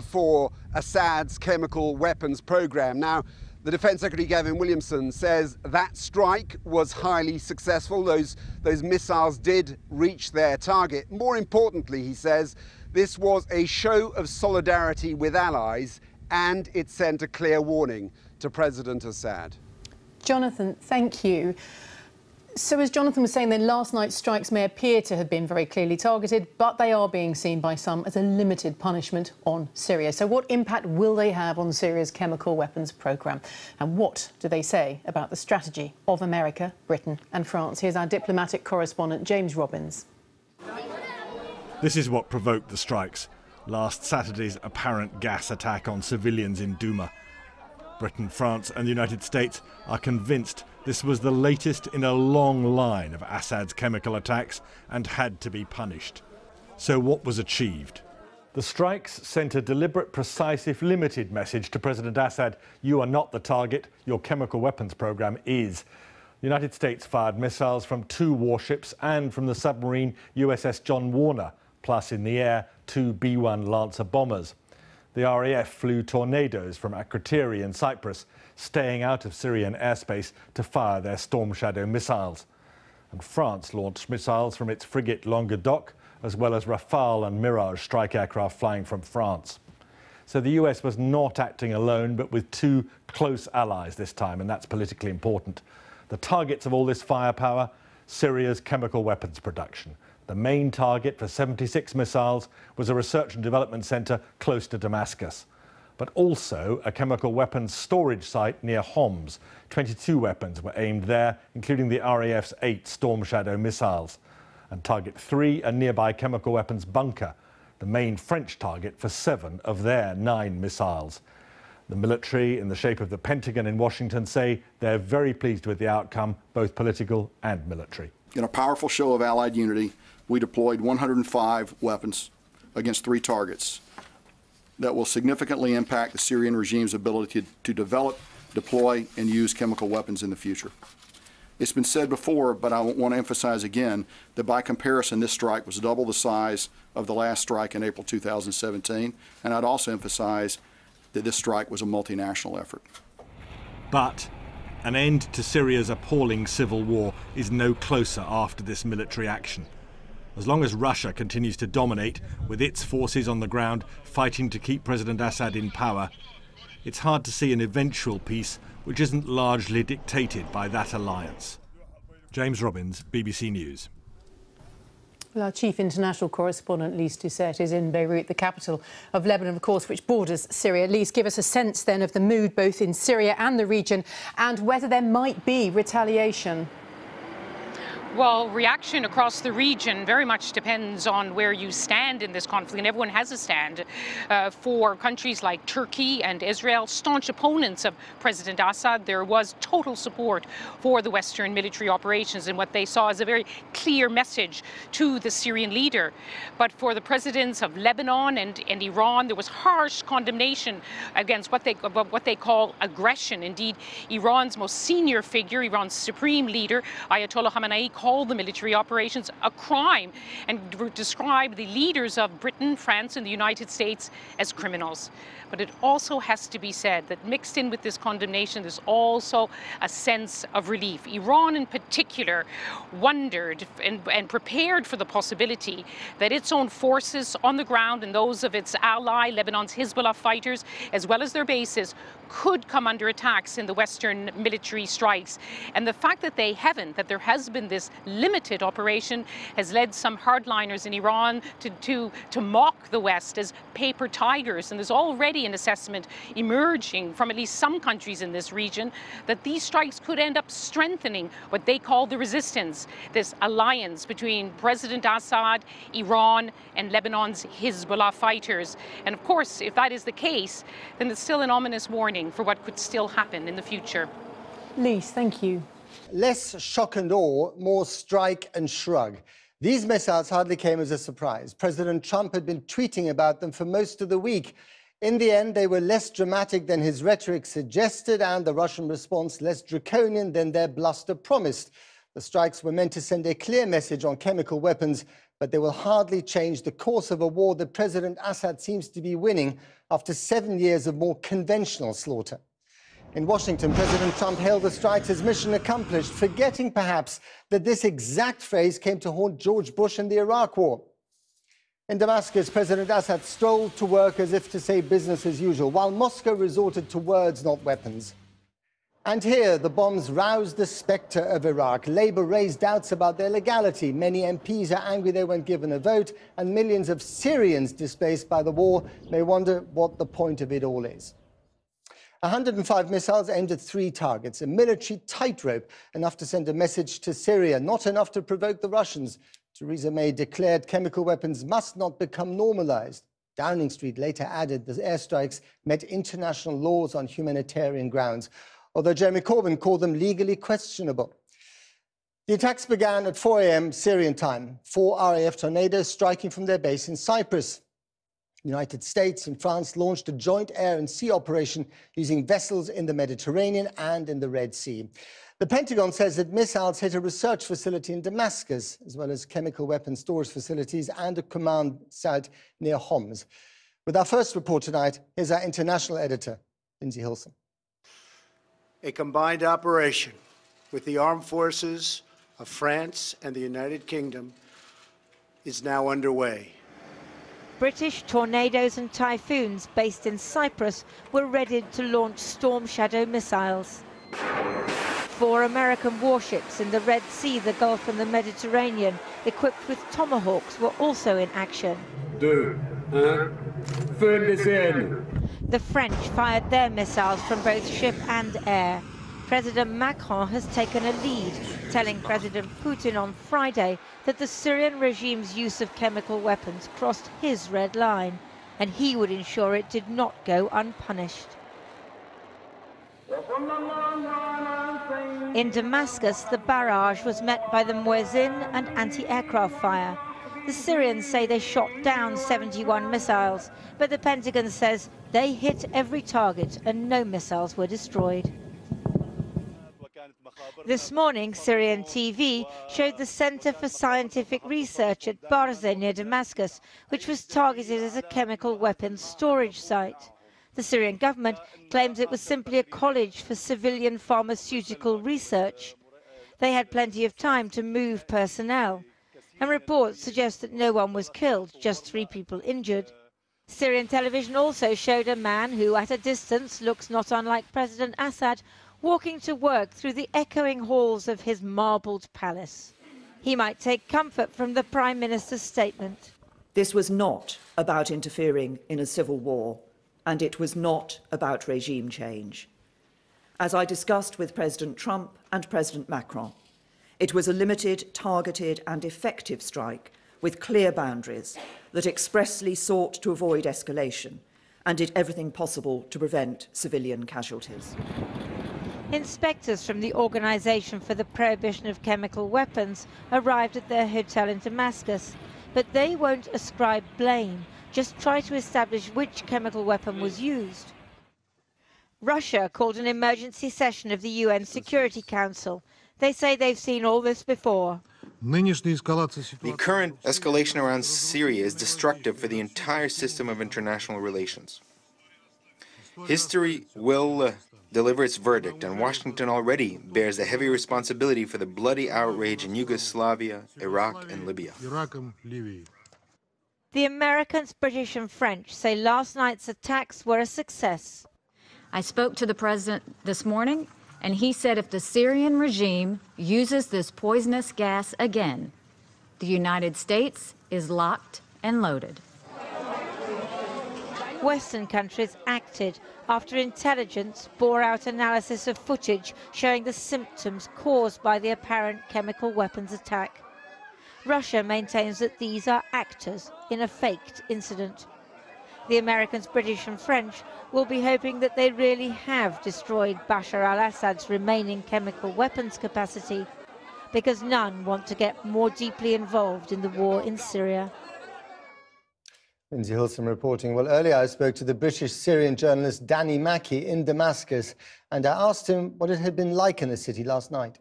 for Assad's chemical weapons program. Now, the Defence Secretary Gavin Williamson says that strike was highly successful. Those missiles did reach their target. More importantly, he says, this was a show of solidarity with allies, and it sent a clear warning to President Assad.
Jonathan, thank you. So as Jonathan was saying, then last night's strikes may appear to have been very clearly targeted, but they are being seen by some as a limited punishment on Syria. So what impact will they have on Syria's chemical weapons programme? And what do they say about the strategy of America, Britain and France? Here's our diplomatic correspondent, James Robbins.
This is what provoked the strikes. Last Saturday's apparent gas attack on civilians in Douma. Britain, France and the United States are convinced this was the latest in a long line of Assad's chemical attacks and had to be punished. So what was achieved? The strikes sent a deliberate, precise, if limited message to President Assad: you are not the target, your chemical weapons program is. The United States fired missiles from 2 warships and from the submarine USS John Warner, plus in the air 2 B-1 Lancer bombers. The RAF flew tornadoes from Akrotiri in Cyprus, staying out of Syrian airspace to fire their Storm Shadow missiles. And France launched missiles from its frigate Languedoc, as well as Rafale and Mirage strike aircraft flying from France. So the US was not acting alone, but with 2 close allies this time, and that's politically important. The targets of all this firepower: Syria's chemical weapons production. The main target for 76 missiles was a research and development centre close to Damascus, but also a chemical weapons storage site near Homs. 22 weapons were aimed there, including the RAF's 8 Storm Shadow missiles. And target 3, a nearby chemical weapons bunker, the main French target for 7 of their 9 missiles. The military, in the shape of the Pentagon in Washington, say they're very pleased with the outcome, both political and military.
In a powerful show of Allied unity, we deployed 105 weapons against 3 targets that will significantly impact the Syrian regime's ability to develop, deploy, and use chemical weapons in the future. It's been said before, but I want to emphasize again that by comparison, this strike was double the size of the last strike in April 2017, and I'd also emphasize that this strike was a multinational effort.
But an end to Syria's appalling civil war is no closer after this military action. As long as Russia continues to dominate, with its forces on the ground fighting to keep President Assad in power, it's hard to see an eventual peace which isn't largely dictated by that alliance. James Robbins, BBC News.
Well, our chief international correspondent, Lise Doucet, is in Beirut, the capital of Lebanon, of course, which borders Syria. Lise, give us a sense then of the mood both in Syria and the region, and whether there might be retaliation.
Well, reaction across the region very much depends on where you stand in this conflict, and everyone has a stand. For countries like Turkey and Israel, staunch opponents of President Assad, there was total support for the Western military operations and what they saw as a very clear message to the Syrian leader. But for the presidents of Lebanon and Iran, there was harsh condemnation against what they call aggression. Indeed, Iran's most senior figure, Iran's supreme leader, Ayatollah Khamenei, called the military operations a crime and described the leaders of Britain, France and the United States as criminals. But it also has to be said that mixed in with this condemnation, there's also a sense of relief. Iran in particular wondered and prepared for the possibility that its own forces on the ground and those of its ally, Lebanon's Hezbollah fighters, as well as their bases, could come under attacks in the Western military strikes. And the fact that they haven't, that there has been this limited operation, has led some hardliners in Iran to mock the West as paper tigers. And there's already an assessment emerging from at least some countries in this region that these strikes could end up strengthening what they call the resistance, this alliance between President Assad, Iran and Lebanon's Hezbollah fighters. And of course, if that is the case, then it's still an ominous warning for what could still happen in the future.
Lise, thank you.
Less shock and awe, more strike and shrug. These missiles hardly came as a surprise. President Trump had been tweeting about them for most of the week. In the end, they were less dramatic than his rhetoric suggested, and the Russian response less draconian than their bluster promised. The strikes were meant to send a clear message on chemical weapons but they will hardly change the course of a war that President Assad seems to be winning after 7 years of more conventional slaughter. In Washington, President Trump hailed the strikes as mission accomplished, forgetting perhaps that this exact phrase came to haunt George Bush in the Iraq War. In Damascus, President Assad strolled to work as if to say business as usual, while Moscow resorted to words, not weapons. And here, the bombs roused the spectre of Iraq. Labour raised doubts about their legality. Many MPs are angry they weren't given a vote, and millions of Syrians displaced by the war may wonder what the point of it all is. 105 missiles aimed at 3 targets, a military tightrope, enough to send a message to Syria, not enough to provoke the Russians. Theresa May declared chemical weapons must not become normalized. Downing Street later added the airstrikes met international laws on humanitarian grounds, although Jeremy Corbyn called them legally questionable. The attacks began at 4 a.m. Syrian time, 4 RAF tornadoes striking from their base in Cyprus. The United States and France launched a joint air and sea operation using vessels in the Mediterranean and in the Red Sea. The Pentagon says that missiles hit a research facility in Damascus, as well as chemical weapons storage facilities and a command site near Homs. With our first report tonight, here's our international editor, Lindsay Hilson.
A combined operation with the armed forces of France and the United Kingdom is now underway.
British tornadoes and typhoons based in Cyprus were ready to launch Storm Shadow missiles. 4 American warships in the Red Sea, the Gulf and the Mediterranean, equipped with Tomahawks, were also in action. The French fired their missiles from both ship and air. President Macron has taken a lead, telling President Putin on Friday that the Syrian regime's use of chemical weapons crossed his red line, and he would ensure it did not go unpunished. In Damascus, the barrage was met by the muezzin and anti-aircraft fire. The Syrians say they shot down 71 missiles, but the Pentagon says they hit every target and no missiles were destroyed. This morning, Syrian TV showed the Center for Scientific Research at Barza near Damascus, which was targeted as a chemical weapons storage site. The Syrian government claims it was simply a college for civilian pharmaceutical research. They had plenty of time to move personnel, and reports suggest that no one was killed, just 3 people injured. Syrian television also showed a man who, at a distance, looks not unlike President Assad, walking to work through the echoing halls of his marbled palace. He might take comfort from the Prime Minister's statement.
This was not about interfering in a civil war, and it was not about regime change. As I discussed with President Trump and President Macron, it was a limited, targeted and effective strike with clear boundaries that expressly sought to avoid escalation and did everything possible to prevent civilian casualties.
Inspectors from the Organisation for the Prohibition of Chemical Weapons arrived at their hotel in Damascus, but they won't ascribe blame, just try to establish which chemical weapon was used. Russia called an emergency session of the UN Security Council. They say they've seen all this before.
The current escalation around Syria is destructive for the entire system of international relations. History will deliver its verdict, and Washington already bears the heavy responsibility for the bloody outrage in Yugoslavia, Iraq, and Libya.
The Americans, British and French say last night's attacks were a success.
I spoke to the president this morning, and he said if the Syrian regime uses this poisonous gas again, the United States is locked and loaded.
Western countries acted after intelligence bore out analysis of footage showing the symptoms caused by the apparent chemical weapons attack. Russia maintains that these are actors in a faked incident. The Americans, British and French will be hoping that they really have destroyed Bashar al-Assad's remaining chemical weapons capacity, because none want to get more deeply involved in the war in Syria.
Lindsay Hilson reporting. Well, earlier I spoke to the British-Syrian journalist Danny Mackey in Damascus, and I asked him what it had been like in the city last night.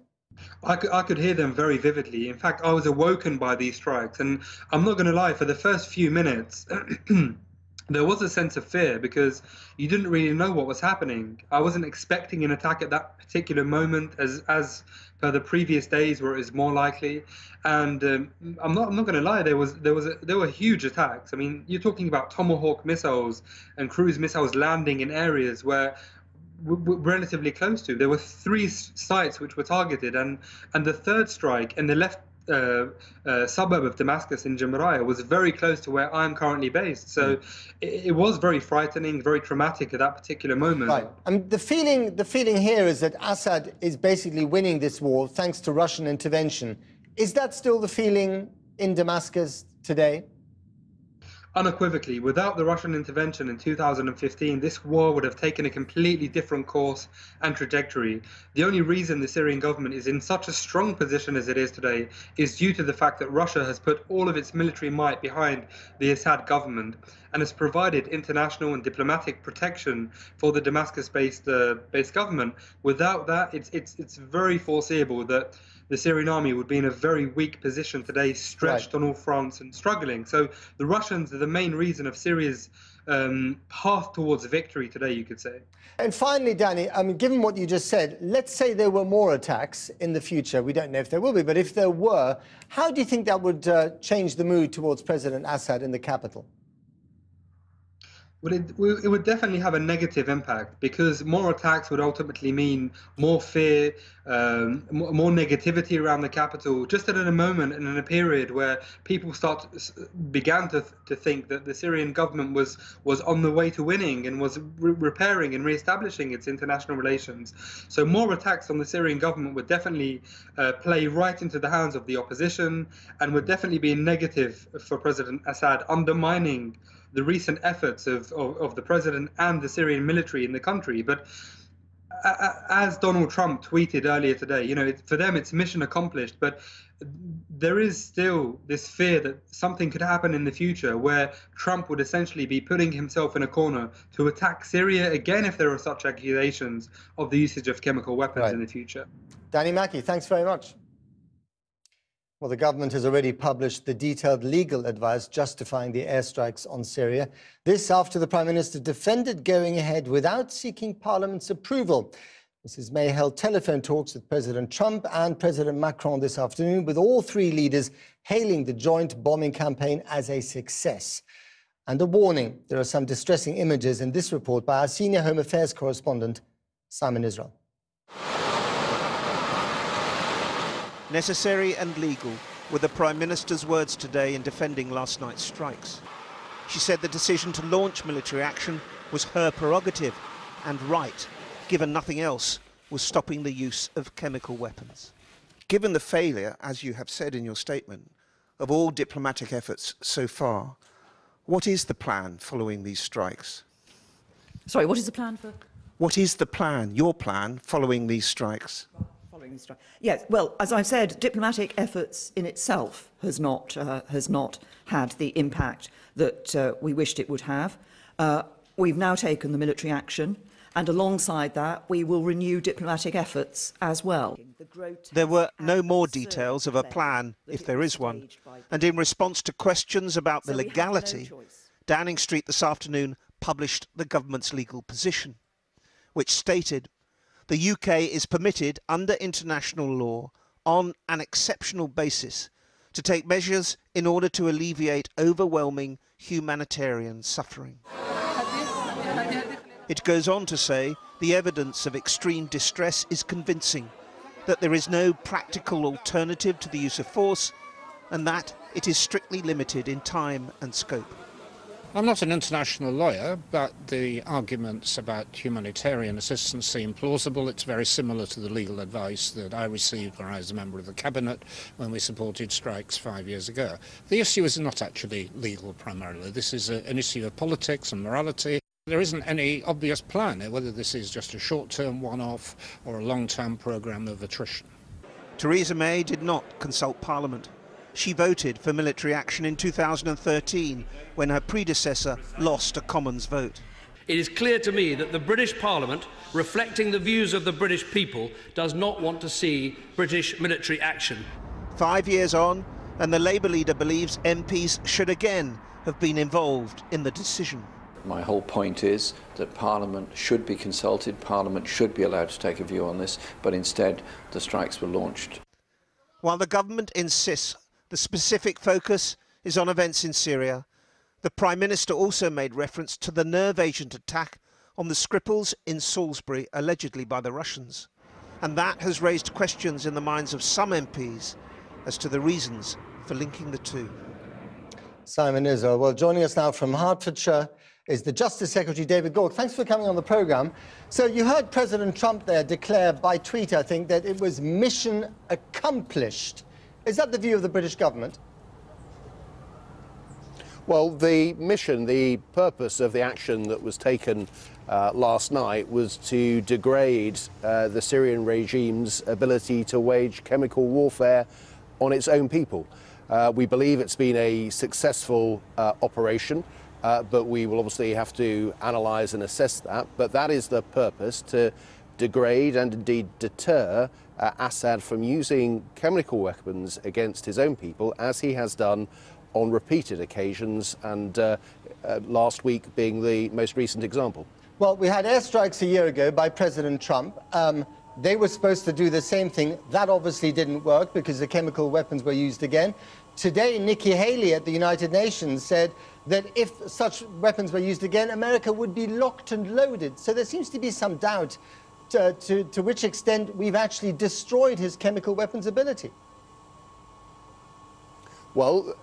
I could hear them very vividly. In fact, I was awoken by these strikes, and I'm not going to lie, for the first few minutes, there was a sense of fear because you didn't really know what was happening. I wasn't expecting an attack at that particular moment, as per the previous days where it was more likely. And I'm not going to lie, there were huge attacks. I mean, you're talking about Tomahawk missiles and cruise missiles landing in areas where relatively close to. There were 3 sites which were targeted, and the third strike in the left suburb of Damascus in Jamariah was very close to where I'm currently based. So it was very frightening, very traumatic at that particular moment.
Right. The feeling here is that Assad is basically winning this war thanks to Russian intervention. Is that still the feeling in Damascus today?
Unequivocally, without the Russian intervention in 2015, this war would have taken a completely different course and trajectory. The only reason the Syrian government is in such a strong position as it is today is due to the fact that Russia has put all of its military might behind the Assad government and has provided international and diplomatic protection for the Damascus-based government. Without that, it's very foreseeable that the Syrian army would be in a very weak position today, stretched on all fronts and struggling. So the Russians are the main reason of Syria's path towards victory today, you could say.
And finally, Danny, I mean, given what you just said, let's say there were more attacks in the future. We don't know if there will be, but if there were, how do you think that would change the mood towards President Assad in the capital?
Well, it would definitely have a negative impact because more attacks would ultimately mean more fear, more negativity around the capital, just at a moment and in a period where people began to think that the Syrian government was on the way to winning and was repairing and re-establishing its international relations. So more attacks on the Syrian government would definitely play right into the hands of the opposition and would definitely be negative for President Assad, undermining the recent efforts of the president and the Syrian military in the country. But as Donald Trump tweeted earlier today, you know, for them it's mission accomplished, but there is still this fear that something could happen in the future where Trump would essentially be putting himself in a corner to attack Syria again if there are such accusations of the usage of chemical weapons in the future.
Danny Mackey, thanks very much. Well, the government has already published the detailed legal advice justifying the airstrikes on Syria. This after the Prime Minister defended going ahead without seeking Parliament's approval. Mrs. May held telephone talks with President Trump and President Macron this afternoon, with all 3 leaders hailing the joint bombing campaign as a success. And a warning, there are some distressing images in this report by our senior Home Affairs correspondent, Simon Israel.
Necessary and legal were the Prime Minister's words today in defending last night's strikes. She said the decision to launch military action was her prerogative and right, given nothing else was stopping the use of chemical weapons. Given the failure, as you have said in your statement, of all diplomatic efforts so far, what is the plan following these strikes?
Sorry, what is the plan for?
What is the plan, your plan, following these strikes?
Yes, well, as I've said, diplomatic efforts in itself has not had the impact that we wished it would have. We've now taken the military action, and alongside that, we will renew diplomatic efforts as well.
There were no more details of a plan, if there is one, and in response to questions about the legality, Downing Street this afternoon published the government's legal position, which stated the UK is permitted under international law on an exceptional basis to take measures in order to alleviate overwhelming humanitarian suffering. It goes on to say the evidence of extreme distress is convincing, that there is no practical alternative to the use of force, and that it is strictly limited in time and scope.
I'm not an international lawyer, but the arguments about humanitarian assistance seem plausible. It's very similar to the legal advice that I received when I was a member of the Cabinet when we supported strikes 5 years ago. The issue is not actually legal primarily. This is an issue of politics and morality. There isn't any obvious plan, whether this is just a short-term one-off or a long-term programme of attrition.
Theresa May did not consult Parliament. She voted for military action in 2013 when her predecessor lost a Commons vote.
It is clear to me that the British Parliament, reflecting the views of the British people, does not want to see British military action.
5 years on, and the Labour leader believes MPs should again have been involved in the decision.
My whole point is that Parliament should be consulted, Parliament should be allowed to take a view on this, but instead the strikes were launched.
While the government insists the specific focus is on events in Syria, the Prime Minister also made reference to the nerve agent attack on the Skripals in Salisbury, allegedly by the Russians. And that has raised questions in the minds of some MPs as to the reasons for linking the two.
Simon Izzo. Well, joining us now from Hertfordshire is the Justice Secretary, David Gauke. Thanks for coming on the programme. So you heard President Trump there declare by tweet, I think, that it was mission accomplished. Is that the view of the British government?
Well, the mission, the purpose of the action that was taken last night was to degrade the Syrian regime's ability to wage chemical warfare on its own people. We believe it's been a successful operation, but we will obviously have to analyse and assess that. But that is the purpose, to degrade and indeed deter Assad from using chemical weapons against his own people, as he has done on repeated occasions, and last week being the most recent example.
Well, we had airstrikes a year ago by President Trump. They were supposed to do the same thing. That obviously didn't work because the chemical weapons were used again. Today, Nikki Haley at the United Nations said that if such weapons were used again, America would be locked and loaded. So there seems to be some doubt to which extent we've actually destroyed his chemical weapons ability.
Well,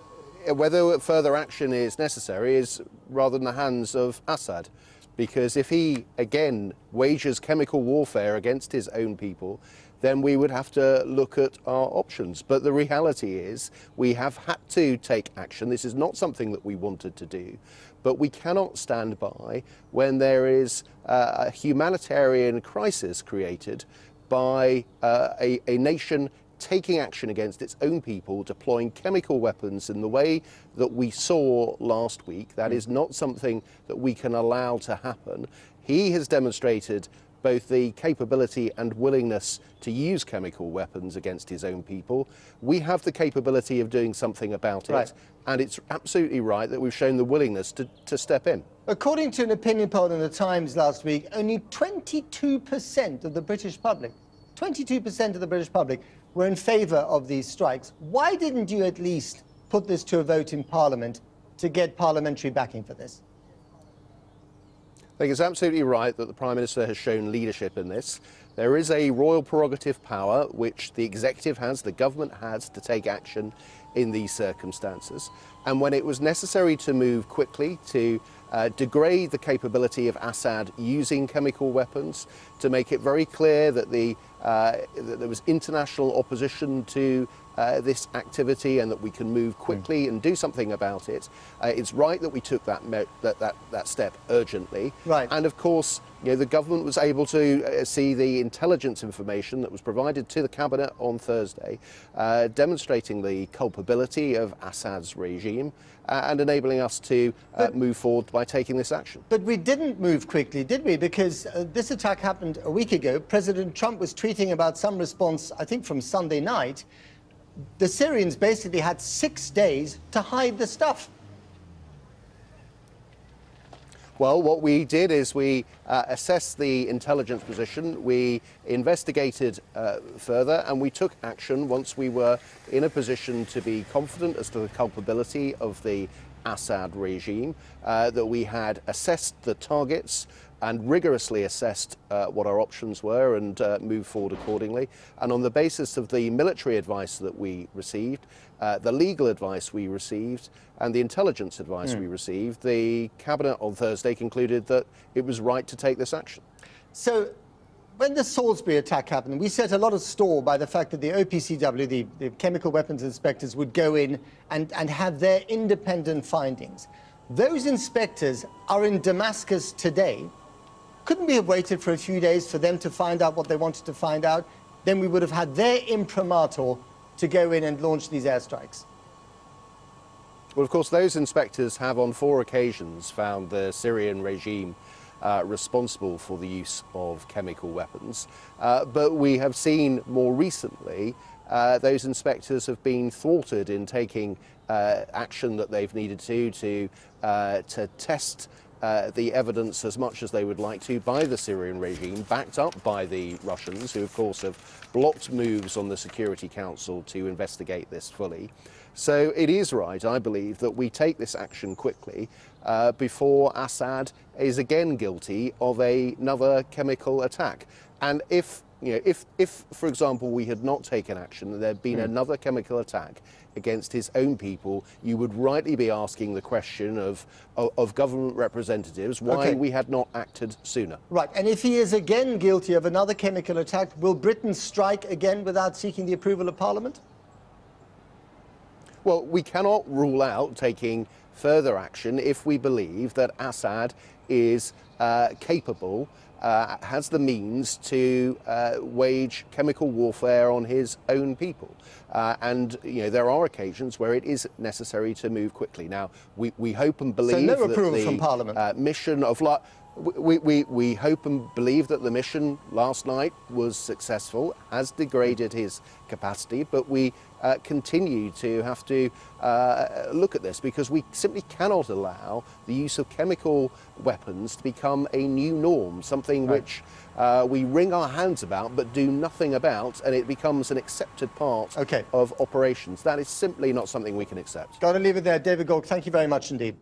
whether further action is necessary is rather in the hands of Assad, because if he again wages chemical warfare against his own people, then we would have to look at our options. But the reality is we have had to take action. This is not something that we wanted to do, but we cannot stand by when there is a humanitarian crisis created by a nation taking action against its own people, deploying chemical weapons in the way that we saw last week. That is not something that we can allow to happen. He has demonstrated both the capability and willingness to use chemical weapons against his own people. We have the capability of doing something about it, and it's absolutely right that we've shown the willingness to step in.
According to an opinion poll in the Times last week, only 22% of the British public, 22% of the British public were in favour of these strikes. Why didn't you at least put this to a vote in Parliament to get parliamentary backing for this?
I think it's absolutely right that the Prime Minister has shown leadership in this. There is a royal prerogative power which the executive has, the government has, to take action in these circumstances. And when it was necessary to move quickly to degrade the capability of Assad using chemical weapons, to make it very clear that that there was international opposition to this activity and that we can move quickly and do something about it. It's right that we took that step urgently.
Right.
And of course, the government was able to see the intelligence information that was provided to the cabinet on Thursday, demonstrating the culpability of Assad's regime and enabling us to move forward by taking this action.
But we didn't move quickly, did we? Because this attack happened a week ago. President Trump was tweeting about some response, I think, from Sunday night. The Syrians basically had 6 days to hide the stuff.
Well, what we did is we assessed the intelligence position, we investigated further, and we took action once we were in a position to be confident as to the culpability of the Assad regime, that we had assessed the targets and rigorously assessed what our options were and moved forward accordingly. And on the basis of the military advice that we received, the legal advice we received and the intelligence advice we received, the Cabinet on Thursday concluded that it was right to take this action.
So when the Salisbury attack happened, we set a lot of store by the fact that the OPCW, the chemical weapons inspectors, would go in and have their independent findings. Those inspectors are in Damascus today. Couldn't we have waited for a few days for them to find out what they wanted to find out? Then we would have had their imprimatur to go in and launch these airstrikes.
Well, of course, those inspectors have on 4 occasions found the Syrian regime responsible for the use of chemical weapons. But we have seen more recently those inspectors have been thwarted in taking action that they've needed to test the evidence as much as they would like to by the Syrian regime, backed up by the Russians, who of course have blocked moves on the Security Council to investigate this fully. So it is right, I believe, that we take this action quickly before Assad is again guilty of another chemical attack. And if, for example, we had not taken action and there had been another chemical attack against his own people, you would rightly be asking the question of government representatives why we had not acted sooner.
Right, and if he is again guilty of another chemical attack, will Britain strike again without seeking the approval of Parliament?
Well, we cannot rule out taking further action if we believe that Assad is capable, has the means to wage chemical warfare on his own people. And there are occasions where it is necessary to move quickly. Now, we hope and believe
so no
that
approval
the
from Parliament.
Mission of we hope and believe that the mission last night was successful, has degraded his capacity, but we continue to have to look at this because we simply cannot allow the use of chemical weapons to become a new norm, something which we wring our hands about but do nothing about, and it becomes an accepted part of operations. That is simply not something we can accept.
Got to leave it there. David Gork, thank you very much indeed.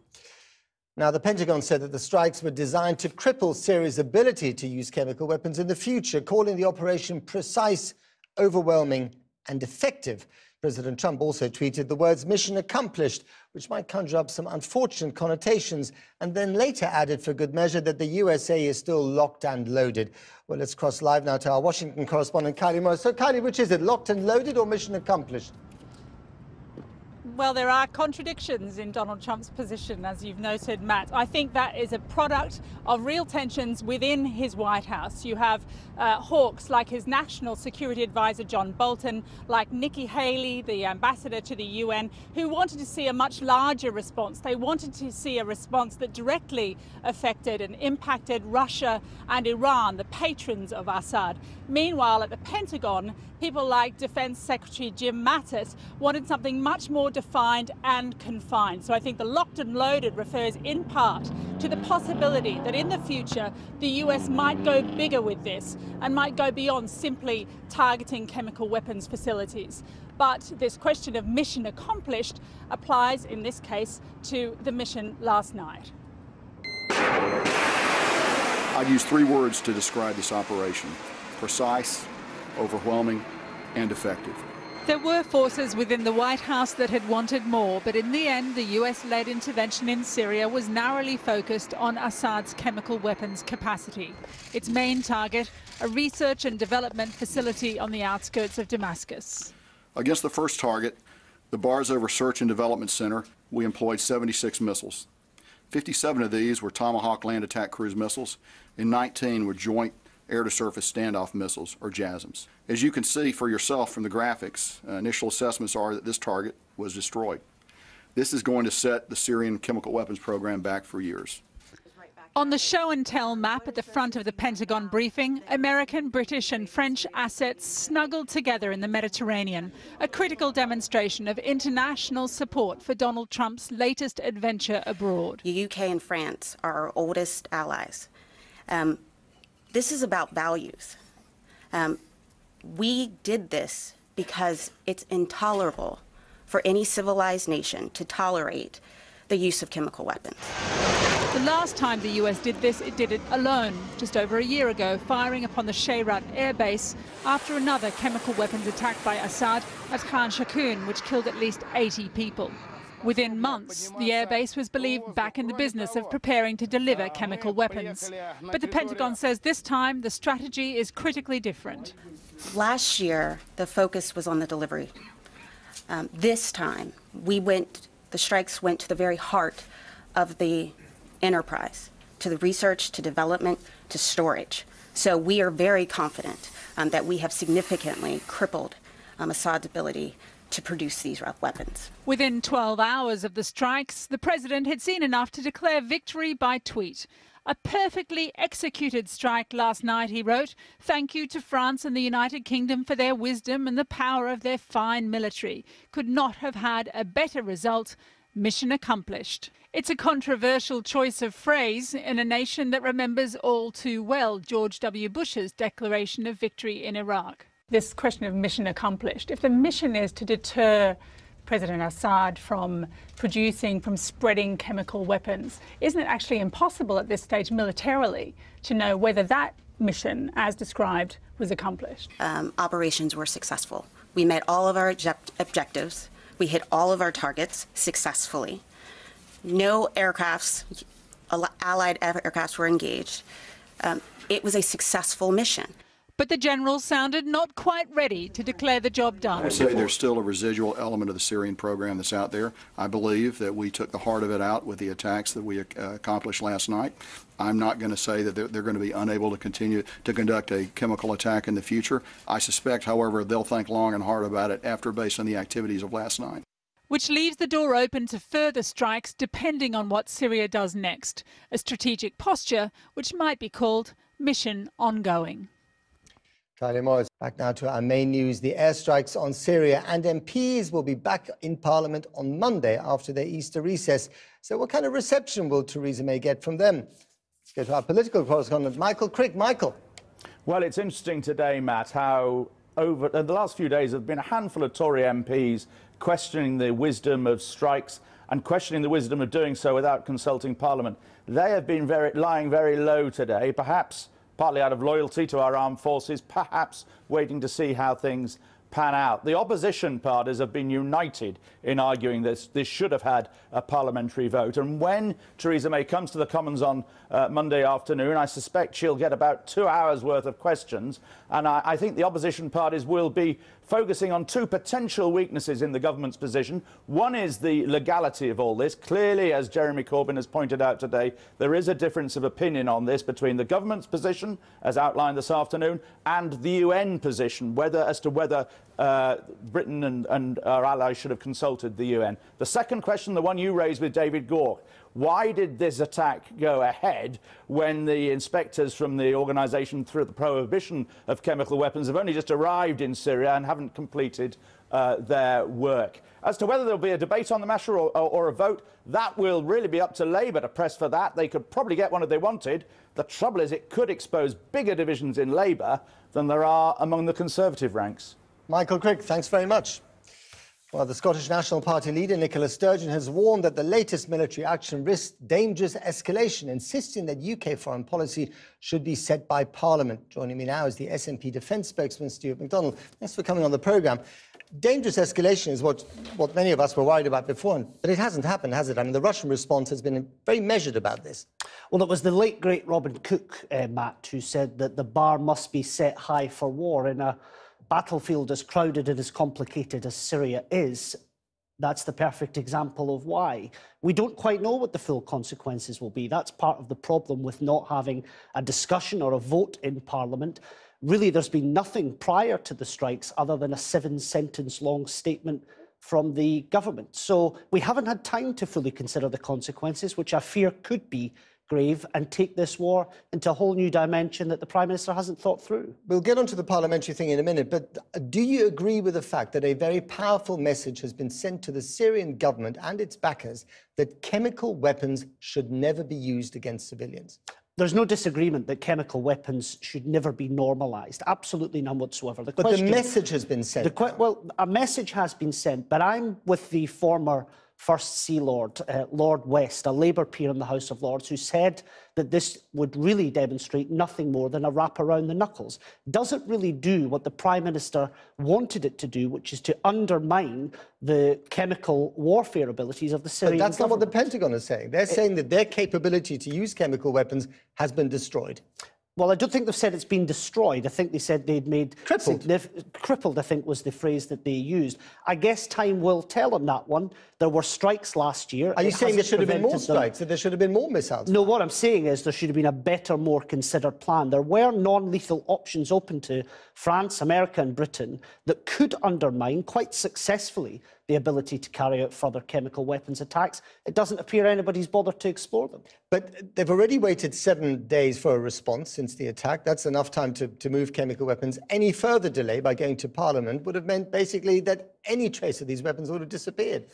Now, the Pentagon said that the strikes were designed to cripple Syria's ability to use chemical weapons in the future, calling the operation precise, overwhelming and effective. President Trump also tweeted the words "mission accomplished," which might conjure up some unfortunate connotations, and then later added for good measure that the USA is still locked and loaded. Well, let's cross live now to our Washington correspondent, Kylie Morris. So, Kylie, which is it, locked and loaded or mission accomplished?
Well, there are contradictions in Donald Trump's position, as you've noted, Matt. I think that is a product of real tensions within his White House. You have hawks like his national security advisor, John Bolton, like Nikki Haley, the ambassador to the UN, who wanted to see a much larger response. They wanted to see a response that directly affected and impacted Russia and Iran, the patrons of Assad. Meanwhile, at the Pentagon, people like Defense Secretary Jim Mattis wanted something much more defined and confined. So I think the locked and loaded refers in part to the possibility that in the future the US might go bigger with this and might go beyond simply targeting chemical weapons facilities. But this question of mission accomplished applies in this case to the mission last night.
I'd use 3 words to describe this operation: precise, overwhelming, and effective.
There were forces within the White House that had wanted more, but in the end, the US-led intervention in Syria was narrowly focused on Assad's chemical weapons capacity. Its main target, a research and development facility on the outskirts of Damascus.
Against the first target, the Barzo Research and Development Center, we employed 76 missiles. 57 of these were Tomahawk land attack cruise missiles, and 19 were Joint Air-to-Surface Standoff Missiles, or JASSMs. As you can see for yourself from the graphics, initial assessments are that this target was destroyed. This is going to set the Syrian chemical weapons program back for years.
On the show and tell map at the front of the Pentagon briefing, American, British and French assets snuggled together in the Mediterranean, a critical demonstration of international support for Donald Trump's latest adventure abroad.
The UK and France are our oldest allies. This is about values. We did this because it's intolerable for any civilized nation to tolerate the use of chemical weapons.
The last time the US did this, it did it alone, just over a year ago, firing upon the Shayrat air base after another chemical weapons attack by Assad at Khan Shaykhun, which killed at least 80 people. Within months, the airbase was believed back in the business of preparing to deliver chemical weapons. But the Pentagon says this time the strategy is critically different.
Last year, the focus was on the delivery. This time, the strikes went to the very heart of the enterprise, to the research, to development, to storage. So we are very confident that we have significantly crippled Assad's ability to produce these weapons.
Within 12 hours of the strikes, the president had seen enough to declare victory by tweet. A perfectly executed strike last night, he wrote. Thank you to France and the United Kingdom for their wisdom and the power of their fine military. Could not have had a better result. Mission accomplished. It's a controversial choice of phrase in a nation that remembers all too well George W. Bush's declaration of victory in Iraq. This question of mission accomplished, if the mission is to deter President Assad from spreading chemical weapons, isn't it actually impossible at this stage militarily to know whether that mission, as described, was accomplished?
Operations were successful. We met all of our objectives. We hit all of our targets successfully. No aircrafts, allied aircrafts were engaged. It was a successful mission.
But the general sounded not quite ready to declare the job done.
I say there's still a residual element of the Syrian program that's out there. I believe that we took the heart of it out with the attacks that we accomplished last night. I'm not going to say that they're going to be unable to continue to conduct a chemical attack in the future. I suspect, however, they'll think long and hard about it based on the activities of last night.
Which leaves the door open to further strikes depending on what Syria does next. A strategic posture which might be called mission ongoing.
Charlie Morris. Back now to our main news. The airstrikes on Syria, and MPs will be back in Parliament on Monday after their Easter recess. So what kind of reception will Theresa May get from them? Let's go to our political correspondent, Michael Crick. Michael.
Well, it's interesting today, Matt, how over the last few days there have been a handful of Tory MPs questioning the wisdom of strikes and questioning the wisdom of doing so without consulting Parliament. They have been lying very low today, perhaps partly out of loyalty to our armed forces, perhaps waiting to see how things pan out. The opposition parties have been united in arguing this should have had a parliamentary vote. And when Theresa May comes to the Commons on Monday afternoon, I suspect she'll get about 2 hours worth of questions. And I think the opposition parties will be focusing on two potential weaknesses in the government's position. One is the legality of all this. Clearly, as Jeremy Corbyn has pointed out today, there is a difference of opinion on this between the government's position, as outlined this afternoon, and the UN position, as to whether Britain and our allies should have consulted the UN. The second question, the one you raised with David Gork, why did this attack go ahead when the inspectors from the organisation through the prohibition of chemical weapons have only just arrived in Syria and haven't completed their work? As to whether there'll be a debate on the matter or a vote, that will really be up to Labour to press for that. They could probably get one if they wanted. The trouble is it could expose bigger divisions in Labour than there are among the Conservative ranks.
Michael Crick, thanks very much. Well, the Scottish National Party leader, Nicola Sturgeon, has warned that the latest military action risks dangerous escalation, insisting that UK foreign policy should be set by Parliament. Joining me now is the SNP defence spokesman, Stuart MacDonald. Thanks for coming on the programme. Dangerous escalation is what many of us were worried about before, but it hasn't happened, has it? I mean, the Russian response has been very measured about this.
Well, it was the late, great Robin Cook, Matt, who said that the bar must be set high for war in a battlefield as crowded and as complicated as Syria is. That's the perfect example of why. We don't quite know what the full consequences will be. That's part of the problem with not having a discussion or a vote in Parliament. Really, there's been nothing prior to the strikes other than a 7-sentence-long statement from the government. So we haven't had time to fully consider the consequences, which I fear could be grave, and take this war into a whole new dimension that the Prime Minister hasn't thought through.
We'll get onto the parliamentary thing in a minute, but do you agree with the fact that a very powerful message has been sent to the Syrian government and its backers that chemical weapons should never be used against civilians?
There's no disagreement that chemical weapons should never be normalised. Absolutely none whatsoever.
But the message has been sent.
Well, a message has been sent, but I'm with the former First Sea Lord, Lord West, a Labour peer in the House of Lords, who said that this would really demonstrate nothing more than a wrap around the knuckles. Doesn't really do what the Prime Minister wanted it to do, which is to undermine the chemical warfare abilities of the Syrian government.
But that's not what the Pentagon is saying. They're saying that their capability to use chemical weapons has been destroyed.
Well, I don't think they've said it's been destroyed. I think they said they'd made...
Crippled.
Crippled, I think, was the phrase that they used. I guess time will tell on that one. There were strikes last year.
Are you saying there should have been more strikes, that there should have been more missiles?
No, what I'm saying is there should have been a better, more considered plan. There were non-lethal options open to France, America and Britain that could undermine, quite successfully, the ability to carry out further chemical weapons attacks. It doesn't appear anybody's bothered to explore them.
But they've already waited 7 days for a response since the attack. That's enough time to move chemical weapons. Any further delay by going to Parliament would have meant basically that any trace of these weapons would have disappeared.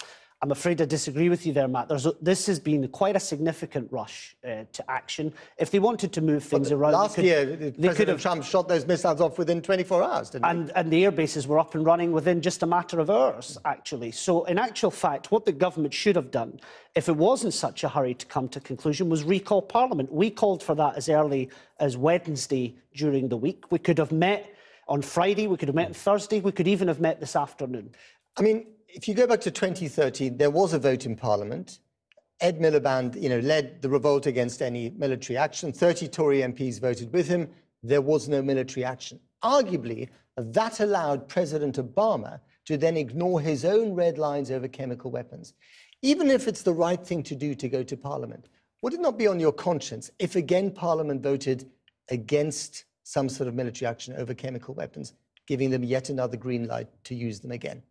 I'm afraid I disagree with you there, Matt. This has been quite a significant rush to action. If they wanted to move things around...
Last year, President Trump shot those missiles off within 24 hours, didn't he?
And the air bases were up and running within just a matter of hours, actually. So, in actual fact, what the government should have done, if it was in such a hurry to come to conclusion, was recall Parliament. We called for that as early as Wednesday during the week. We could have met on Friday, we could have met on Thursday, we could even have met this afternoon.
I mean, if you go back to 2013, there was a vote in Parliament. Ed Miliband, led the revolt against any military action. 30 Tory MPs voted with him. There was no military action. Arguably, that allowed President Obama to then ignore his own red lines over chemical weapons. Even if it's the right thing to do to go to Parliament, would it not be on your conscience if again Parliament voted against some sort of military action over chemical weapons, giving them yet another green light to use them again?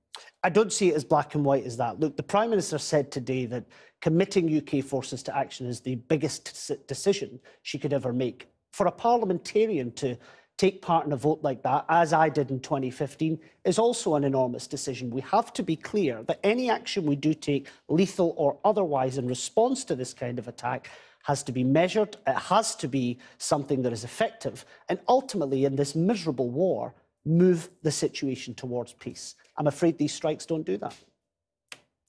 I don't see it as black and white as that. Look, the Prime Minister said today that committing UK forces to action is the biggest decision she could ever make. For a parliamentarian to take part in a vote like that, as I did in 2015, is also an enormous decision. We have to be clear that any action we do take, lethal or otherwise, in response to this kind of attack, has to be measured, it has to be something that is effective, and ultimately, in this miserable war, move the situation towards peace. I'm afraid these strikes don't do that.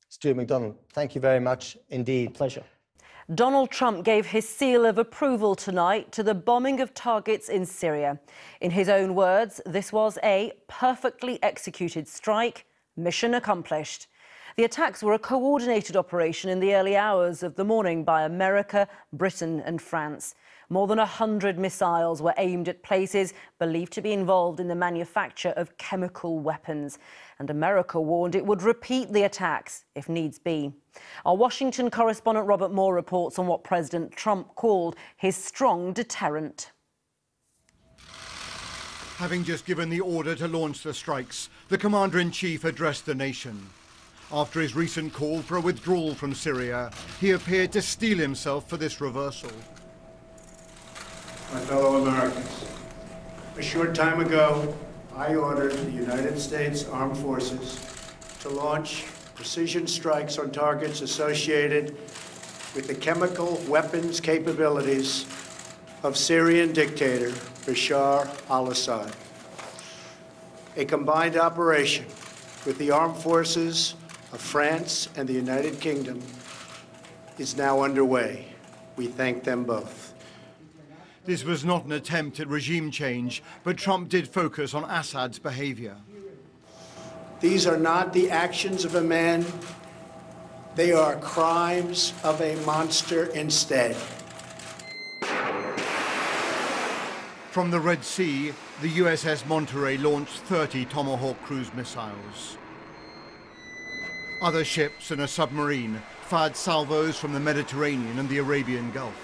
Stuart MacDonald, thank you very much indeed.
Pleasure.
Donald Trump gave his seal of approval tonight to the bombing of targets in Syria. In his own words, this was a perfectly executed strike, mission accomplished. The attacks were a coordinated operation in the early hours of the morning by America, Britain and France. More than 100 missiles were aimed at places believed to be involved in the manufacture of chemical weapons. And America warned it would repeat the attacks if needs be. Our Washington correspondent Robert Moore reports on what President Trump called his strong deterrent.
Having just given the order to launch the strikes, the Commander-in-Chief addressed the nation. After his recent call for a withdrawal from Syria, he appeared to steel himself for this reversal.
My fellow Americans, a short time ago, I ordered the United States Armed Forces to launch precision strikes on targets associated with the chemical weapons capabilities of Syrian dictator Bashar al-Assad. A combined operation with the armed forces of France and the United Kingdom is now underway. We thank them both.
This was not an attempt at regime change, but Trump did focus on Assad's behavior.
These are not the actions of a man. They are crimes of a monster instead.
From the Red Sea, the USS Monterey launched 30 Tomahawk cruise missiles. Other ships and a submarine fired salvos from the Mediterranean and the Arabian Gulf.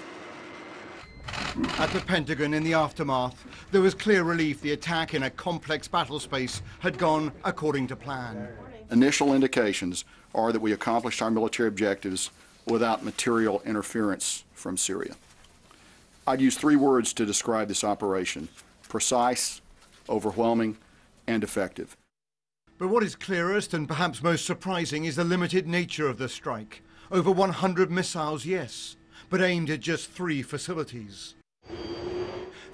At the Pentagon, in the aftermath, there was clear relief the attack in a complex battle space had gone according to plan.
Initial indications are that we accomplished our military objectives without material interference from Syria. I'd use 3 words to describe this operation: precise, overwhelming, and effective.
But what is clearest and perhaps most surprising is the limited nature of the strike. Over 100 missiles, yes, but aimed at just 3 facilities.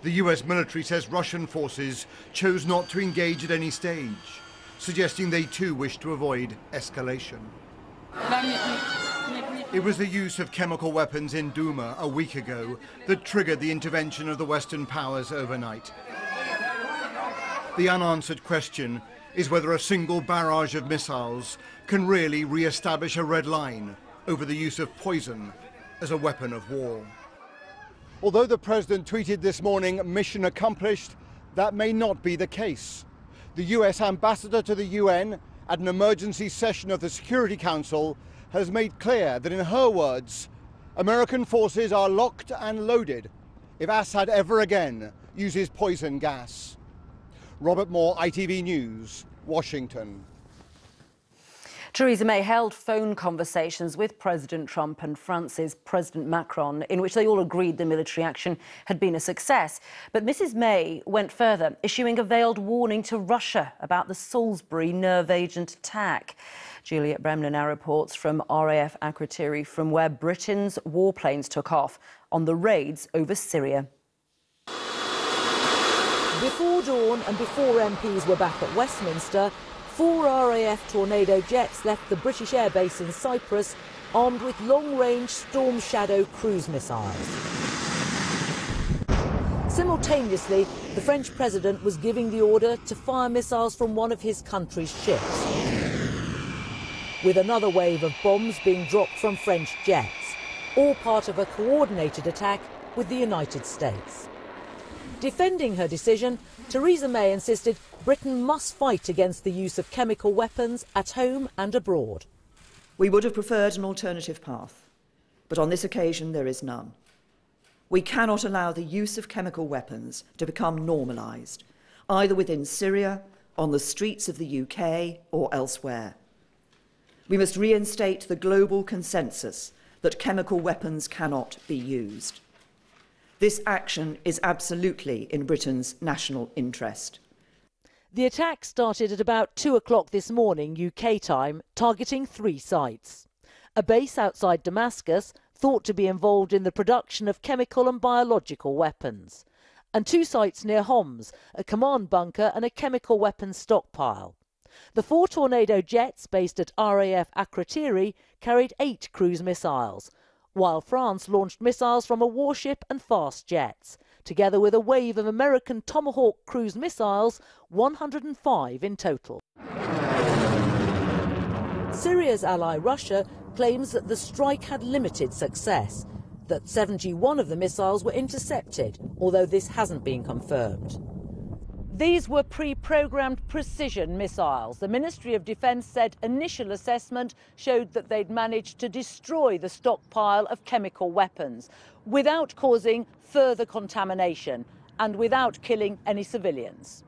The US military says Russian forces chose not to engage at any stage, suggesting they too wish to avoid escalation. It was the use of chemical weapons in Duma a week ago that triggered the intervention of the Western powers overnight. The unanswered question is whether a single barrage of missiles can really re-establish a red line over the use of poison as a weapon of war. Although the president tweeted this morning, mission accomplished, that may not be the case. The US ambassador to the UN at an emergency session of the Security Council has made clear that, in her words, American forces are locked and loaded if Assad ever again uses poison gas. Robert Moore, ITV News, Washington.
Theresa May held phone conversations with President Trump and France's President Macron, in which they all agreed the military action had been a success. But Mrs May went further, issuing a veiled warning to Russia about the Salisbury nerve agent attack. Juliet Bremner now reports from RAF Akrotiri, from where Britain's warplanes took off on the raids over Syria.
Before dawn and before MPs were back at Westminster, 4 RAF Tornado jets left the British airbase in Cyprus armed with long-range Storm Shadow cruise missiles. Simultaneously, the French president was giving the order to fire missiles from one of his country's ships, with another wave of bombs being dropped from French jets, all part of a coordinated attack with the United States. Defending her decision, Theresa May insisted Britain must fight against the use of chemical weapons at home and abroad.
We would have preferred an alternative path, but on this occasion there is none. We cannot allow the use of chemical weapons to become normalised, either within Syria, on the streets of the UK or elsewhere. We must reinstate the global consensus that chemical weapons cannot be used. This action is absolutely in Britain's national interest.
The attack started at about 2 o'clock this morning UK time, targeting 3 sites. A base outside Damascus, thought to be involved in the production of chemical and biological weapons, and 2 sites near Homs, a command bunker and a chemical weapons stockpile. The 4 Tornado jets based at RAF Akrotiri carried 8 cruise missiles, while France launched missiles from a warship and fast jets. Together with a wave of American Tomahawk cruise missiles, 105 in total. Syria's ally Russia claims that the strike had limited success, that 71 of the missiles were intercepted, although this hasn't been confirmed. These were pre-programmed precision missiles. The Ministry of Defence said initial assessment showed that they'd managed to destroy the stockpile of chemical weapons without causing further contamination and without killing any civilians.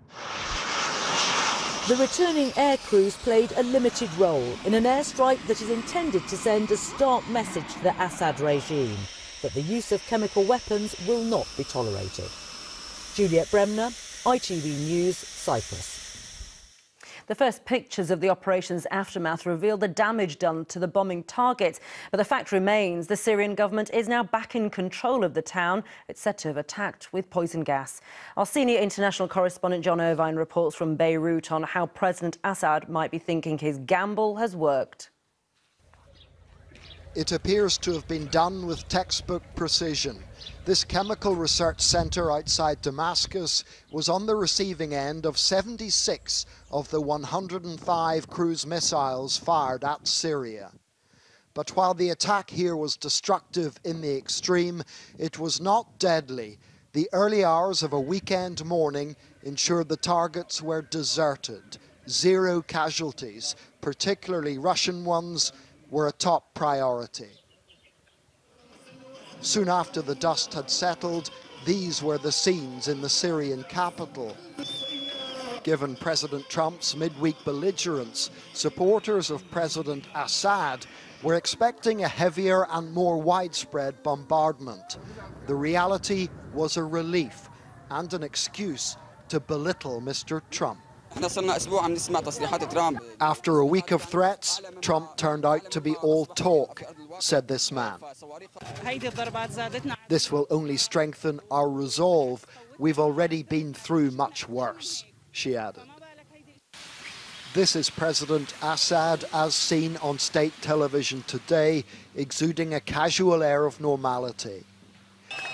The returning air crews played a limited role in an airstrike that is intended to send a stark message to the Assad regime that the use of chemical weapons will not be tolerated. Juliet Bremner, ITV News, Cyprus.
The first pictures of the operation's aftermath reveal the damage done to the bombing targets. But the fact remains the Syrian government is now back in control of the town it's said to have attacked with poison gas. Our senior international correspondent John Irvine reports from Beirut on how President Assad might be thinking his gamble has worked.
It appears to have been done with textbook precision. This chemical research centre outside Damascus was on the receiving end of 76 of the 105 cruise missiles fired at Syria. But while the attack here was destructive in the extreme, it was not deadly. The early hours of a weekend morning ensured the targets were deserted. 0 casualties, particularly Russian ones, were a top priority. Soon after the dust had settled, these were the scenes in the Syrian capital. Given President Trump's midweek belligerence, supporters of President Assad were expecting a heavier and more widespread bombardment. The reality was a relief and an excuse to belittle Mr. Trump. After a week of threats, Trump turned out to be all talk, said this man. This will only strengthen our resolve. We've already been through much worse, she added. This is President Assad as seen on state television today, exuding a casual air of normality.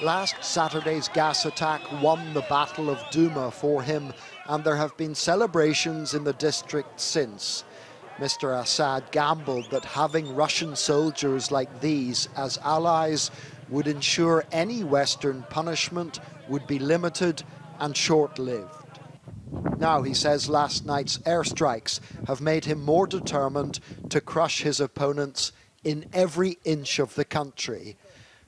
Last Saturday's gas attack won the Battle of Douma for him, and there have been celebrations in the district since. Mr. Assad gambled that having Russian soldiers like these as allies would ensure any Western punishment would be limited and short-lived. Now, he says last night's airstrikes have made him more determined to crush his opponents in every inch of the country.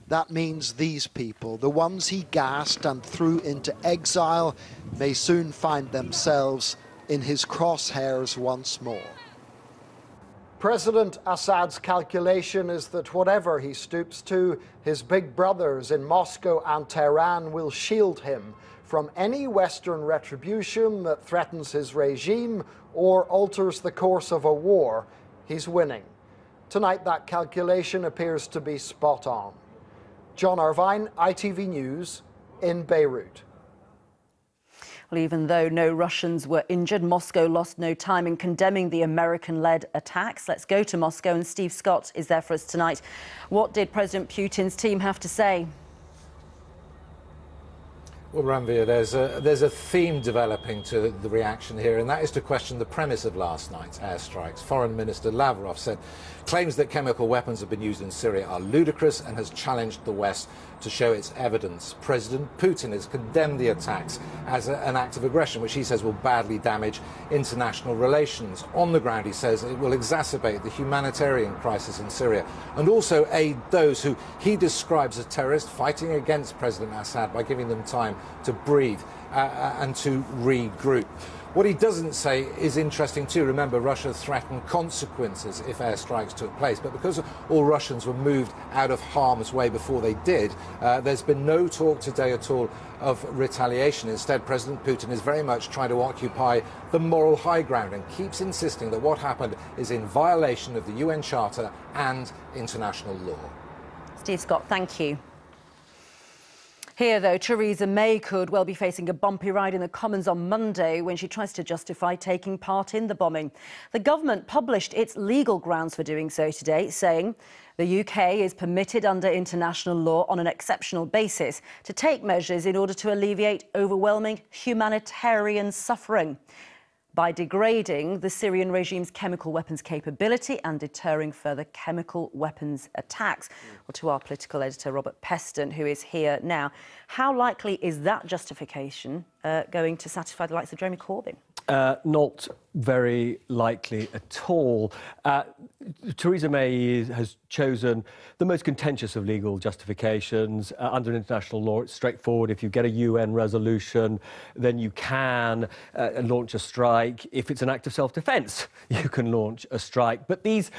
That means these people, the ones he gassed and threw into exile, may soon find themselves in his crosshairs once more. President Assad's calculation is that whatever he stoops to, his big brothers in Moscow and Tehran will shield him from any Western retribution that threatens his regime or alters the course of a war he's winning. Tonight, that calculation appears to be spot on. John Irvine, ITV News, in Beirut.
Well, even though no Russians were injured, Moscow lost no time in condemning the American-led attacks. Let's go to Moscow, and Steve Scott is there for us tonight. What did President Putin's team have to say?
Well, Ranveer, there's a theme developing to the reaction here, and that is to question the premise of last night's airstrikes. Foreign Minister Lavrov said claims that chemical weapons have been used in Syria are ludicrous and has challenged the West to show its evidence. President Putin has condemned the attacks as an act of aggression, which he says will badly damage international relations. On the ground, he says it will exacerbate the humanitarian crisis in Syria and also aid those who he describes as terrorists fighting against President Assad by giving them time to breathe and to regroup. What he doesn't say is interesting too. Remember, Russia threatened consequences if airstrikes took place, but because all Russians were moved out of harm's way before they did, there's been no talk today at all of retaliation. Instead, President Putin is very much trying to occupy the moral high ground and keeps insisting that what happened is in violation of the UN Charter and international law.
Steve Scott, thank you. Here, though, Theresa May could well be facing a bumpy ride in the Commons on Monday when she tries to justify taking part in the bombing. The government published its legal grounds for doing so today, saying the UK is permitted under international law on an exceptional basis to take measures in order to alleviate overwhelming humanitarian suffering by degrading the Syrian regime's chemical weapons capability and deterring further chemical weapons attacks. Well, to our political editor, Robert Peston, who is here now, how likely is that justification going to satisfy the likes of Jeremy Corbyn?
Not very likely at all. Theresa May has chosen the most contentious of legal justifications. Under international law, it's straightforward. If you get a UN resolution, then you can launch a strike. If it's an act of self-defence, you can launch a strike. But these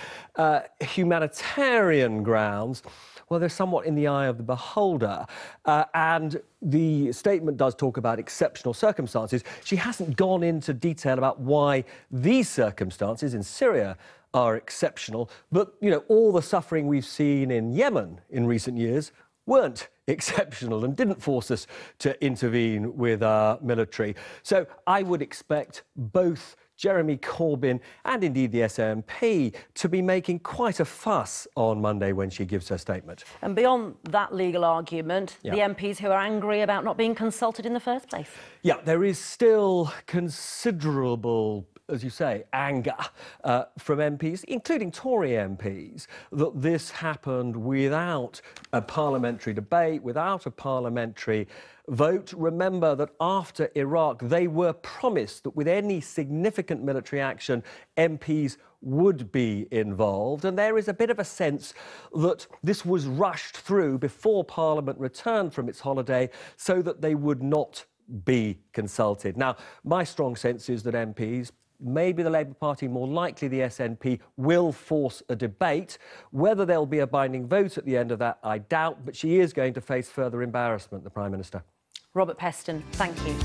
humanitarian grounds, well, they're somewhat in the eye of the beholder. And the statement does talk about exceptional circumstances. She hasn't gone into detail about why these circumstances in Syria are exceptional. But, you know, all the suffering we've seen in Yemen in recent years weren't exceptional and didn't force us to intervene with our military. So I would expect both Jeremy Corbyn and indeed the SNP to be making quite a fuss on Monday when she gives her statement.
And beyond that legal argument, the MPs who are angry about not being consulted in the first place?
Yeah, there is still considerable, as you say, anger from MPs, including Tory MPs, that this happened without a parliamentary debate, without a parliamentary vote. Remember that after Iraq, they were promised that with any significant military action, MPs would be involved. And there is a bit of a sense that this was rushed through before Parliament returned from its holiday so that they would not be consulted. Now, my strong sense is that MPs, maybe the Labour Party, more likely the SNP, will force a debate. Whether there'll be a binding vote at the end of that, I doubt, but she is going to face further embarrassment, the Prime Minister.
Robert Peston, thank you.